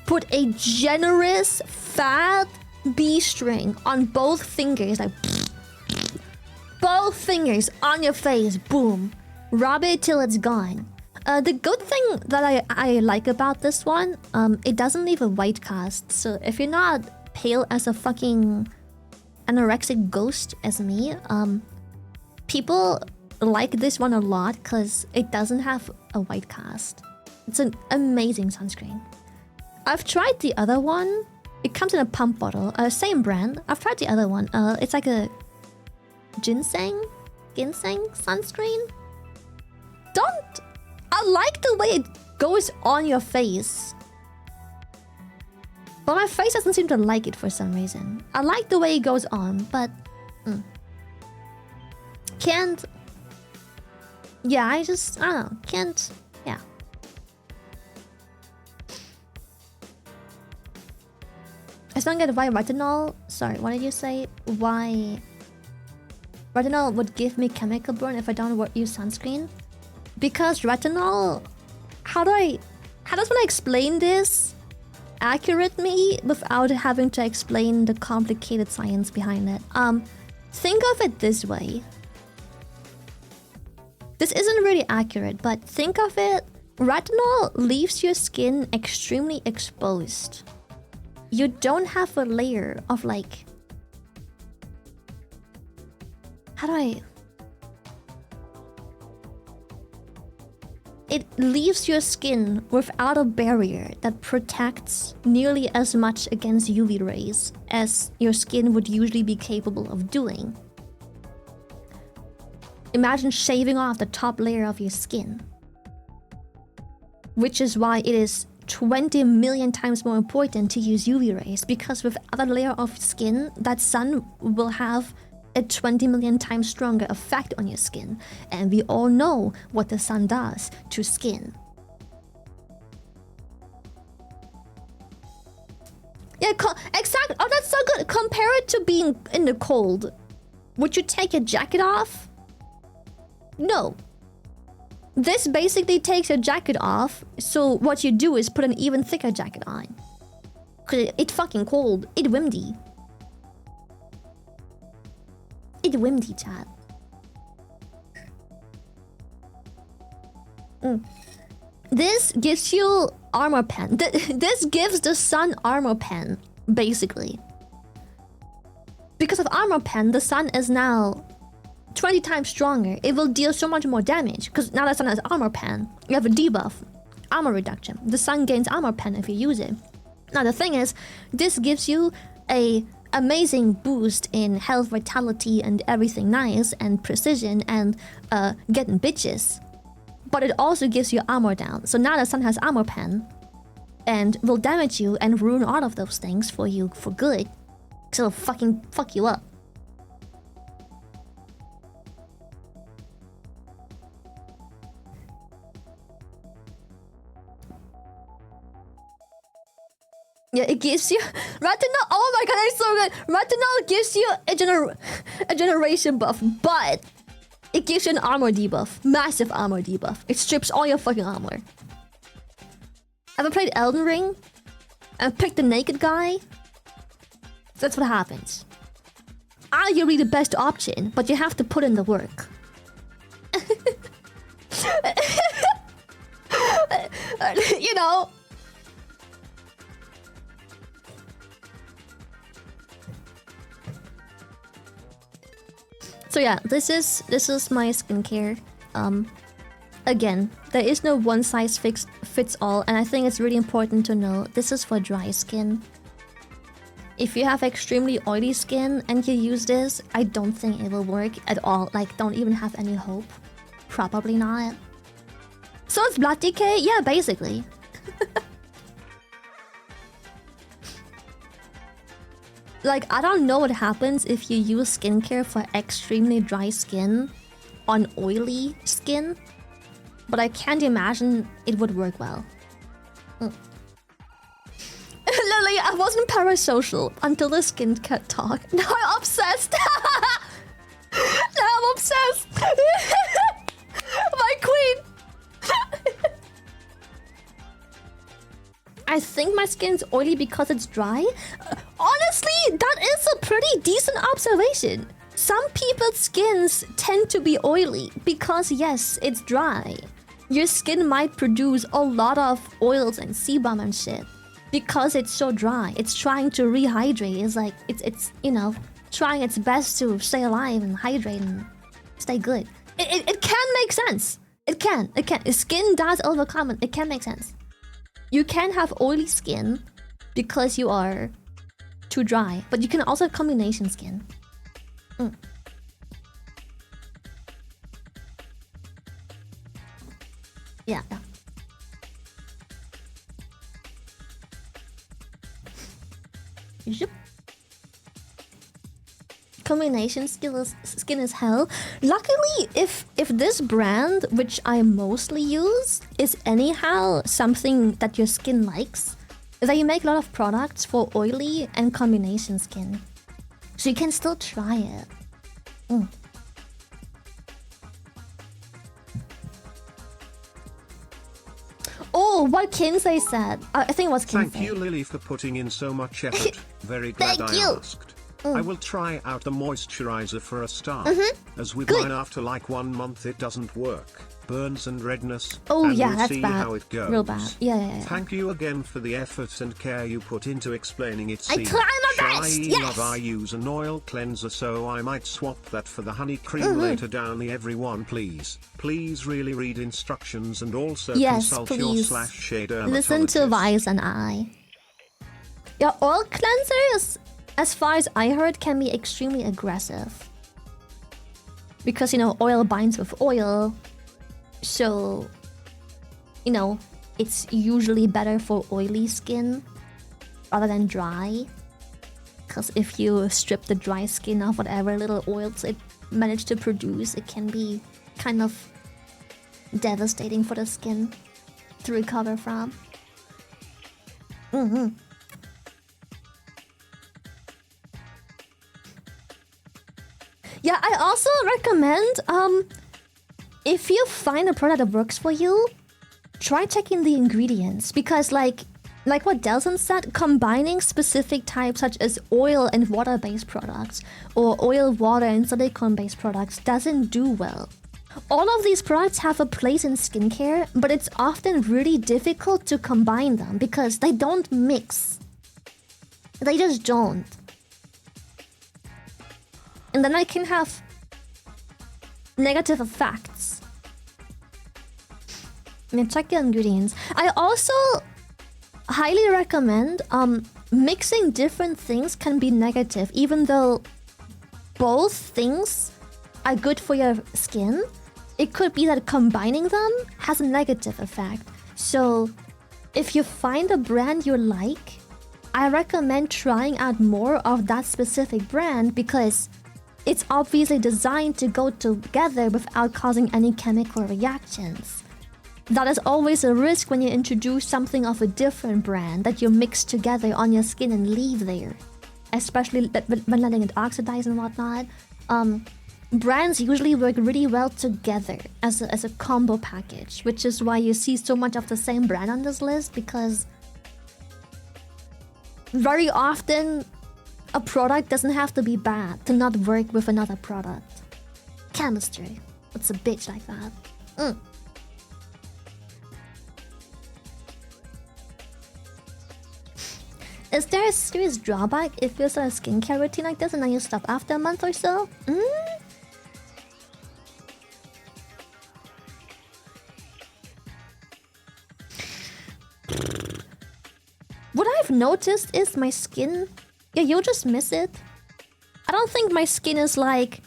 put a generous fat bee string on both fingers, like both fingers on your face, boom. Rub it till it's gone. The good thing that I like about this one, it doesn't leave a white cast. So if you're not pale as a fucking anorexic ghost as me, people like this one a lot because it doesn't have a white cast. It's an amazing sunscreen. I've tried the other one. It comes in a pump bottle, same brand. I've tried the other one. It's like a ginseng sunscreen. I like the way it goes on your face, But my face doesn't seem to like it for some reason. I like the way it goes on, but... Can't... Yeah, I don't know. Can't... Yeah. I still don't get why retinol... Sorry, what did you say? Why... Retinol would give me chemical burn if I don't use sunscreen? Because retinol... How does one explain this accurately without having to explain the complicated science behind it? Think of it this way. This isn't really accurate, but think of it. Retinol leaves your skin extremely exposed. You don't have a layer of like... How do I... It leaves your skin without a barrier that protects nearly as much against UV rays as your skin would usually be capable of doing. Imagine shaving off the top layer of your skin. Which is why it is 20 million times more important to use UV rays, because without a layer of skin, that sun will have a 20 million times stronger effect on your skin. And we all know what the sun does to skin. Yeah, exactly. Oh, that's so good. Compare it to being in the cold. Would you take your jacket off? No. This basically takes your jacket off, so what you do is put an even thicker jacket on. Cause it's fucking cold. It's windy. It's windy, chat. This gives you armor pen. This gives the sun armor pen, basically. Because of armor pen, the sun is now 20 times stronger. It will deal so much more damage. Because now the sun has armor pen. You have a debuff. Armor reduction. The sun gains armor pen if you use it. Now the thing is, this gives you a amazing boost in health, vitality, and everything nice, and precision, and getting bitches. But it also gives you armor down. So now the sun has armor pen, and will damage you and ruin all of those things for you for good. So it'll fucking fuck you up. Yeah, it gives you retinol. Oh my god, that's so good. Retinol gives you a generation buff, but it gives you an armor debuff, massive armor debuff. It strips all your fucking armor. Ever played Elden Ring and picked the naked guy? That's what happens. Arguably the best option, but you have to put in the work. You know. So yeah, this is my skincare. Again, there is no one size fits all, and I think it's really important to know this is for dry skin. If you have extremely oily skin and you use this, I don't think it will work at all. Like, don't even have any hope. Probably not. So it's blood decay? Yeah, basically. Like, I don't know what happens if you use skincare for extremely dry skin on oily skin, but I can't imagine it would work well. Literally, I wasn't parasocial until the skincare talk. Now I'm obsessed. Now I'm obsessed. My queen. I think my skin's oily because it's dry. Honestly, that is a pretty decent observation. Some people's skins tend to be oily because, yes, it's dry. Your skin might produce a lot of oils and sebum and shit because it's so dry. It's trying to rehydrate. It's like, it's you know, trying its best to stay alive and hydrate and stay good. It can make sense. It can. Skin does overcome it. It can make sense. You can have oily skin because you are too dry, but you can also have combination skin. Yeah. Yep. Combination skin is hell. Luckily, if this brand, which I mostly use, is anyhow something that your skin likes, they make a lot of products for oily and combination skin. So you can still try it. Oh, what Kinsey said. I think it was Kinsey. Thank you, Lily, for putting in so much effort. Very glad Thank I you. asked. I will try out the moisturizer for a start. As with Good. mine, after like 1 month it doesn't work. Burns and redness. Oh and yeah, we'll that's see bad. how it goes. Real bad. Yeah. Thank you again for the effort and care you put into explaining it. I try my best, yes. Love, I use an oil cleanser, so I might swap that for the honey cream later down the everyone. Please really read instructions and also Yes, consult please. your /shade Listen to dermatologist. Vice and I. Your oil cleansers, as far as I heard, can be extremely aggressive. Because, oil binds with oil. So, it's usually better for oily skin rather than dry. Because if you strip the dry skin of whatever little oils it managed to produce, it can be kind of devastating for the skin to recover from. Yeah, I also recommend, if you find a product that works for you, try checking the ingredients. Because like what Delson said, combining specific types such as oil and water-based products, or oil, water, and silicone-based products doesn't do well. All of these products have a place in skincare, but it's often really difficult to combine them because they don't mix. They just don't. And then I can have negative effects. Check the ingredients. I also highly recommend mixing different things can be negative, even though both things are good for your skin. It could be that combining them has a negative effect. So if you find a brand you like, I recommend trying out more of that specific brand because it's obviously designed to go together without causing any chemical reactions. That is always a risk when you introduce something of a different brand that you mix together on your skin and leave there. Especially when letting it oxidize and whatnot. Brands usually work really well together as a combo package, which is why you see so much of the same brand on this list, because very often a product doesn't have to be bad to not work with another product. Chemistry. It's a bitch like that. Is there a serious drawback if you start a skincare routine like this and then you stop after a month or so? What I've noticed is my skin... Yeah, you'll just miss it. I don't think my skin is like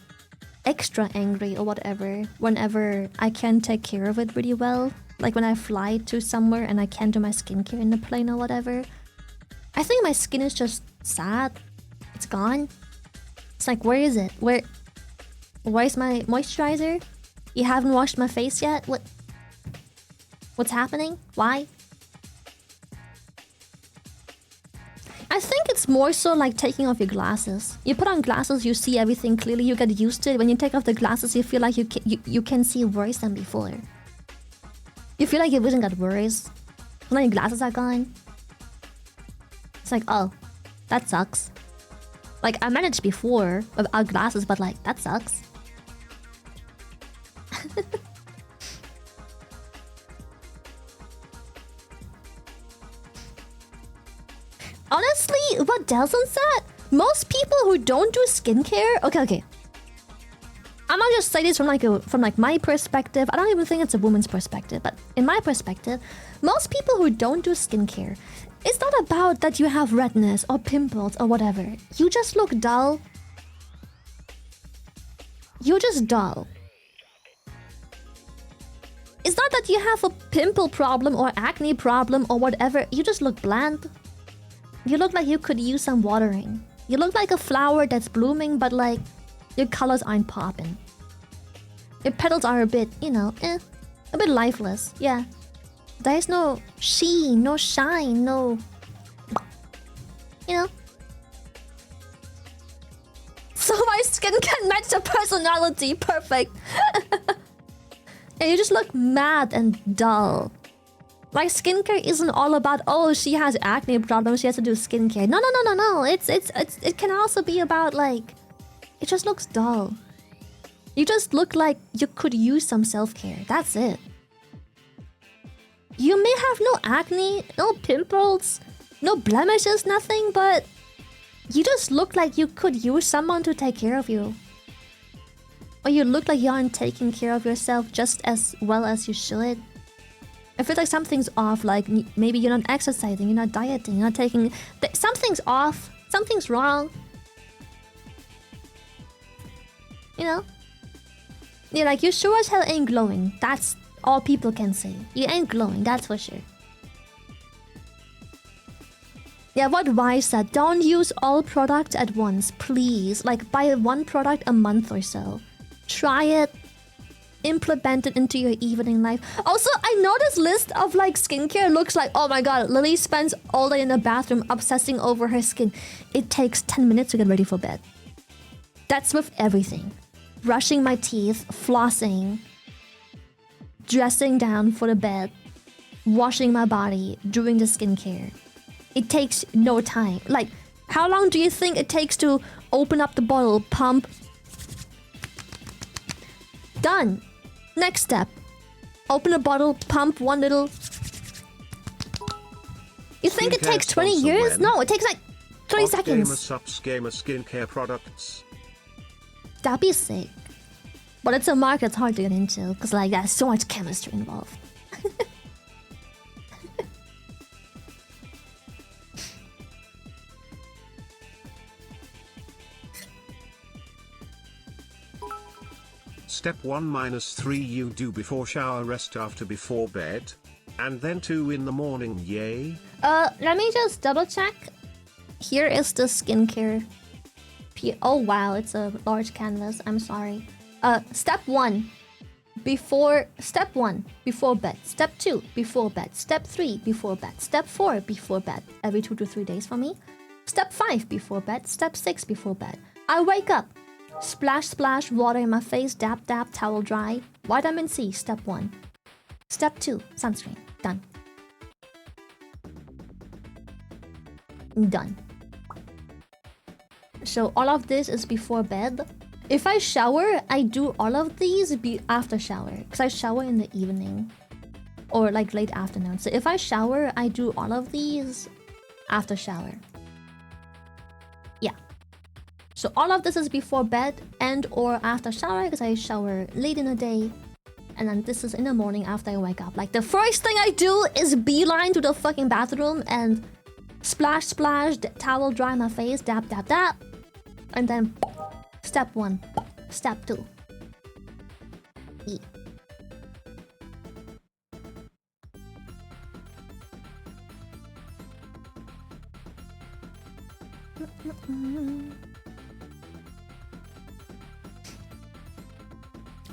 extra angry or whatever whenever I can take care of it really well. Like when I fly to somewhere and I can't do my skincare in the plane or whatever. I think my skin is just sad. It's gone. It's like, where is it? Where's my moisturizer? You haven't washed my face yet? What's happening? Why? I think it's more so like taking off your glasses. You put on glasses, you see everything clearly, you get used to it. When you take off the glasses, you feel like you can see worse than before. You feel like you wouldn't get worse when your glasses are gone. It's like, oh, that sucks. Like, I managed before without glasses, but like, that sucks. Honestly, what Delson said, most people who don't do skincare... Okay. I'm gonna just say this from like my perspective. I don't even think it's a woman's perspective, but in my perspective, most people who don't do skincare, it's not about that you have redness or pimples or whatever. You just look dull. You're just dull. It's not that you have a pimple problem or acne problem or whatever. You just look bland. You look like you could use some watering. You look like a flower that's blooming, but like your colors aren't popping. Your petals are a bit, you know, a bit lifeless. Yeah. There's no sheen, no shine, no... You know? So my skin can match your personality. Perfect. And you just look mad and dull. Like, skincare isn't all about, oh, she has acne problems, she has to do skincare. No. It can also be about, like, it just looks dull. You just look like you could use some self-care. That's it. You may have no acne, no pimples, no blemishes, nothing, but you just look like you could use someone to take care of you. Or you look like you aren't taking care of yourself just as well as you should. I feel like something's off, like maybe you're not exercising, you're not dieting, you're not taking... Something's off, something's wrong. You know? You're like, you sure as hell ain't glowing. That's all people can say. You ain't glowing, that's for sure. Yeah, what Wise said, don't use all products at once, please. Like, buy one product a month or so. Try it. Implement it into your evening life. Also, I know this list of like skincare looks like, oh my god, Lily spends all day in the bathroom obsessing over her skin. It takes 10 minutes to get ready for bed. That's with everything. Brushing my teeth, flossing, dressing down for the bed, washing my body, doing the skincare. It takes no time. Like, how long do you think it takes to open up the bottle, pump? Done. Next step. Open a bottle, pump one little... You think it takes 20 years? No, it takes like 3 seconds. Gamersupps gamer skincare products. That'd be sick. But it's a market it's hard to get into, because like there's so much chemistry involved. Step 1-3 you do before shower, rest after before bed, and then 2 in the morning, yay? Let me just double check. Here is the skincare. Oh wow, it's a large canvas, I'm sorry. Step 1. Step 1, before bed. Step 2, before bed. Step 3, before bed. Step 4, before bed. Every 2 to 3 days for me. Step 5, before bed. Step 6, before bed. I wake up. Splash, splash, water in my face, dab, dab, towel dry. Vitamin C, step 1. Step 2, sunscreen. Done. Done. So all of this is before bed. If I shower, I do all of these after shower. Because I shower in the evening. Or like late afternoon. So if I shower, I do all of these after shower. Yeah. So all of this is before bed and or after shower, because I shower late in the day. And then this is in the morning after I wake up. Like, the first thing I do is beeline to the fucking bathroom and splash, splash, towel dry my face, dab, dab, dab. And then step 1, step 2. E.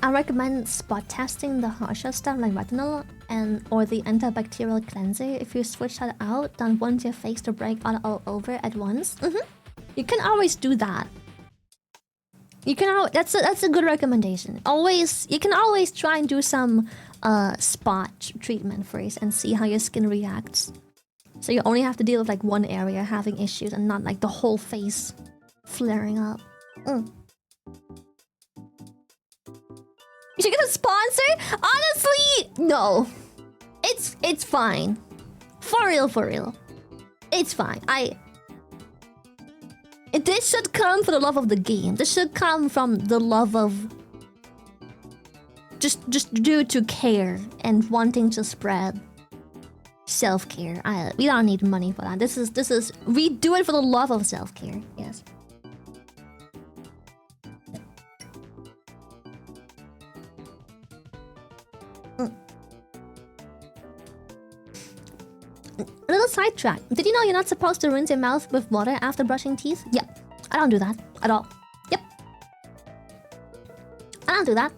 I recommend spot testing the harsher stuff like retinol and or the antibacterial cleanser. If you switch that out, don't want your face to break out all over at once. You can always do that. You can that's a good recommendation. You can always try and do some spot treatment first and see how your skin reacts. So you only have to deal with like one area having issues and not like the whole face flaring up. You should get a sponsor? Honestly, no. It's fine. For real. It's fine. This should come for the love of the game. This should come from the love of just due to care and wanting to spread self-care. We don't need money for that. This is we do it for the love of self-care. Yes. A little sidetrack. Did you know you're not supposed to rinse your mouth with water after brushing teeth? Yep. I don't do that at all. Yep. I don't do that.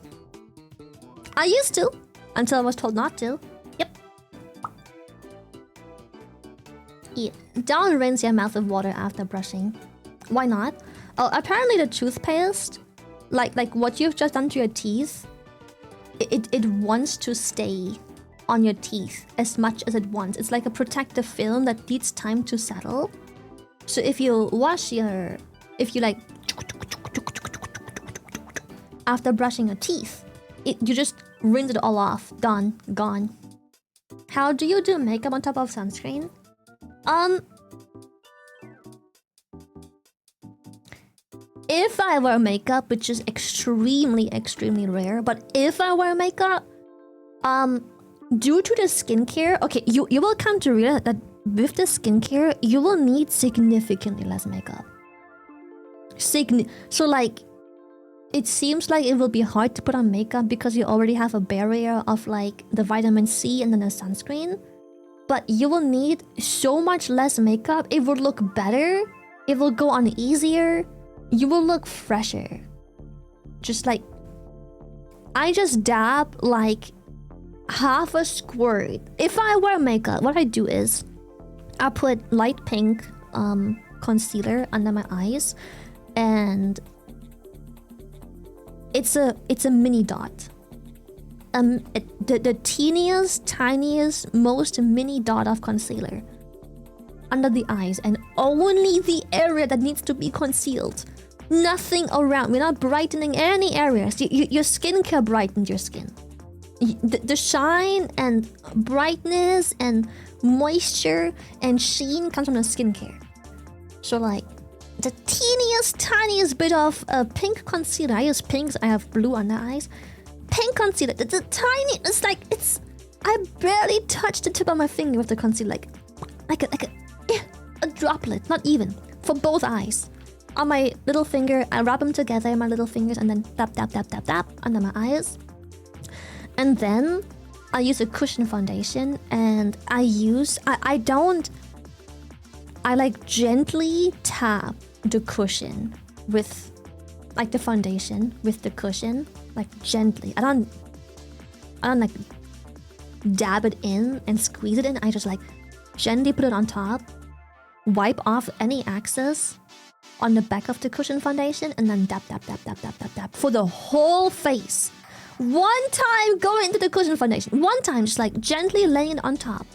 I used to, until I was told not to. Yep. Yeah. Don't rinse your mouth with water after brushing. Why not? Oh, apparently the toothpaste, like what you've just done to your teeth, it wants to stay on your teeth as much as it wants. It's like a protective film that needs time to settle. So if you like after brushing your teeth, you just rinse it all off. Done. Gone. How do you do makeup on top of sunscreen? If I wear makeup, which is extremely rare, but if I wear makeup, due to the skincare, okay, you will come to realize that with the skincare, you will need significantly less makeup. So like, it seems like it will be hard to put on makeup because you already have a barrier of like the vitamin C and then the sunscreen. But you will need so much less makeup. It will look better. It will go on easier. You will look fresher. Just like, I just dab like half a squirt. If I wear makeup, what I do is I put light pink concealer under my eyes, and it's a mini dot. The teeniest, tiniest, most mini dot of concealer under the eyes, and only the area that needs to be concealed. Nothing around. We're not brightening any areas. Your skincare brightened your skin. The shine and brightness and moisture and sheen comes from the skincare. So like, the teeniest, tiniest bit of pink concealer. I use pinks. I have blue under eyes. Pink concealer. The tiny. It's like I barely touched the tip of my finger with the concealer. Like a droplet. Not even for both eyes. On my little finger, I rub them together, my little fingers, and then tap under my eyes. And then I use a cushion foundation, and I like gently tap the cushion with, like the foundation with the cushion, like gently. I don't like dab it in and squeeze it in. I just like gently put it on top, wipe off any excess on the back of the cushion foundation, and then tap for the whole face. One time going into the cushion foundation. One time just like gently laying it on top,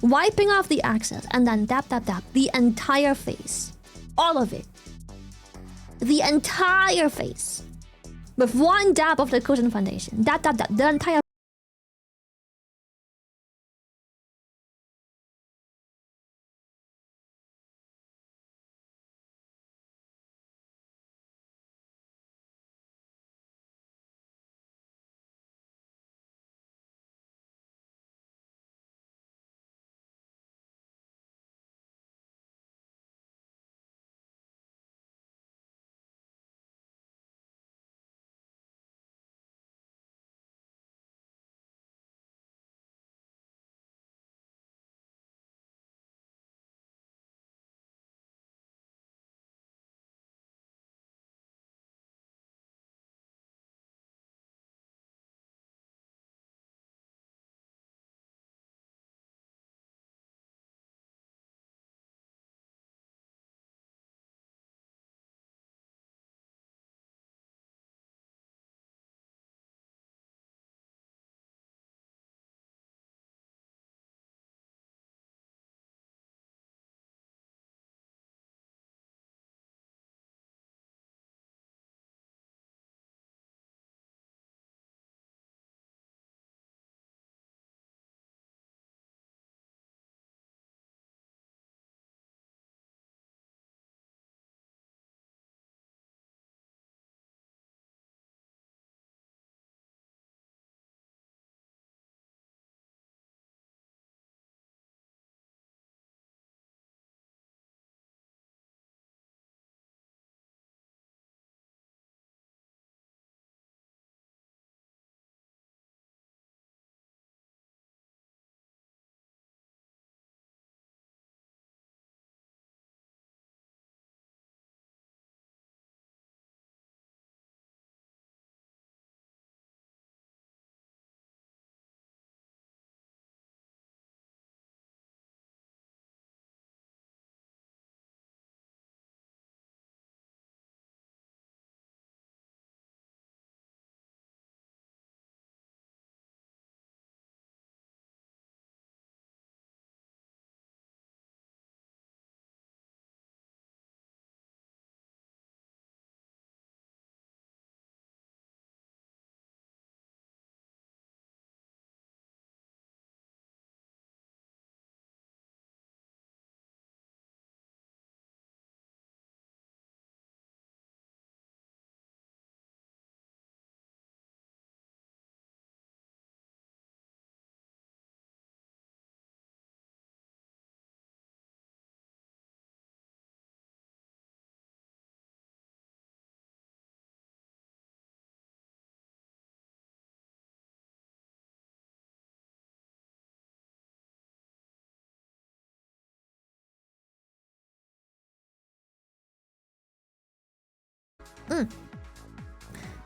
wiping off the excess, and then tap the entire face. All of it. The entire face. With one dab of the cushion foundation. Tap. The entire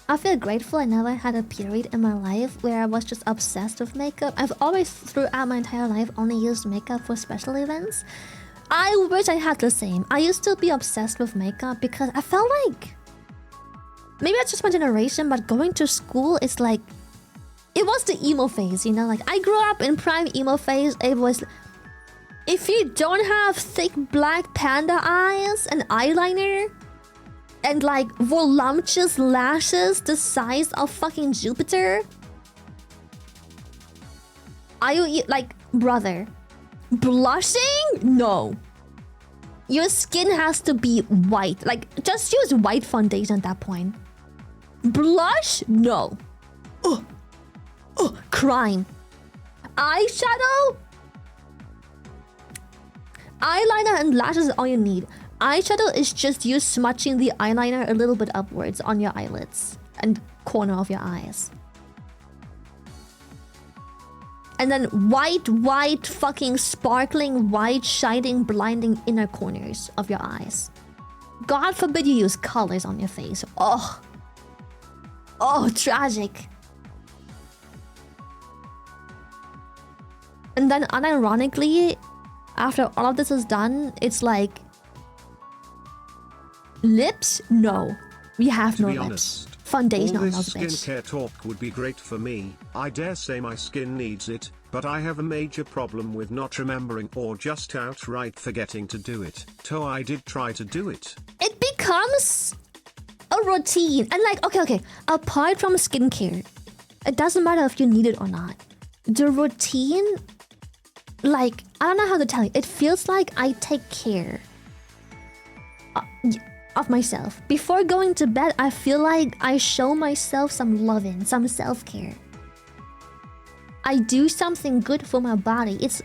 I feel grateful I never had a period in my life where I was just obsessed with makeup. I've always, throughout my entire life, only used makeup for special events. I wish I had the same. I used to be obsessed with makeup because I felt like... Maybe that's just my generation, but going to school is like... It was the emo phase, you know? Like, I grew up in prime emo phase. It was... If you don't have thick black panda eyes and eyeliner... And like voluptuous lashes the size of fucking Jupiter. Are you like, brother? Blushing? No. Your skin has to be white. Like, just use white foundation at that point. Blush? No. Crime. Eyeshadow? Eyeliner and lashes is all you need. Eyeshadow is just you smudging the eyeliner a little bit upwards on your eyelids and corner of your eyes. And then white, fucking sparkling, white, shining, blinding inner corners of your eyes. God forbid you use colors on your face. Oh, tragic. And then unironically, after all of this is done, it's like... Lips? No. We have no lips. Honest, foundation all on this those bitch. skincare talk would be great for me. I dare say my skin needs it, but I have a major problem with not remembering or just outright forgetting to do it. So I did try to do it. It becomes a routine. And like, okay. Apart from skincare, it doesn't matter if you need it or not. The routine, like, I don't know how to tell you. It feels like I take care of myself. Before going to bed, I feel like I show myself some loving, some self-care. I do something good for my body. It's...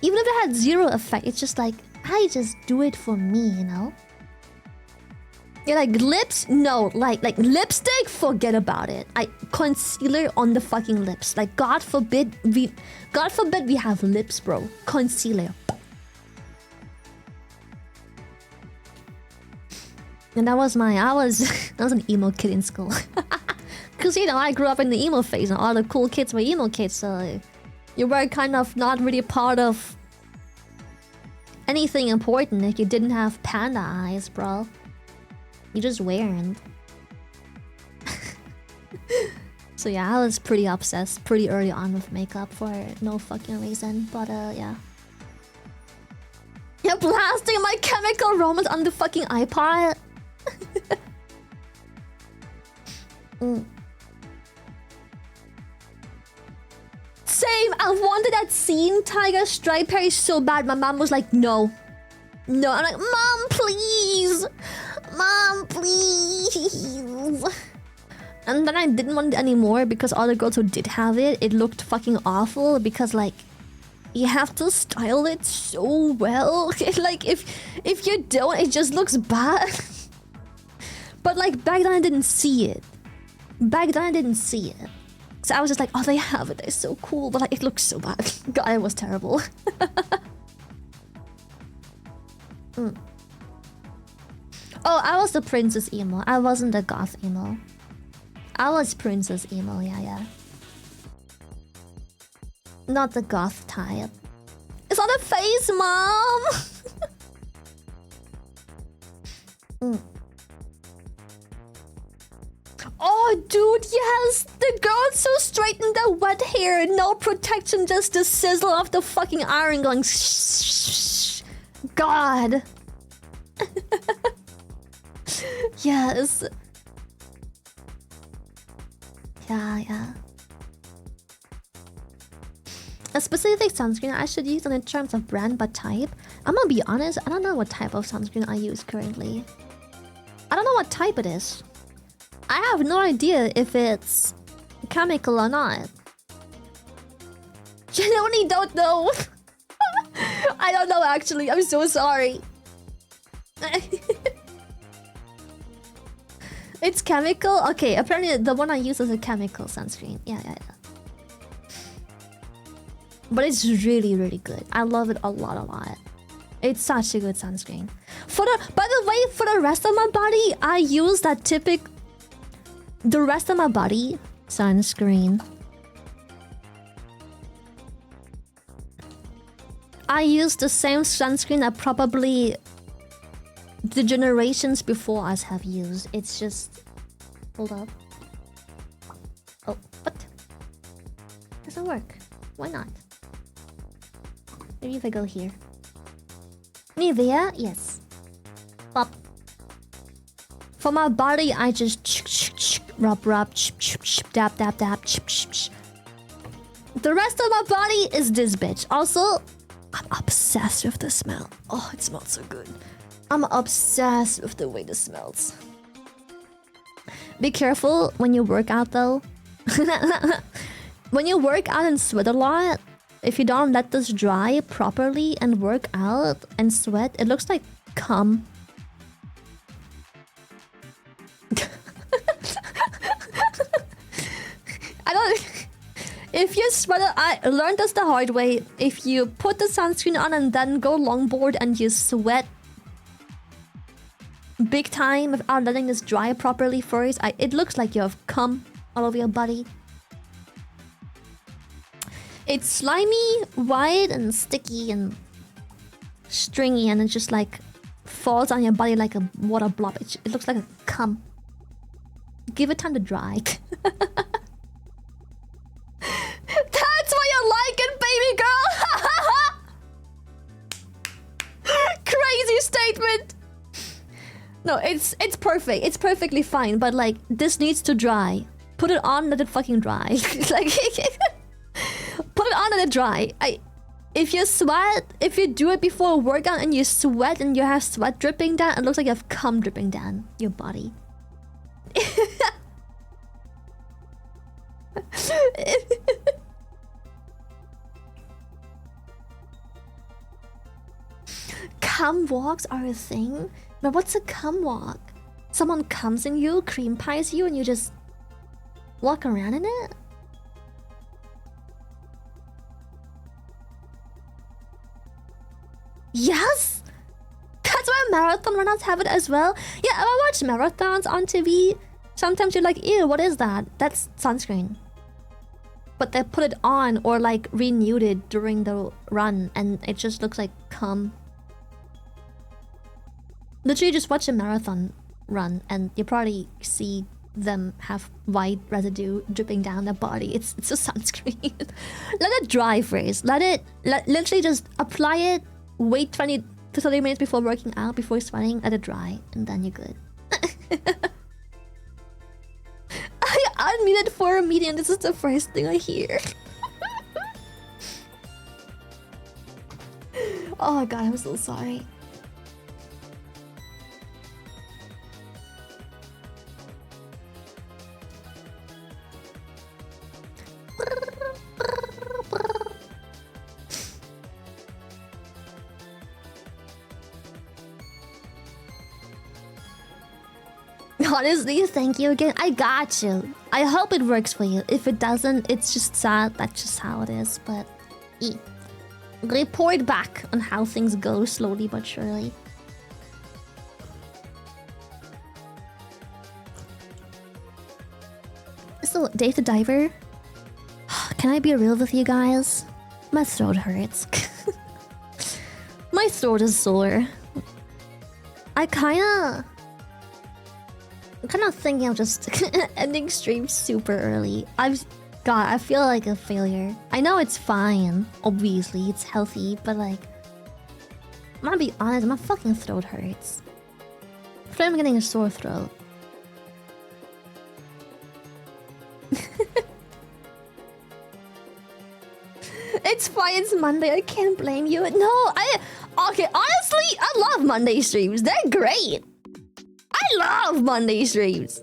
Even if it had zero effect, it's just like, I just do it for me, you know? You're like, lips? No. Like lipstick? Forget about it. Concealer on the fucking lips. Like, God forbid we have lips, bro. Concealer. And that was an emo kid in school. Cause you know, I grew up in the emo phase and all the cool kids were emo kids, so you were kind of not really part of anything important if you didn't have panda eyes, bro. You just weren't. So yeah, I was pretty obsessed pretty early on with makeup for no fucking reason, but yeah. You're blasting my chemical romance on the fucking iPod. Same, I wanted that scene tiger stripe hair so bad. My mom was like, no. I'm like, Mom, please. Mom, please. And then I didn't want it anymore because all the girls who did have it, it looked fucking awful because like you have to style it so well. Like if you don't, it just looks bad. But like back then I didn't see it. So I was just like, oh, they have it, they're so cool. But like it looks so bad. God, it was terrible. Oh, I was the princess emo. I wasn't the goth emo. I was princess emo, yeah. Not the goth type. It's on the face, Mom! Oh, dude, yes! The girls so straight in their wet hair. No protection, just the sizzle of the fucking iron going shh. God. Yes. Yeah. A specific sunscreen I should use in terms of brand but type. I'm gonna be honest, I don't know what type of sunscreen I use currently. I don't know what type it is. I have no idea if it's chemical or not. Genuinely don't know. I don't know actually, I'm so sorry. It's chemical? Okay, apparently the one I use is a chemical sunscreen. Yeah. But it's really, really good. I love it a lot. It's such a good sunscreen. By the way, for the rest of my body, I use that the rest of my body sunscreen. I use the same sunscreen that probably the generations before us have used. It's just... Hold up. Oh, what? Doesn't work. Why not? Maybe if I go here. Nivea? Yes. Up. For my body, I just rub, dab, dab, dab. The rest of my body is this bitch. Also, I'm obsessed with the smell. Oh, it smells so good. I'm obsessed with the way this smells. Be careful when you work out though. When you work out and sweat a lot, if you don't let this dry properly and work out and sweat, it looks like cum. I don't... If you sweat, I learned this the hard way. If you put the sunscreen on and then go longboard and you sweat big time without letting this dry properly first, it looks like you have cum all over your body. It's slimy, white, and sticky, and stringy, and it just like falls on your body like a water blob. It looks like a cum. Give it time to dry. That's why you like it, baby girl! Crazy statement! No, it's perfect. It's perfectly fine, but like, this needs to dry. Put it on, let it fucking dry. Like... Put it on and let it dry. If you sweat, if you do it before a workout and you sweat and you have sweat dripping down, it looks like you have cum dripping down your body. Cum walks are a thing? But what's a cum walk? Someone comes in you, cream pies you, and you just walk around in it? Yes! That's why marathon runners have it as well. Yeah, I watch marathons on TV. Sometimes you're like, ew, what is that? That's sunscreen. But they put it on or like renewed it during the run and it just looks like cum. Literally just watch a marathon run and you probably see them have white residue dripping down their body. It's a sunscreen. Let it dry first. Literally just apply it. Wait 20 to 30 minutes before working out, before sweating, let it dry, and then you're good. I unmuted for a meeting, this is the first thing I hear. Oh my god, I'm so sorry. Honestly, thank you again. I got you. I hope it works for you. If it doesn't, it's just sad. That's just how it is. But report back on how things go slowly but surely. So, Dave the Diver. Can I be real with you guys? My throat hurts. My throat is sore. I'm kind of thinking of just ending stream super early. I feel like a failure. I know it's fine. Obviously, it's healthy, but like... I'm gonna be honest, my fucking throat hurts. I feel like I'm getting a sore throat. It's fine, it's Monday, I can't blame you. No, okay, honestly, I love Monday streams. They're great. I love Monday streams.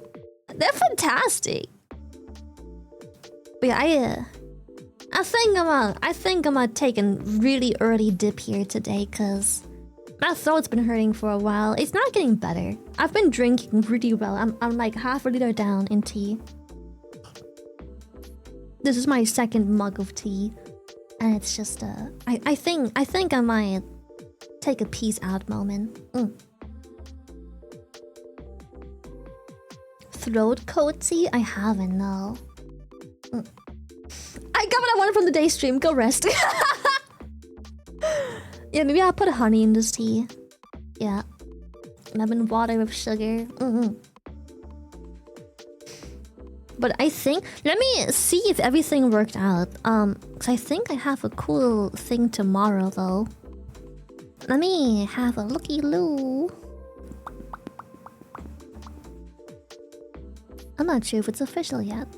They're fantastic. But yeah, I think I'm gonna take a really early dip here today because my throat's been hurting for a while. It's not getting better. I've been drinking really well. I'm like half a liter down in tea. This is my second mug of tea. And it's just I think I might take a peace out moment. throat coat tea? I haven't, no. I got what I wanted from the day stream. Go rest. Yeah, maybe I'll put honey in this tea. Yeah. Lemon water with sugar. But I think... Let me see if everything worked out. Cause I think I have a cool thing tomorrow, though. Let me have a looky-loo. I'm not sure if it's official yet.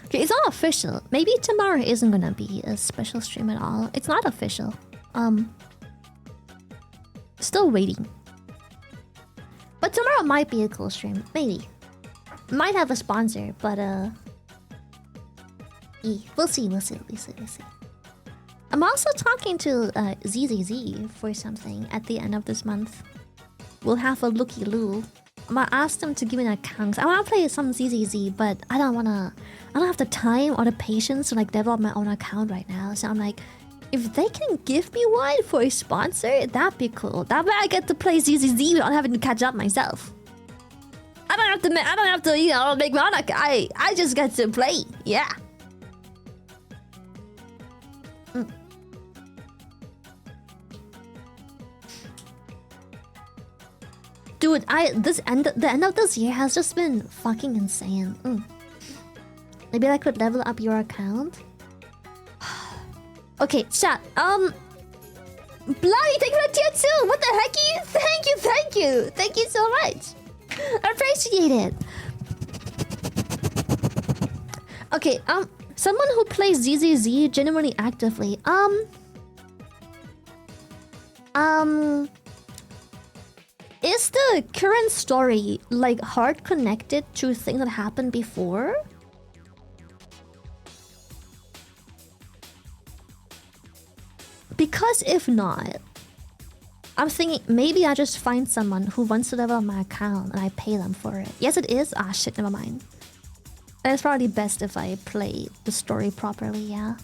Okay, it's not official. Maybe tomorrow isn't gonna be a special stream at all. It's not official. Still waiting. But tomorrow might be a cool stream. Maybe. Might have a sponsor, but we'll see. I'm also talking to ZZZ for something at the end of this month. We'll have a looky-loo. I'm gonna ask them to give me an account. I wanna play some ZZZ, but I don't have the time or the patience to like develop my own account right now. So I'm like, if they can give me one for a sponsor, that'd be cool. That way I get to play ZZZ without having to catch up myself. I don't have to, you know, make my own account. I just get to play. Yeah. Dude, the end of this year has just been fucking insane. Maybe I could level up your account. Okay, chat. Bloody, thank you for the tier 2. What the heck? Thank you. Thank you so much. I appreciate it. Okay, someone who plays ZZZ genuinely actively. Is the current story like hard connected to things that happened before? Because if not, I'm thinking maybe I just find someone who wants to level up my account and I pay them for it. Yes, it is. Ah, shit, never mind. And it's probably best if I play the story properly, yeah.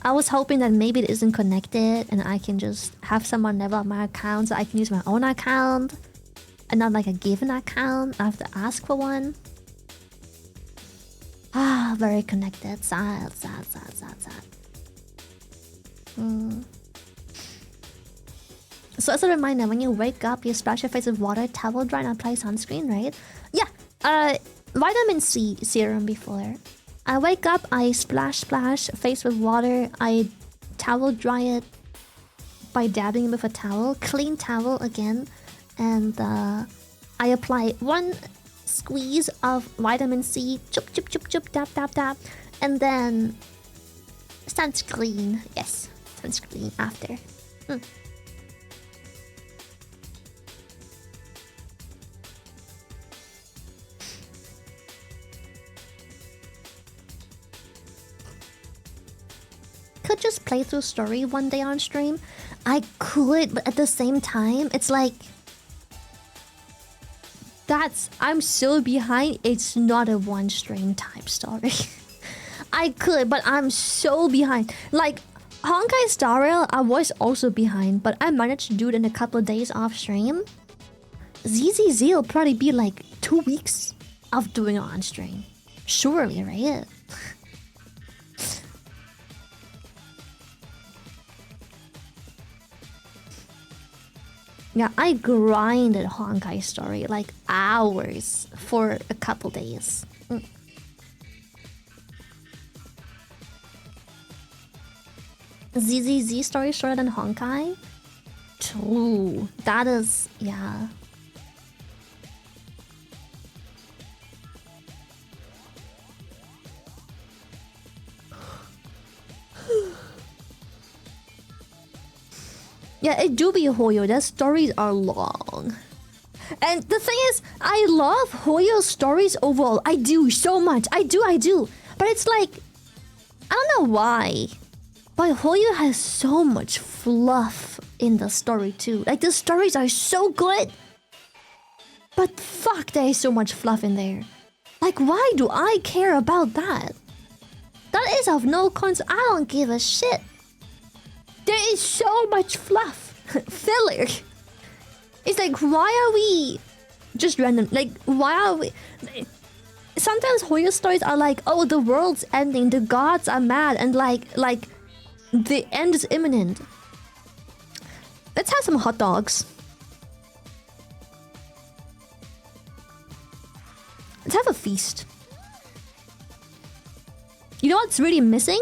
I was hoping that maybe it isn't connected and I can just have someone level up my account so I can use my own account and not like a given account. I have to ask for one. Ah, very connected. Sad. So as a reminder, when you wake up, you splash your face with water, towel dry, and apply sunscreen, right? Yeah. Vitamin C serum before. I wake up, I splash face with water, I towel dry it by dabbing it with a towel, clean towel again, and I apply one squeeze of vitamin C, chup, tap, and then sunscreen. Yes, sunscreen after. Could just play through story one day on stream. I could, but at the same time, it's like I'm so behind. It's not a one stream type story. I could, but I'm so behind. Like Honkai Star Rail, I was also behind, but I managed to do it in a couple of days off stream. ZZZ will probably be like 2 weeks of doing it on stream. Surely, right? Yeah, I grinded Honkai Story like hours for a couple days. ZZZ story shorter than Honkai? True. That is... yeah. Yeah, it do be Hoyo. Their stories are long. And the thing is, I love Hoyo's stories overall. I do so much. I do. But it's like, I don't know why. But Hoyo has so much fluff in the story too. Like the stories are so good. But fuck, there is so much fluff in there. Like, why do I care about that? That is of no consequence. I don't give a shit. There is so much fluff. Filler. It's like, why are we just random? Like, why are we... Sometimes Hoyo stories are like, oh, the world's ending, the gods are mad, and like the end is imminent. Let's have some hot dogs. Let's have a feast. You know what's really missing?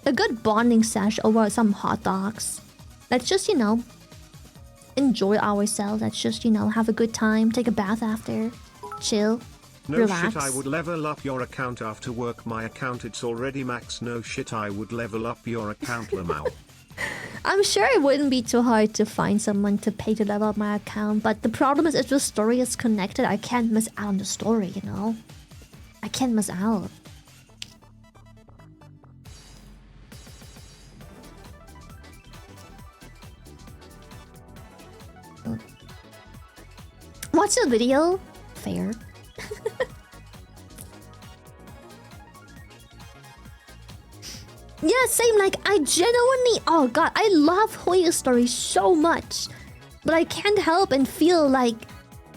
A good bonding sesh over some hot dogs. Let's just, you know, enjoy ourselves. Let's just, you know, have a good time, take a bath after, chill, no relax. shit, I would level up your account after work. My account, it's already max. No shit, I would level up your account, Lamau. I'm sure it wouldn't be too hard to find someone to pay to level up my account, but the problem is if the story is connected, I can't miss out on the story, you know? I can't miss out. Watch the video. Fair. Yeah, same. Like, I genuinely... Oh god, I love Hoyo's story so much. But I can't help and feel like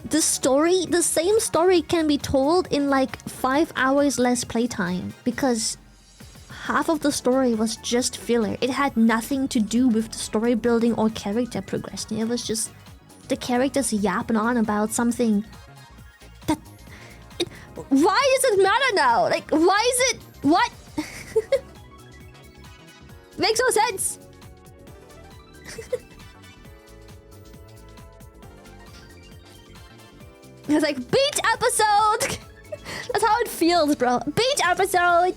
the same story can be told in like 5 hours less playtime. Because half of the story was just filler. It had nothing to do with the story building or character progression. It was just the characters yapping on about something that... Why does it matter now? Like, why is it... What? Makes no sense. It's like, beach episode! That's how it feels, bro. Beach episode!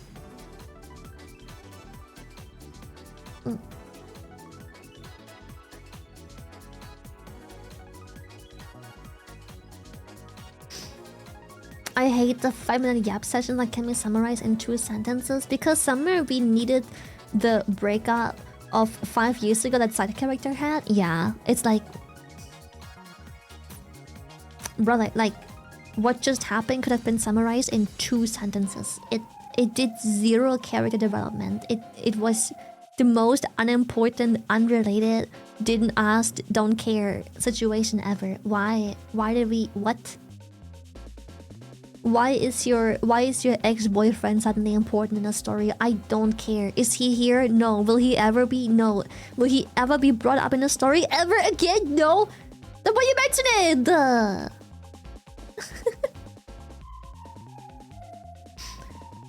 I hate the 5-minute yap sessions that can be summarized in 2 sentences because somewhere we needed the breakup of 5 years ago that side character had. Yeah, it's like... Brother, like, what just happened could have been summarized in 2 sentences. It did 0 character development. It was the most unimportant, unrelated, didn't ask, don't care situation ever. Why did we... What? Why is your ex-boyfriend suddenly important in the story? I don't care. Is he here? No. Will he ever be? No. Will he ever be brought up in the story ever again? No. Then why you mention it?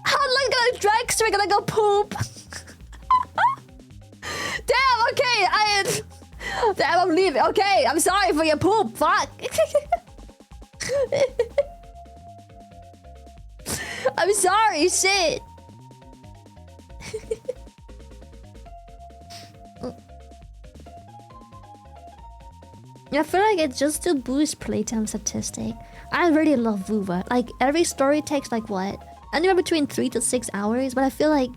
How long gonna drag so we're gonna go poop? Damn, okay, damn, I'm leaving. Okay, I'm sorry for your poop. Fuck. I'm sorry, shit. I feel like it's just to boost playtime statistic. I really love VOD. Like, every story takes like what? Anywhere between 3 to 6 hours, but I feel like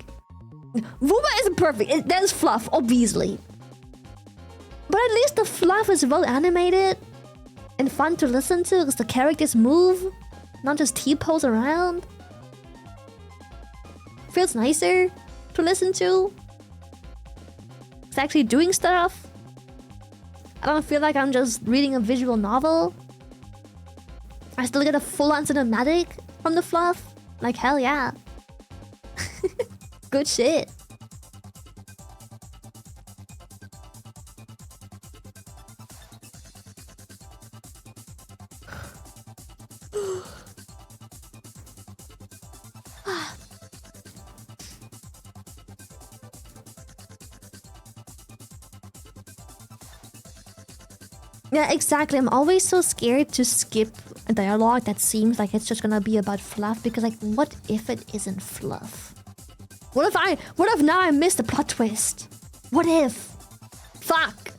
VOD isn't perfect. There's fluff, obviously. But at least the fluff is well animated and fun to listen to because the characters move, not just T-pose around. Feels nicer to listen to. It's actually doing stuff. I don't feel like I'm just reading a visual novel. I still get a full-on cinematic from the fluff. Like, hell yeah. Good shit. Yeah, exactly. I'm always so scared to skip a dialogue that seems like it's just gonna be about fluff because, like, what if it isn't fluff? What if now I missed the plot twist? What if? Fuck.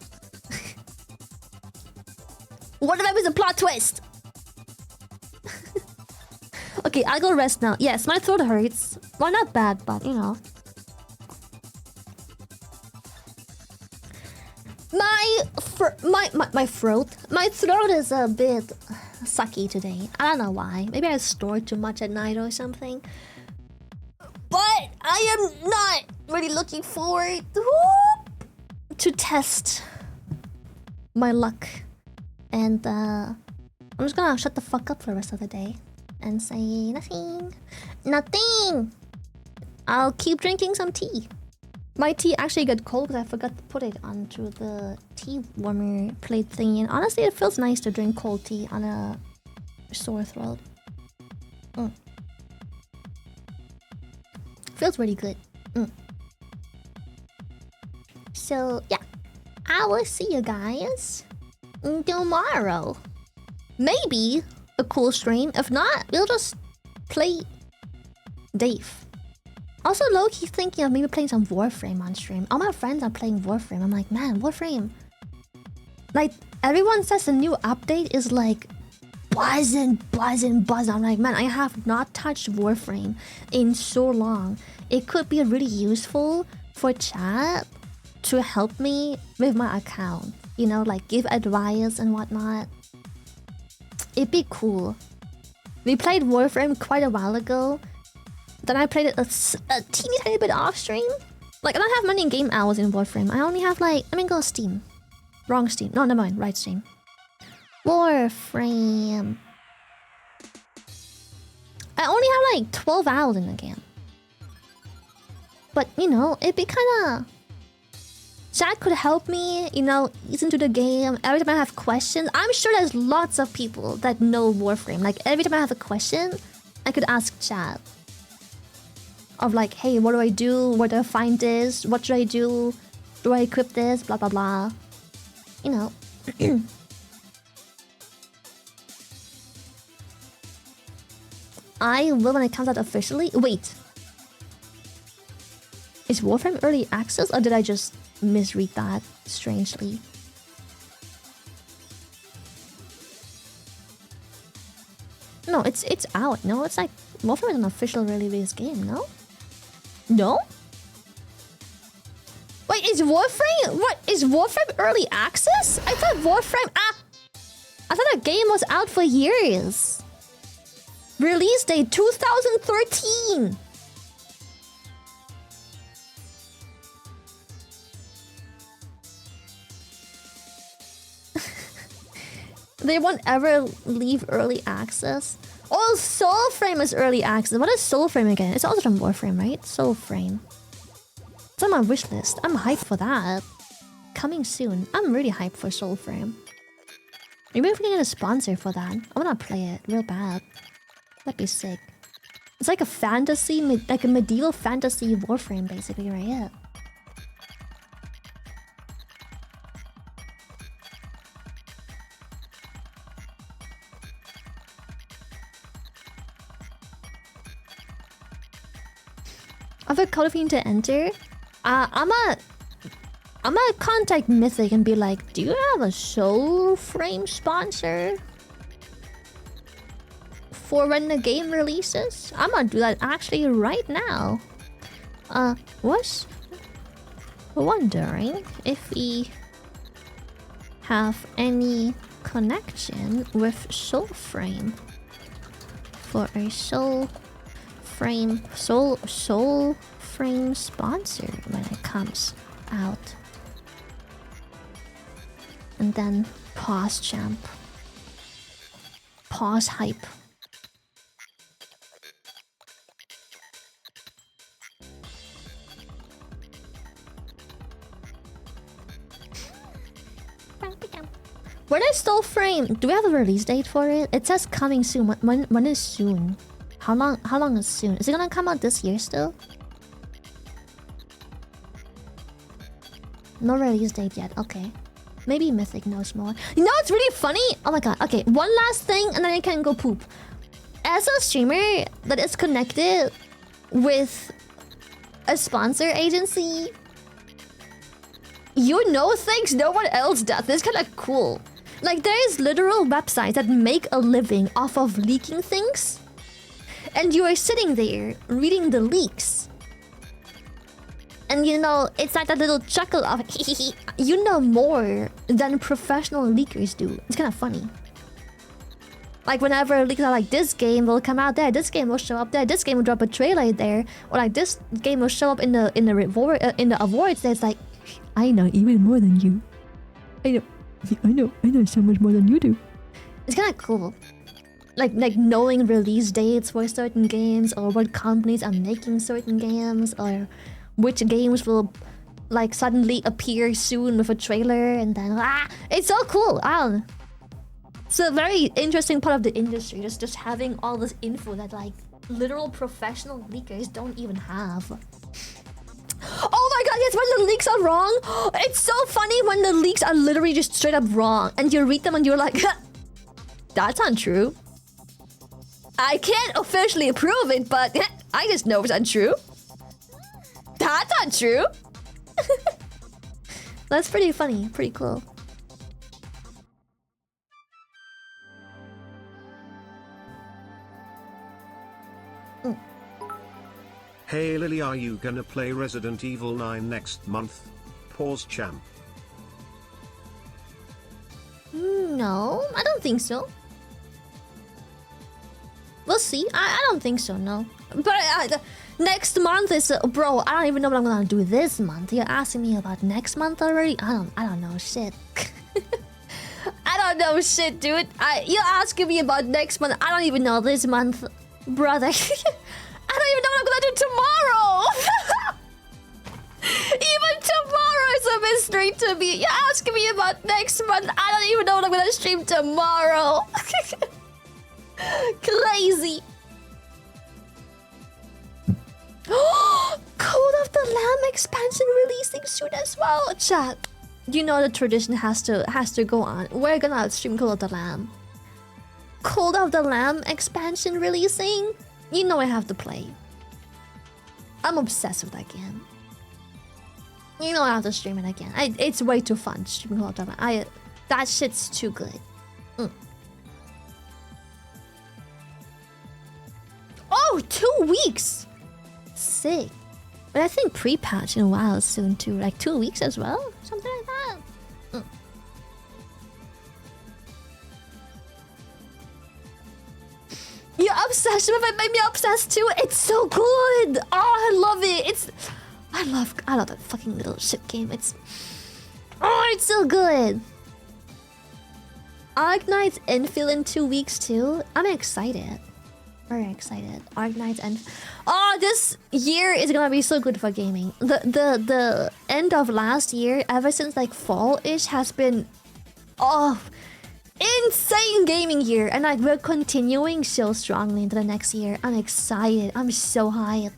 What if I miss a plot twist? Okay, I'll go rest now. Yes, my throat hurts. Well, not bad, but you know. My throat is a bit sucky today. I don't know why. Maybe I snored too much at night or something. But I am not really looking forward to test my luck. And I'm just gonna shut the fuck up for the rest of the day and say nothing. Nothing! I'll keep drinking some tea. My tea actually got cold because I forgot to put it onto the tea warmer plate thingy. And honestly, it feels nice to drink cold tea on a sore throat. Feels really good. So, yeah. I will see you guys tomorrow. Maybe a cool stream. If not, we'll just play Dave. Also, low-key thinking of maybe playing some Warframe on stream. All my friends are playing Warframe. I'm like, man, Warframe. Like, everyone says the new update is like buzzing. I'm like, man, I have not touched Warframe in so long. It could be really useful for chat to help me with my account. You know, like give advice and whatnot. It'd be cool. We played Warframe quite a while ago. Then I played it a teeny tiny bit off stream. Like, I don't have many game hours in Warframe. I only have like... Let me go Steam. Wrong Steam. No, never mind. Right Steam. Warframe. I only have like 12 hours in the game. But, you know, it'd be kinda... Chat could help me, you know, ease into the game. Every time I have questions... I'm sure there's lots of people that know Warframe. Like, every time I have a question, I could ask chat. Of like, hey, what do I do? Where do I find this? What should I do? Do I equip this? Blah, blah, blah. You know. I will when it comes out officially. Wait. Is Warframe early access? Or did I just misread that strangely? No, it's out. No, it's like... Warframe is an official release game, no? No? Wait, is Warframe... What? Is Warframe early access? I thought Warframe... I thought that game was out for years. Release date 2013. They won't ever leave early access. Oh, Soulframe is early access. What is Soulframe again? It's also from Warframe, right? Soulframe. It's on my wish list. I'm hyped for that. Coming soon. I'm really hyped for Soulframe. Maybe if we can get a sponsor for that. I wanna play it real bad. That'd be sick. It's like a fantasy, like a medieval fantasy Warframe, basically, right? Yeah. Other Codifine to enter? I'm gonna contact Mythic and be like, do you have a Soulframe sponsor? For when the game releases? I'm gonna do that actually right now. Was wondering if we have any connection with Soulframe for a Soulframe sponsor when it comes out. And then pause champ. Pause hype. What is Soulframe? Do we have a release date for it? It says coming soon. When is soon? How long is soon? Is it gonna come out this year still? No release date yet. Okay. Maybe Mythic knows more. You know what's really funny? Oh my god. Okay, one last thing and then I can go poop. As a streamer that is connected with a sponsor agency, you know things no one else does. This is kind of cool. Like, there is literal websites that make a living off of leaking things. And you are sitting there reading the leaks. And you know, it's like that little chuckle of you know more than professional leakers do. It's kind of funny. Like whenever leaks are like, this game will come out there, this game will show up there, this game will drop a trailer there, or like this game will show up in the awards there. It's like, I know even more than you. I know so much more than you do. It's kind of cool. Like knowing release dates for certain games, or what companies are making certain games, or which games will like suddenly appear soon with a trailer, and then it's so cool. It's a very interesting part of the industry, just having all this info that like literal professional leakers don't even have. Oh my god, yes, when the leaks are wrong, it's so funny when the leaks are literally just straight up wrong, and you read them and you're like, that's untrue. I can't officially prove it, but I just know it's untrue. That's untrue. That's pretty funny, pretty cool. Hey Lily, are you gonna play Resident Evil 9 next month? Pause champ. No, I don't think so. We'll see. I don't think so, no. But next month is bro. I don't even know what I'm gonna do this month. You're asking me about next month already? I don't know shit. I don't know shit, dude. You're asking me about next month. I don't even know this month, brother. I don't even know what I'm gonna do tomorrow. Even tomorrow is a mystery to me. You're asking me about next month. I don't even know what I'm gonna stream tomorrow. Crazy. Code of the Lamb expansion releasing soon as well. Chat. You know the tradition has to go on. We're gonna stream Code of the Lamb. Code of the Lamb expansion releasing. You know I have to play. I'm obsessed with that game. You know I have to stream it again. It's way too fun streaming Code of the Lamb. That shit's too good. Oh, 2 weeks! Sick. But I think pre-patch in a while soon too. Like 2 weeks as well? Something like that. Your obsession with it made me obsessed too. It's so good. Oh, I love it. I love that fucking little shit game. It's so good. Arknight's infill in 2 weeks too. I'm excited. Very excited. Arknight's and this year is gonna be so good for gaming. The end of last year, ever since like fall-ish, has been insane gaming year, and like we're continuing so strongly into the next year. I'm excited. I'm so hyped.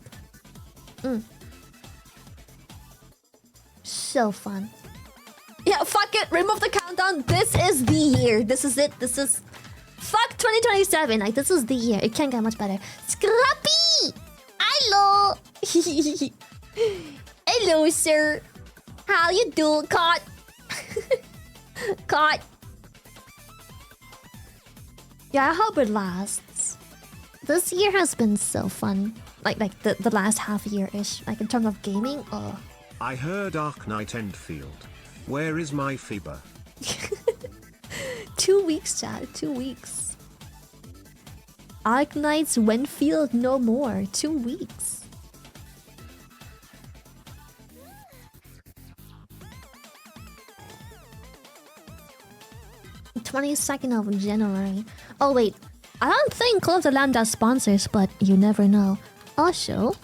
So fun. Yeah, fuck it. Remove the countdown. This is the year. This is it. This is fuck 2027. Like this is the year. It can't get much better. Scrappy. Hello. Hello, sir. How you do, Caught? Caught. Yeah, I hope it lasts. This year has been so fun. Like the last half year-ish. Like in terms of gaming. I heard Arknight Endfield. Where is my FIBA? 2 weeks, Chad. 2 weeks. Arknight's Wenfield no more. 2 weeks. The 22nd of January. Oh wait, I don't think Call of the Lamb does sponsors, but you never know. Also,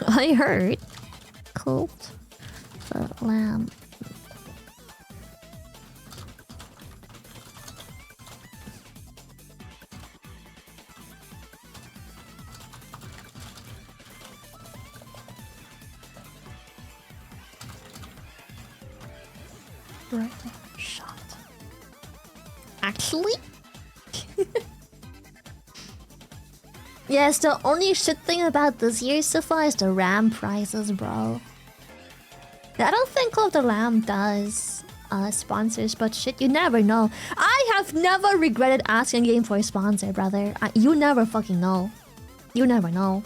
I heard Call of the Lamb. Right shot. Actually? Yes, the only shit thing about this year so far is the RAM prices, bro. I don't think Call of the Lamb does sponsors, but shit, you never know. I have never regretted asking a game for a sponsor, brother. You never fucking know. You never know.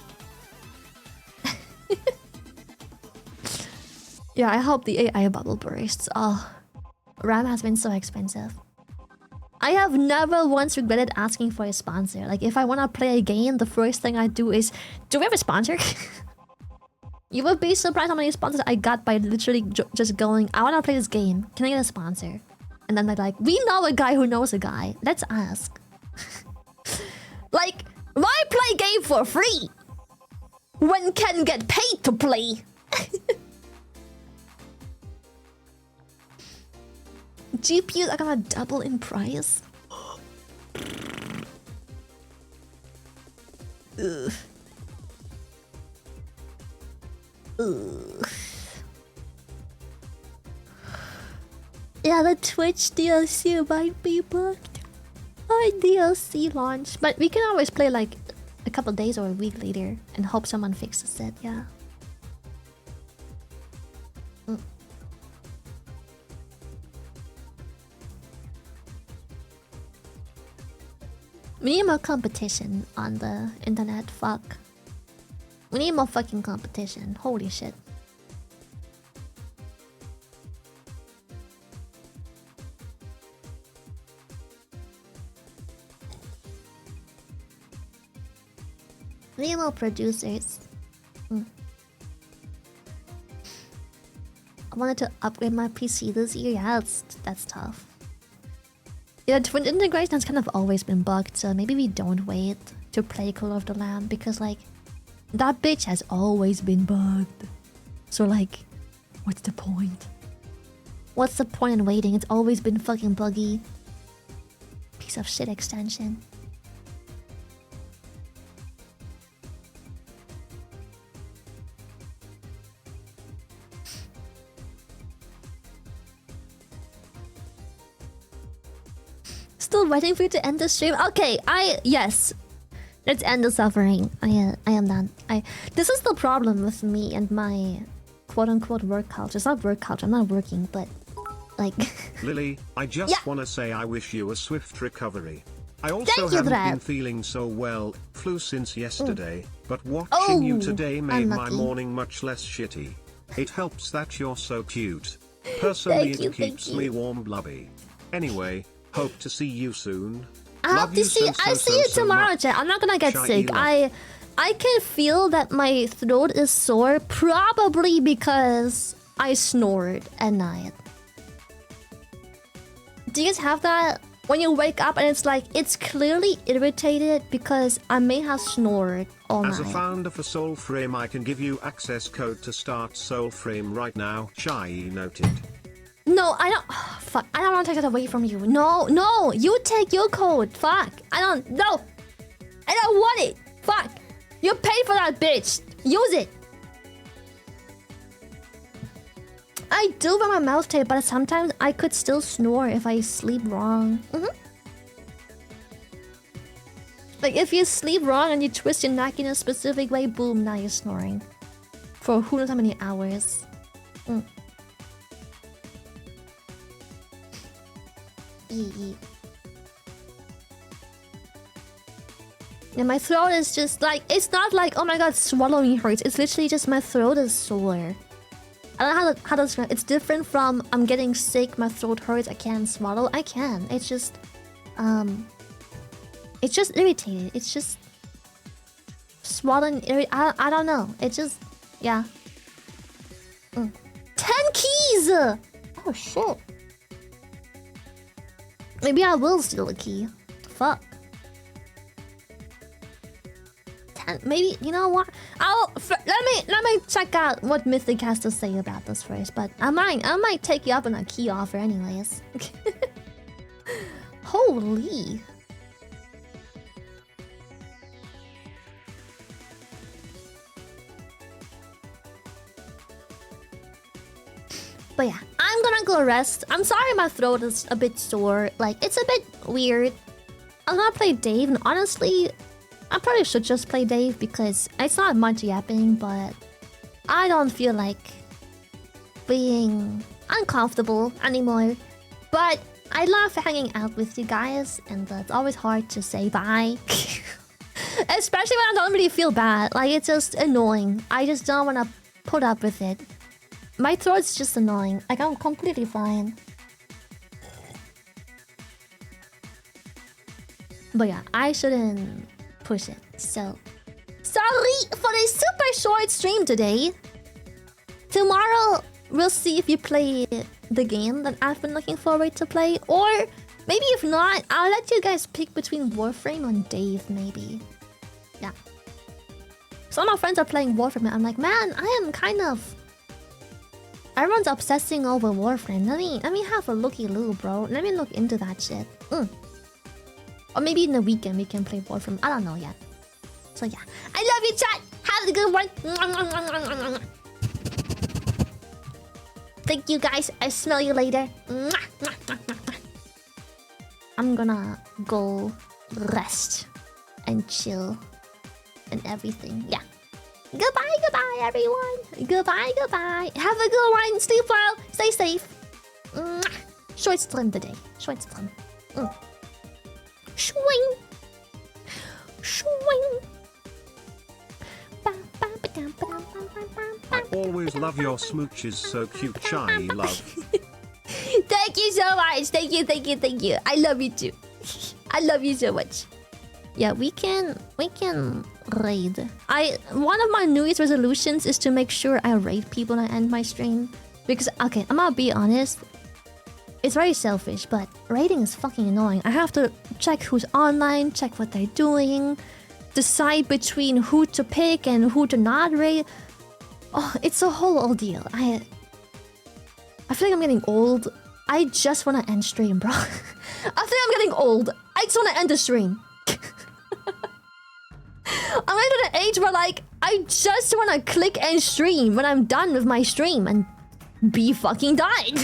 Yeah, I hope the AI bubble bursts. Oh, RAM has been so expensive. I have never once regretted asking for a sponsor. Like, if I want to play a game, the first thing I do is, do we have a sponsor? You would be surprised how many sponsors I got by literally just going, I want to play this game. Can I get a sponsor? And then they're like, we know a guy who knows a guy. Let's ask. Like, why play game for free when can get paid to play? GPUs are gonna double in price. Ugh. Ugh. Yeah, the Twitch DLC might be booked. Or DLC launch. But we can always play like a couple days or a week later and hope someone fixes it, yeah. We need more competition on the internet, fuck. We need more fucking competition, holy shit. We need more producers. I wanted to upgrade my PC this year, yeah, that's tough. Yeah, twin integration has kind of always been bugged, so maybe we don't wait to play Call of the Lamb because, like, that bitch has always been bugged. So, like, what's the point? What's the point in waiting? It's always been fucking buggy. Piece of shit extension. Still waiting for you to end the stream. Okay, yes. Let's end the suffering. I am done. This is the problem with me and my quote-unquote work culture. It's not work culture. I'm not working, but like. Lily, I just want to say I wish you a swift recovery. I also Thank you, haven't Brad. been feeling so well, flu since yesterday, but watching you today made my unlucky. morning much less shitty. It helps that you're so cute. Personally, Thank you, it keeps thank me you. warm blubby. Anyway, hope to see you soon. I hope to see. I see you tomorrow, Jet. I'm not gonna get Shy sick. love. I can feel that my throat is sore, probably because I snored at night. Do you guys have that when you wake up and it's like it's clearly irritated because I may have snored all As a night? founder for Soulframe, I can give you access code to start Soulframe right now. Shy noted. No, I don't. Fuck, I don't want to take that away from you. No, you take your code. Fuck, I don't. No, I don't want it. Fuck, you paid for that, bitch. Use it. I do wear my mouth tape, but sometimes I could still snore if I sleep wrong. Like if you sleep wrong and you twist your neck in a specific way, boom, now you're snoring. For who knows how many hours. And my throat is just like, it's not like, oh my god, swallowing hurts. It's literally just my throat is sore. I don't know how to describe it. It's different from I'm getting sick, my throat hurts, I can't swallow. I can. It's just irritated. It's just swollen. I don't know. It's just, yeah. 10 keys! Oh shit. Maybe I will steal a key. Fuck. 10, maybe, you know what? Let me check out what Mythic has to say about this first, but I might take you up on a key offer anyways. Holy. But yeah, I'm gonna go rest. I'm sorry my throat is a bit sore. Like, it's a bit weird. I'm gonna play Dave, and honestly, I probably should just play Dave because it's not much yapping, but I don't feel like being uncomfortable anymore. But I love hanging out with you guys, and it's always hard to say bye. Especially when I don't really feel bad. Like, it's just annoying. I just don't want to put up with it. My throat's just annoying. Like, I'm completely fine. But yeah, I shouldn't push it. So, sorry for the super short stream today. Tomorrow, we'll see if you play the game that I've been looking forward to play. Or maybe if not, I'll let you guys pick between Warframe and Dave, maybe. Yeah. Some of my friends are playing Warframe and I'm like, man, I am kind of... Everyone's obsessing over Warframe. Let me have a looky-loo, bro. Let me look into that shit. Or maybe in the weekend we can play Warframe. I don't know yet. So yeah. I love you, chat! Have a good one! Thank you, guys. I smell you later. I'm gonna go rest and chill and everything. Yeah. Goodbye, goodbye, everyone. Goodbye, goodbye. Have a good one. Sleep well. Stay safe. Short stream today. Short stream. Swing. Swing. I always love your smooches, so cute, shy love. Thank you so much. Thank you, thank you, thank you. I love you too. I love you so much. Yeah, we can raid. One of my New Year's resolutions is to make sure I raid people when I end my stream. Because, okay, I'm gonna be honest. It's very selfish, but raiding is fucking annoying. I have to check who's online, check what they're doing, decide between who to pick and who to not raid. Oh, it's a whole ordeal. I feel like I'm getting old. I just want to end stream, bro. I think I'm getting old. I just want to end the stream. I'm into the age where, like, I just want to click end stream when I'm done with my stream and be fucking done.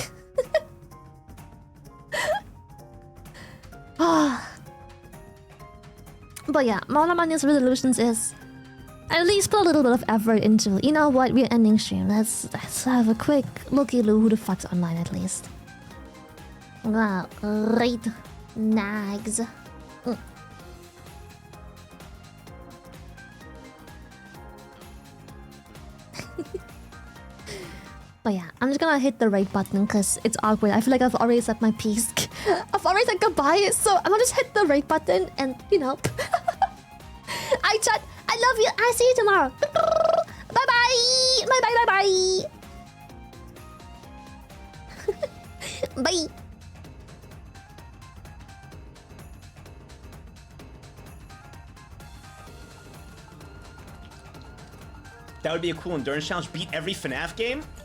But yeah, one of my New Year's resolutions is at least put a little bit of effort into, you know what, we're ending stream. Let's have a quick looky-loo who the fuck's online at least. Wow, great nags. But yeah, I'm just gonna hit the right button because it's awkward. I feel like I've already said my piece. I've already said goodbye, so I'm gonna just hit the right button and, you know. I chat. I love you. I see you tomorrow. Bye bye. Bye bye bye bye. Bye. That would be a cool endurance challenge. Beat every FNAF game?